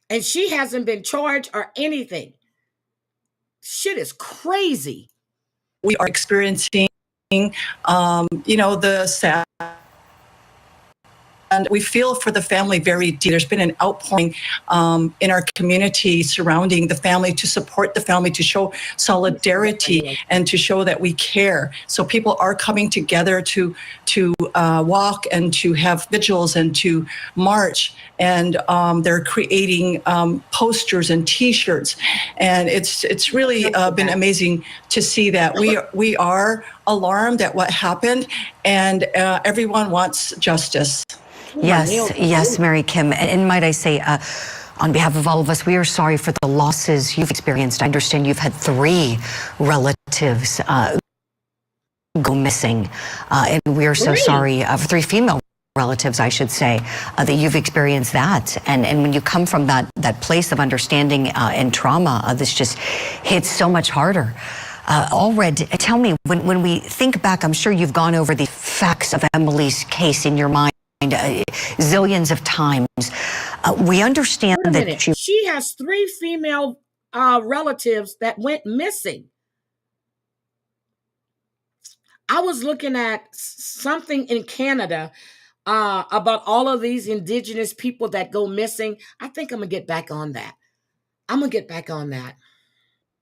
And she hasn't been charged or anything. Shit is crazy. We are experiencing, the sad. And we feel for the family very deep. There's been an outpouring in our community surrounding the family, to support the family, to show solidarity and to show that we care. So people are coming together to walk and to have vigils and to march. And they're creating posters and T-shirts. And it's really been amazing to see that. We are alarmed at what happened, and everyone wants justice. Yes, Mary Kim. And might I say, On behalf of all of us, we are sorry for the losses you've experienced. I understand you've had 3 relatives go missing, and we are so sorry for 3 female relatives, I should say, that you've experienced that. And when you come from that place of understanding and trauma, this just hits so much harder. Allred, tell me, when we think back, I'm sure you've gone over the facts of Emily's case in your mind zillions of times. We understand that she has 3 female relatives that went missing. I was looking at something in Canada about all of these Indigenous people that go missing. I think I'm going to get back on that.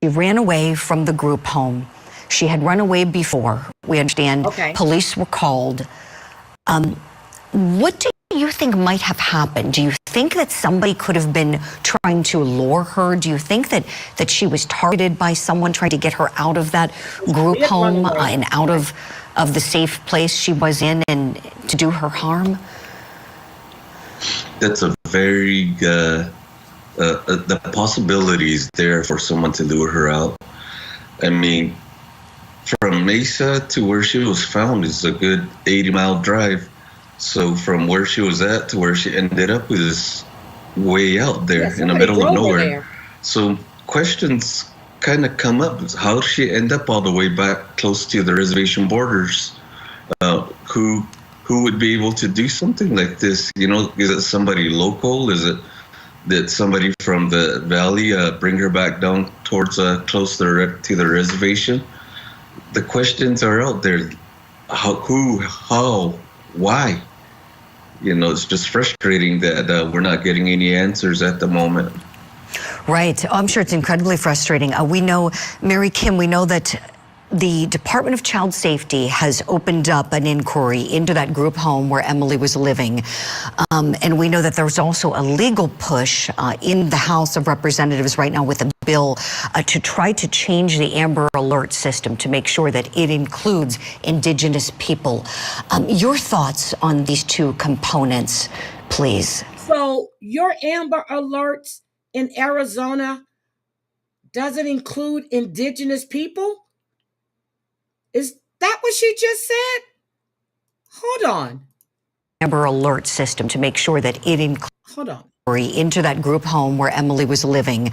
She ran away from the group home. She had run away before. We understand police were called. What do you think might have happened? Do you think that somebody could have been trying to lure her? Do you think that she was targeted by someone trying to get her out of that group home and out of the safe place she was in and to do her harm? That's a very, the possibility is there for someone to lure her out. I mean, from Mesa to where she was found is a good 80-mile drive. So from where she was at to where she ended up is way out there in the middle of nowhere. So questions kind of come up. How did she end up all the way back close to the reservation borders? Who would be able to do something like this? You know, is it somebody local? Is it that somebody from the valley bring her back down towards close to the reservation? The questions are out there. How, why? You know, it's just frustrating that we're not getting any answers at the moment. Right. I'm sure it's incredibly frustrating. We know, Mary Kim, we know that the Department of Child Safety has opened up an inquiry into that group home where Emily was living. And we know that there's also a legal push in the House of Representatives right now with a bill to try to change the Amber Alert system to make sure that it includes Indigenous people. Your thoughts on these 2 components, please. So your Amber Alerts in Arizona doesn't include Indigenous people? Is that what she just said? Hold on. Amber Alert system to make sure that it includes into that group home where Emily was living.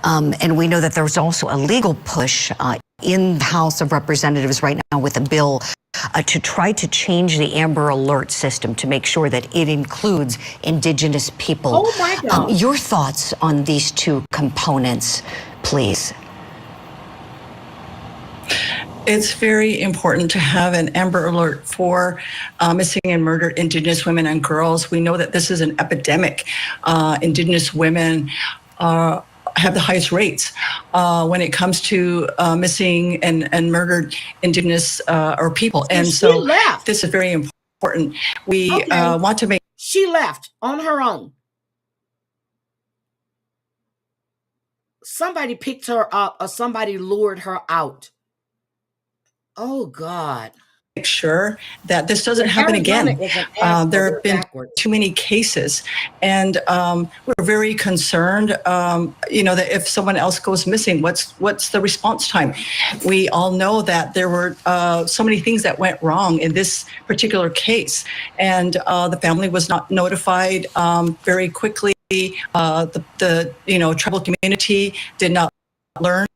And we know that there's also a legal push in the House of Representatives right now with a bill to try to change the Amber Alert system to make sure that it includes Indigenous people. Oh my God. Your thoughts on these 2 components, please. It's very important to have an Amber Alert for missing and murdered Indigenous women and girls. We know that this is an epidemic. Indigenous women have the highest rates when it comes to missing and murdered Indigenous or people. And so this is very important. We want to make... She left on her own. Somebody picked her up or somebody lured her out. Oh, God. Make sure that this doesn't happen again. There have been too many cases, and we're very concerned, that if someone else goes missing, what's the response time? We all know that there were so many things that went wrong in this particular case, and the family was not notified very quickly. The tribal community did not learn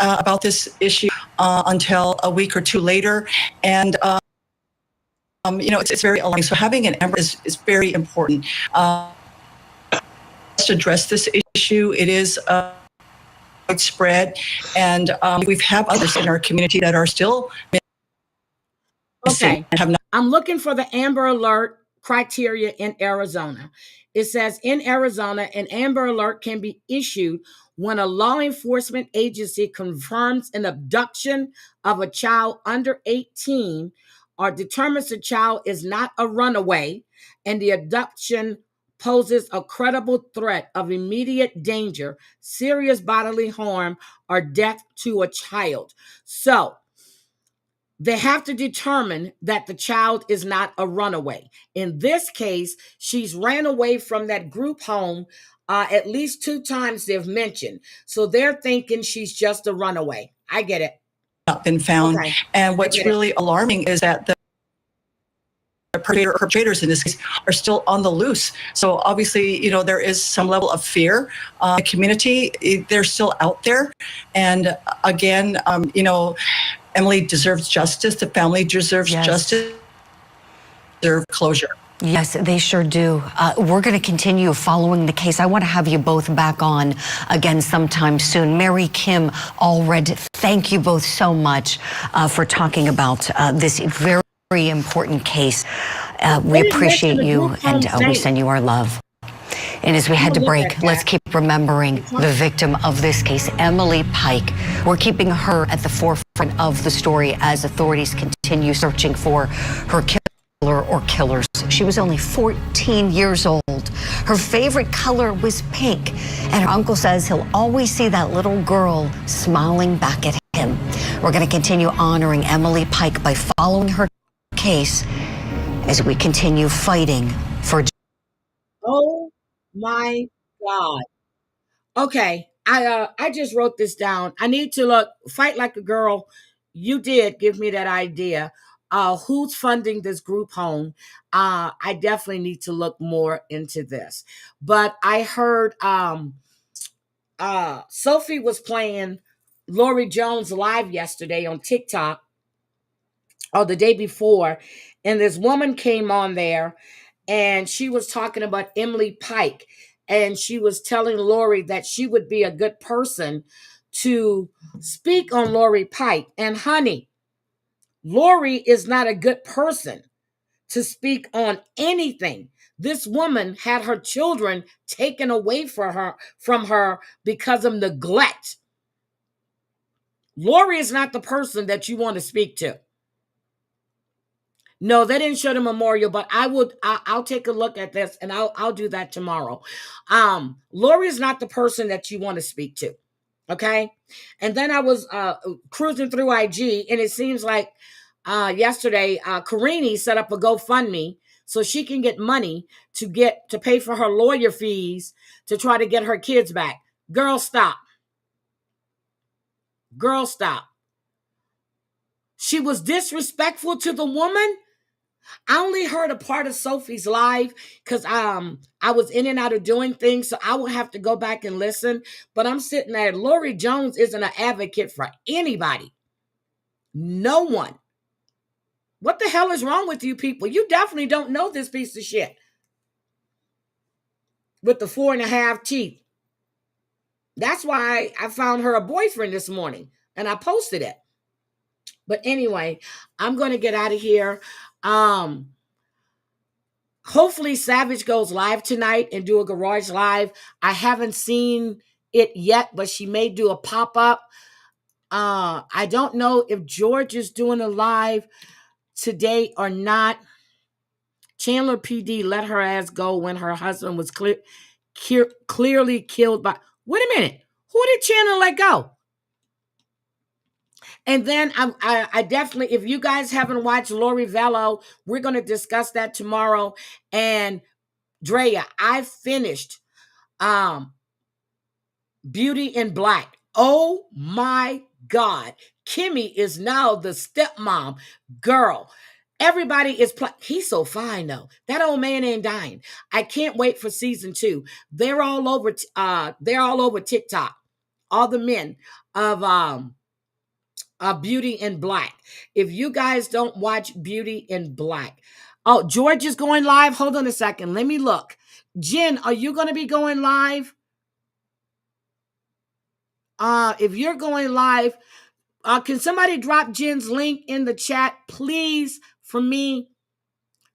about this issue until a week or 2 later, and it's very alarming. So having an Amber is very important. To address this issue, it is widespread, and we have others in our community that are still missing. I'm looking for the Amber Alert criteria in Arizona. It says in Arizona, an Amber Alert can be issued when a law enforcement agency confirms an abduction of a child under 18 or determines the child is not a runaway and the abduction poses a credible threat of immediate danger, serious bodily harm, or death to a child. So they have to determine that the child is not a runaway. In this case, she's ran away from that group home At least 2 times they've mentioned. So they're thinking she's just a runaway. I get it. Not been found. Okay. And what's really alarming is that the perpetrators in this case are still on the loose. So obviously, there is some level of fear. The community, they're still out there. And again, Emily deserves justice. The family deserves justice. Deserve closure. Yes, they sure do. We're going to continue following the case. I want to have you both back on again sometime soon. Mary, Kim, Allred, thank you both so much for talking about this very important case. We appreciate you, and we send you our love. And as we head to break, let's keep remembering the victim of this case, Emily Pike. We're keeping her at the forefront of the story as authorities continue searching for her killer or killers. She was only 14 years old. Her favorite color was pink, and her uncle says he'll always see that little girl smiling back at him. We're going to continue honoring Emily Pike by following her case as we continue fighting for. Oh my God. Okay, I just wrote this down. I need to fight like a girl. You did give me that idea. Who's funding this group home? I definitely need to look more into this. But I heard Sophie was playing Lori Jones live yesterday on TikTok, or the day before, and this woman came on there and she was talking about Emily Pike, and she was telling Lori that she would be a good person to speak on Lori Pike. And honey, Lori is not a good person to speak on anything. This woman had her children taken away from her because of neglect. Lori is not the person that you want to speak to. No, they didn't show the memorial, but I'll take a look at this, and I'll do that tomorrow. Lori is not the person that you want to speak to. Okay. And then I was cruising through IG, and it seems like yesterday, Karini set up a GoFundMe so she can get money to pay for her lawyer fees to try to get her kids back. Girl, stop. Girl, stop. She was disrespectful to the woman. I only heard a part of Sophie's live because I was in and out of doing things, so I will have to go back and listen. But I'm sitting there. Lori Jones isn't an advocate for anybody. No one. What the hell is wrong with you people? You definitely don't know this piece of shit with the 4.5 teeth. That's why I found her a boyfriend this morning, and I posted it. But anyway, I'm going to get out of here. Hopefully Savage goes live tonight and do a garage live. I haven't seen it yet, but she may do a pop-up. I don't know if George is doing a live today or not. Chandler PD let her ass go when her husband was clearly killed by. Wait a minute. Who did Chandler let go? And then I definitely, if you guys haven't watched Lori Vallow, we're going to discuss that tomorrow. And Drea, I finished Beauty in Black. Oh my God. Kimmy is now the stepmom. Girl, everybody is he's so fine though. That old man ain't dying. I can't wait for season 2. They're all over TikTok. All the men of Beauty in Black. If you guys don't watch Beauty in Black. Oh, George is going live. Hold on a second. Let me look. Jen, are you going to be going live? If you're going live, can somebody drop Jen's link in the chat, please, for me?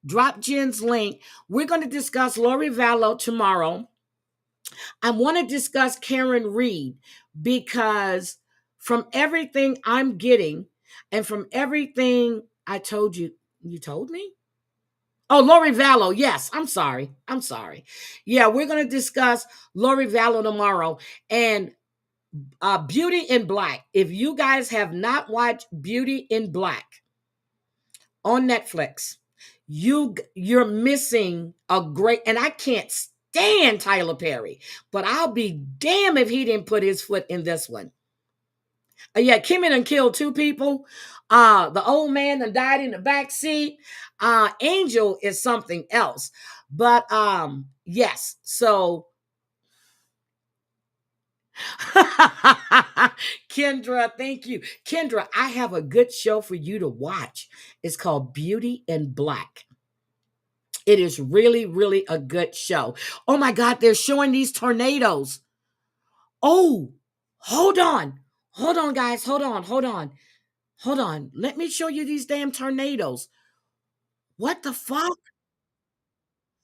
Drop Jen's link. We're going to discuss Lori Vallow tomorrow. I want to discuss Karen Reed because from everything I'm getting and from everything I told you, you told me? Oh, Lori Vallow. Yes, I'm sorry. Yeah, we're going to discuss Lori Vallow tomorrow. And Beauty in Black. If you guys have not watched Beauty in Black on Netflix, you're missing a great, and I can't stand Tyler Perry, but I'll be damned if he didn't put his foot in this one. Yeah, Kimmy done killed 2 people. The old man that died in the back seat. Angel is something else. But yes, so Kendra, thank you. Kendra, I have a good show for you to watch. It's called Beauty in Black. It is really, really a good show. Oh my God, they're showing these tornadoes. Oh, hold on. Hold on, guys. Hold on. Let me show you these damn tornadoes. What the fuck?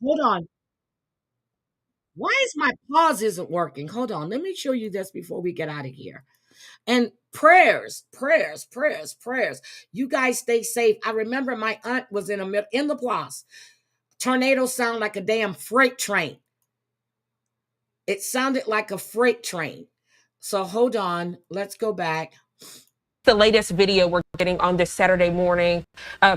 Hold on. Why is my pause isn't working? Hold on. Let me show you this before we get out of here. And prayers. You guys stay safe. I remember my aunt was in the place. Tornadoes sound like a damn freight train. It sounded like a freight train. So hold on. Let's go back. The latest video we're getting on this Saturday morning,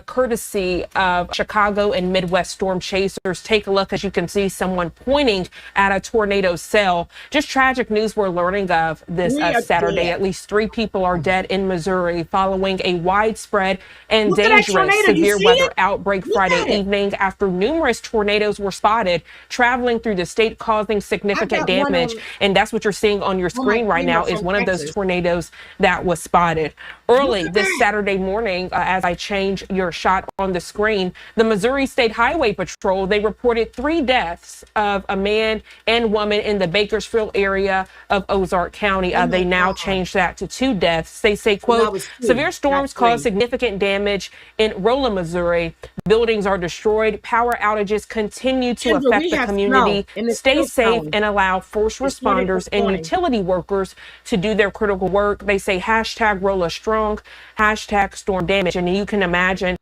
courtesy of Chicago and Midwest storm chasers. Take a look. As you can see, someone pointing at a tornado cell. Just tragic news we're learning of this Saturday. At least 3 people are dead in Missouri following a widespread and dangerous severe weather outbreak Friday evening after numerous tornadoes were spotted traveling through the state, causing significant damage. And that's what you're seeing on your screen right now is one of those tornadoes that was spotted. Early this Saturday morning, as I change your shot on the screen, the Missouri State Highway Patrol, they reported 3 deaths of a man and woman in the Bakersfield area of Ozark County. They now changed that to 2 deaths. They say, quote, severe storms caused significant damage in Rolla, Missouri. Buildings are destroyed. Power outages continue to affect the community. Stay safe and allow first responders and utility workers to do their critical work. They say hashtag Rolla strong, hashtag storm damage. And you can imagine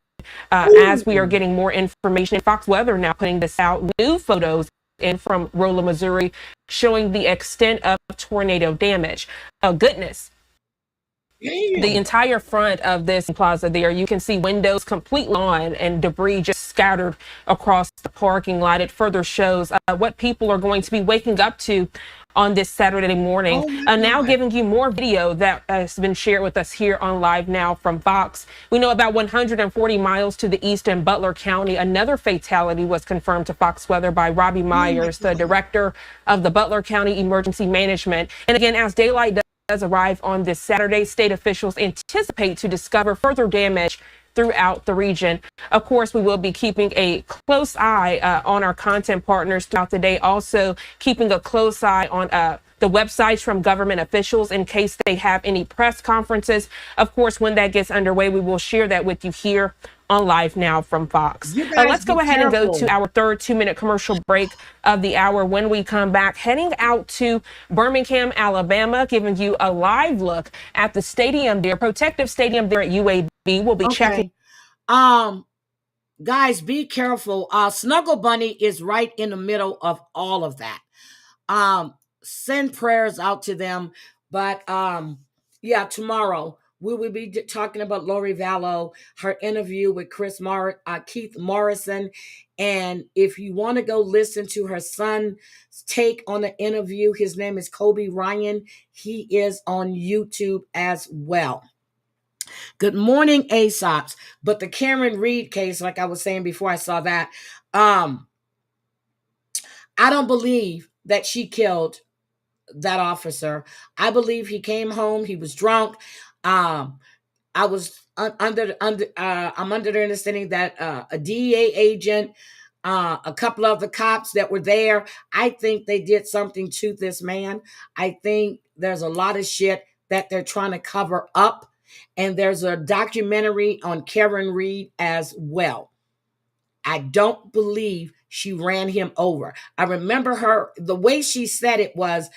as we are getting more information, Fox Weather now putting this out, new photos in from Rolla, Missouri, showing the extent of tornado damage. Oh, goodness. The entire front of this plaza there, you can see windows completely on and debris just scattered across the parking lot. It further shows what people are going to be waking up to on this Saturday morning. Now giving you more video that has been shared with us here on Live Now from Fox. We know about 140 miles to the east in Butler County, another fatality was confirmed to Fox Weather by Robbie Myers, the director of the Butler County Emergency Management. And again, as daylight does arrive on this Saturday, state officials anticipate to discover further damage throughout the region. Of course, we will be keeping a close eye on our content partners throughout the day, also keeping a close eye on the websites from government officials in case they have any press conferences. Of course, when that gets underway, we will share that with you here on Live Now from Fox. Let's go ahead and go to our third 2-minute commercial break of the hour. When we come back, heading out to Birmingham, Alabama, giving you a live look at the stadium there, protective stadium there at UAB. We'll be checking. Guys, be careful. Snuggle Bunny is right in the middle of all of that. Send prayers out to them. But yeah, tomorrow we will be talking about Lori Vallow, her interview with Keith Morrison. And if you want to go listen to her son's take on the interview, his name is Kobe Ryan. He is on YouTube as well. Good morning, Aesops. But the Karen Reed case, like I was saying before I saw that, I don't believe that she killed that officer. I believe he came home, he was drunk. I'm under the understanding that a DEA agent, a couple of the cops that were there, I think they did something to this man. I think there's a lot of shit that they're trying to cover up. And there's a documentary on Karen Reed as well. I don't believe she ran him over. I remember the way she said it was,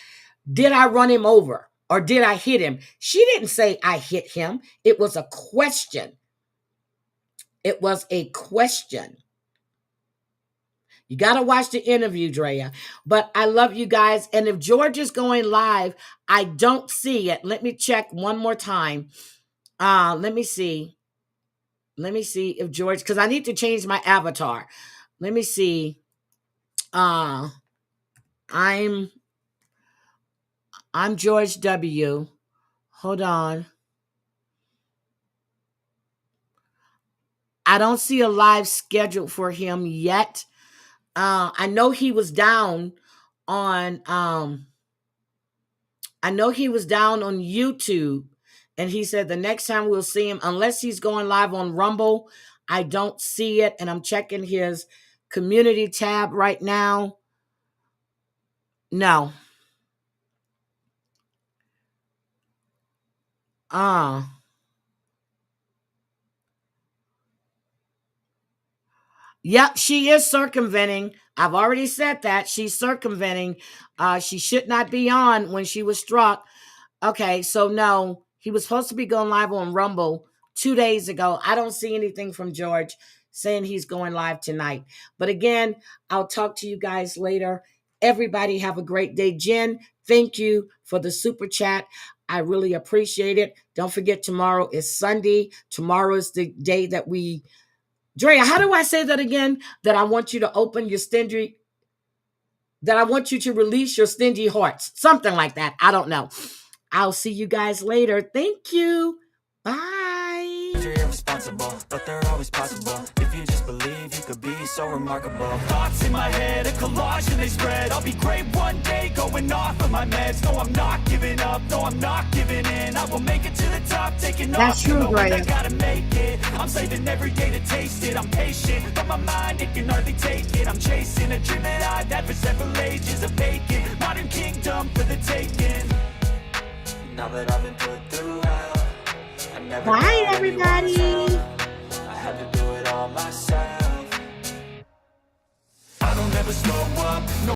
did I run him over or did I hit him? She didn't say I hit him. It was a question. It was a question. You got to watch the interview, Drea. But I love you guys. And if George is going live, I don't see it. Let me check one more time. Let me see if George, because I need to change my avatar. Let me see. I'm George W. Hold on. I don't see a live schedule for him yet. I know he was down on YouTube, and he said the next time we'll see him, unless he's going live on Rumble, I don't see it, and I'm checking his community tab right now. No. Yep, she is circumventing. I've already said that. She's circumventing. She should not be on when she was struck. Okay, so no, he was supposed to be going live on Rumble 2 days ago. I don't see anything from George saying he's going live tonight. But again, I'll talk to you guys later. Everybody have a great day. Jen, thank you for the super chat. I really appreciate it. Don't forget, tomorrow is Sunday. Tomorrow is the day that we... Drea, how do I say that again? That I want you to open your stingy... That I want you to release your stingy hearts. Something like that. I don't know. I'll see you guys later. Thank you. Bye. You're irresponsible, but they're always possible. If you just believe, you could be so remarkable. Thoughts in my head, a collage and they spread. I'll be great one day, going off of my meds. No, I'm not giving up. No, I'm not giving in. I will make it to the top, taking That's off. true, Greg. I gotta make it. I'm saving every day to taste it. I'm patient, but my mind, it can hardly take it. I'm chasing a dream that I've had for several ages. A vacant modern kingdom for the taking. Now that I've been put through hell, I never Bye, everybody. I had to do it all myself.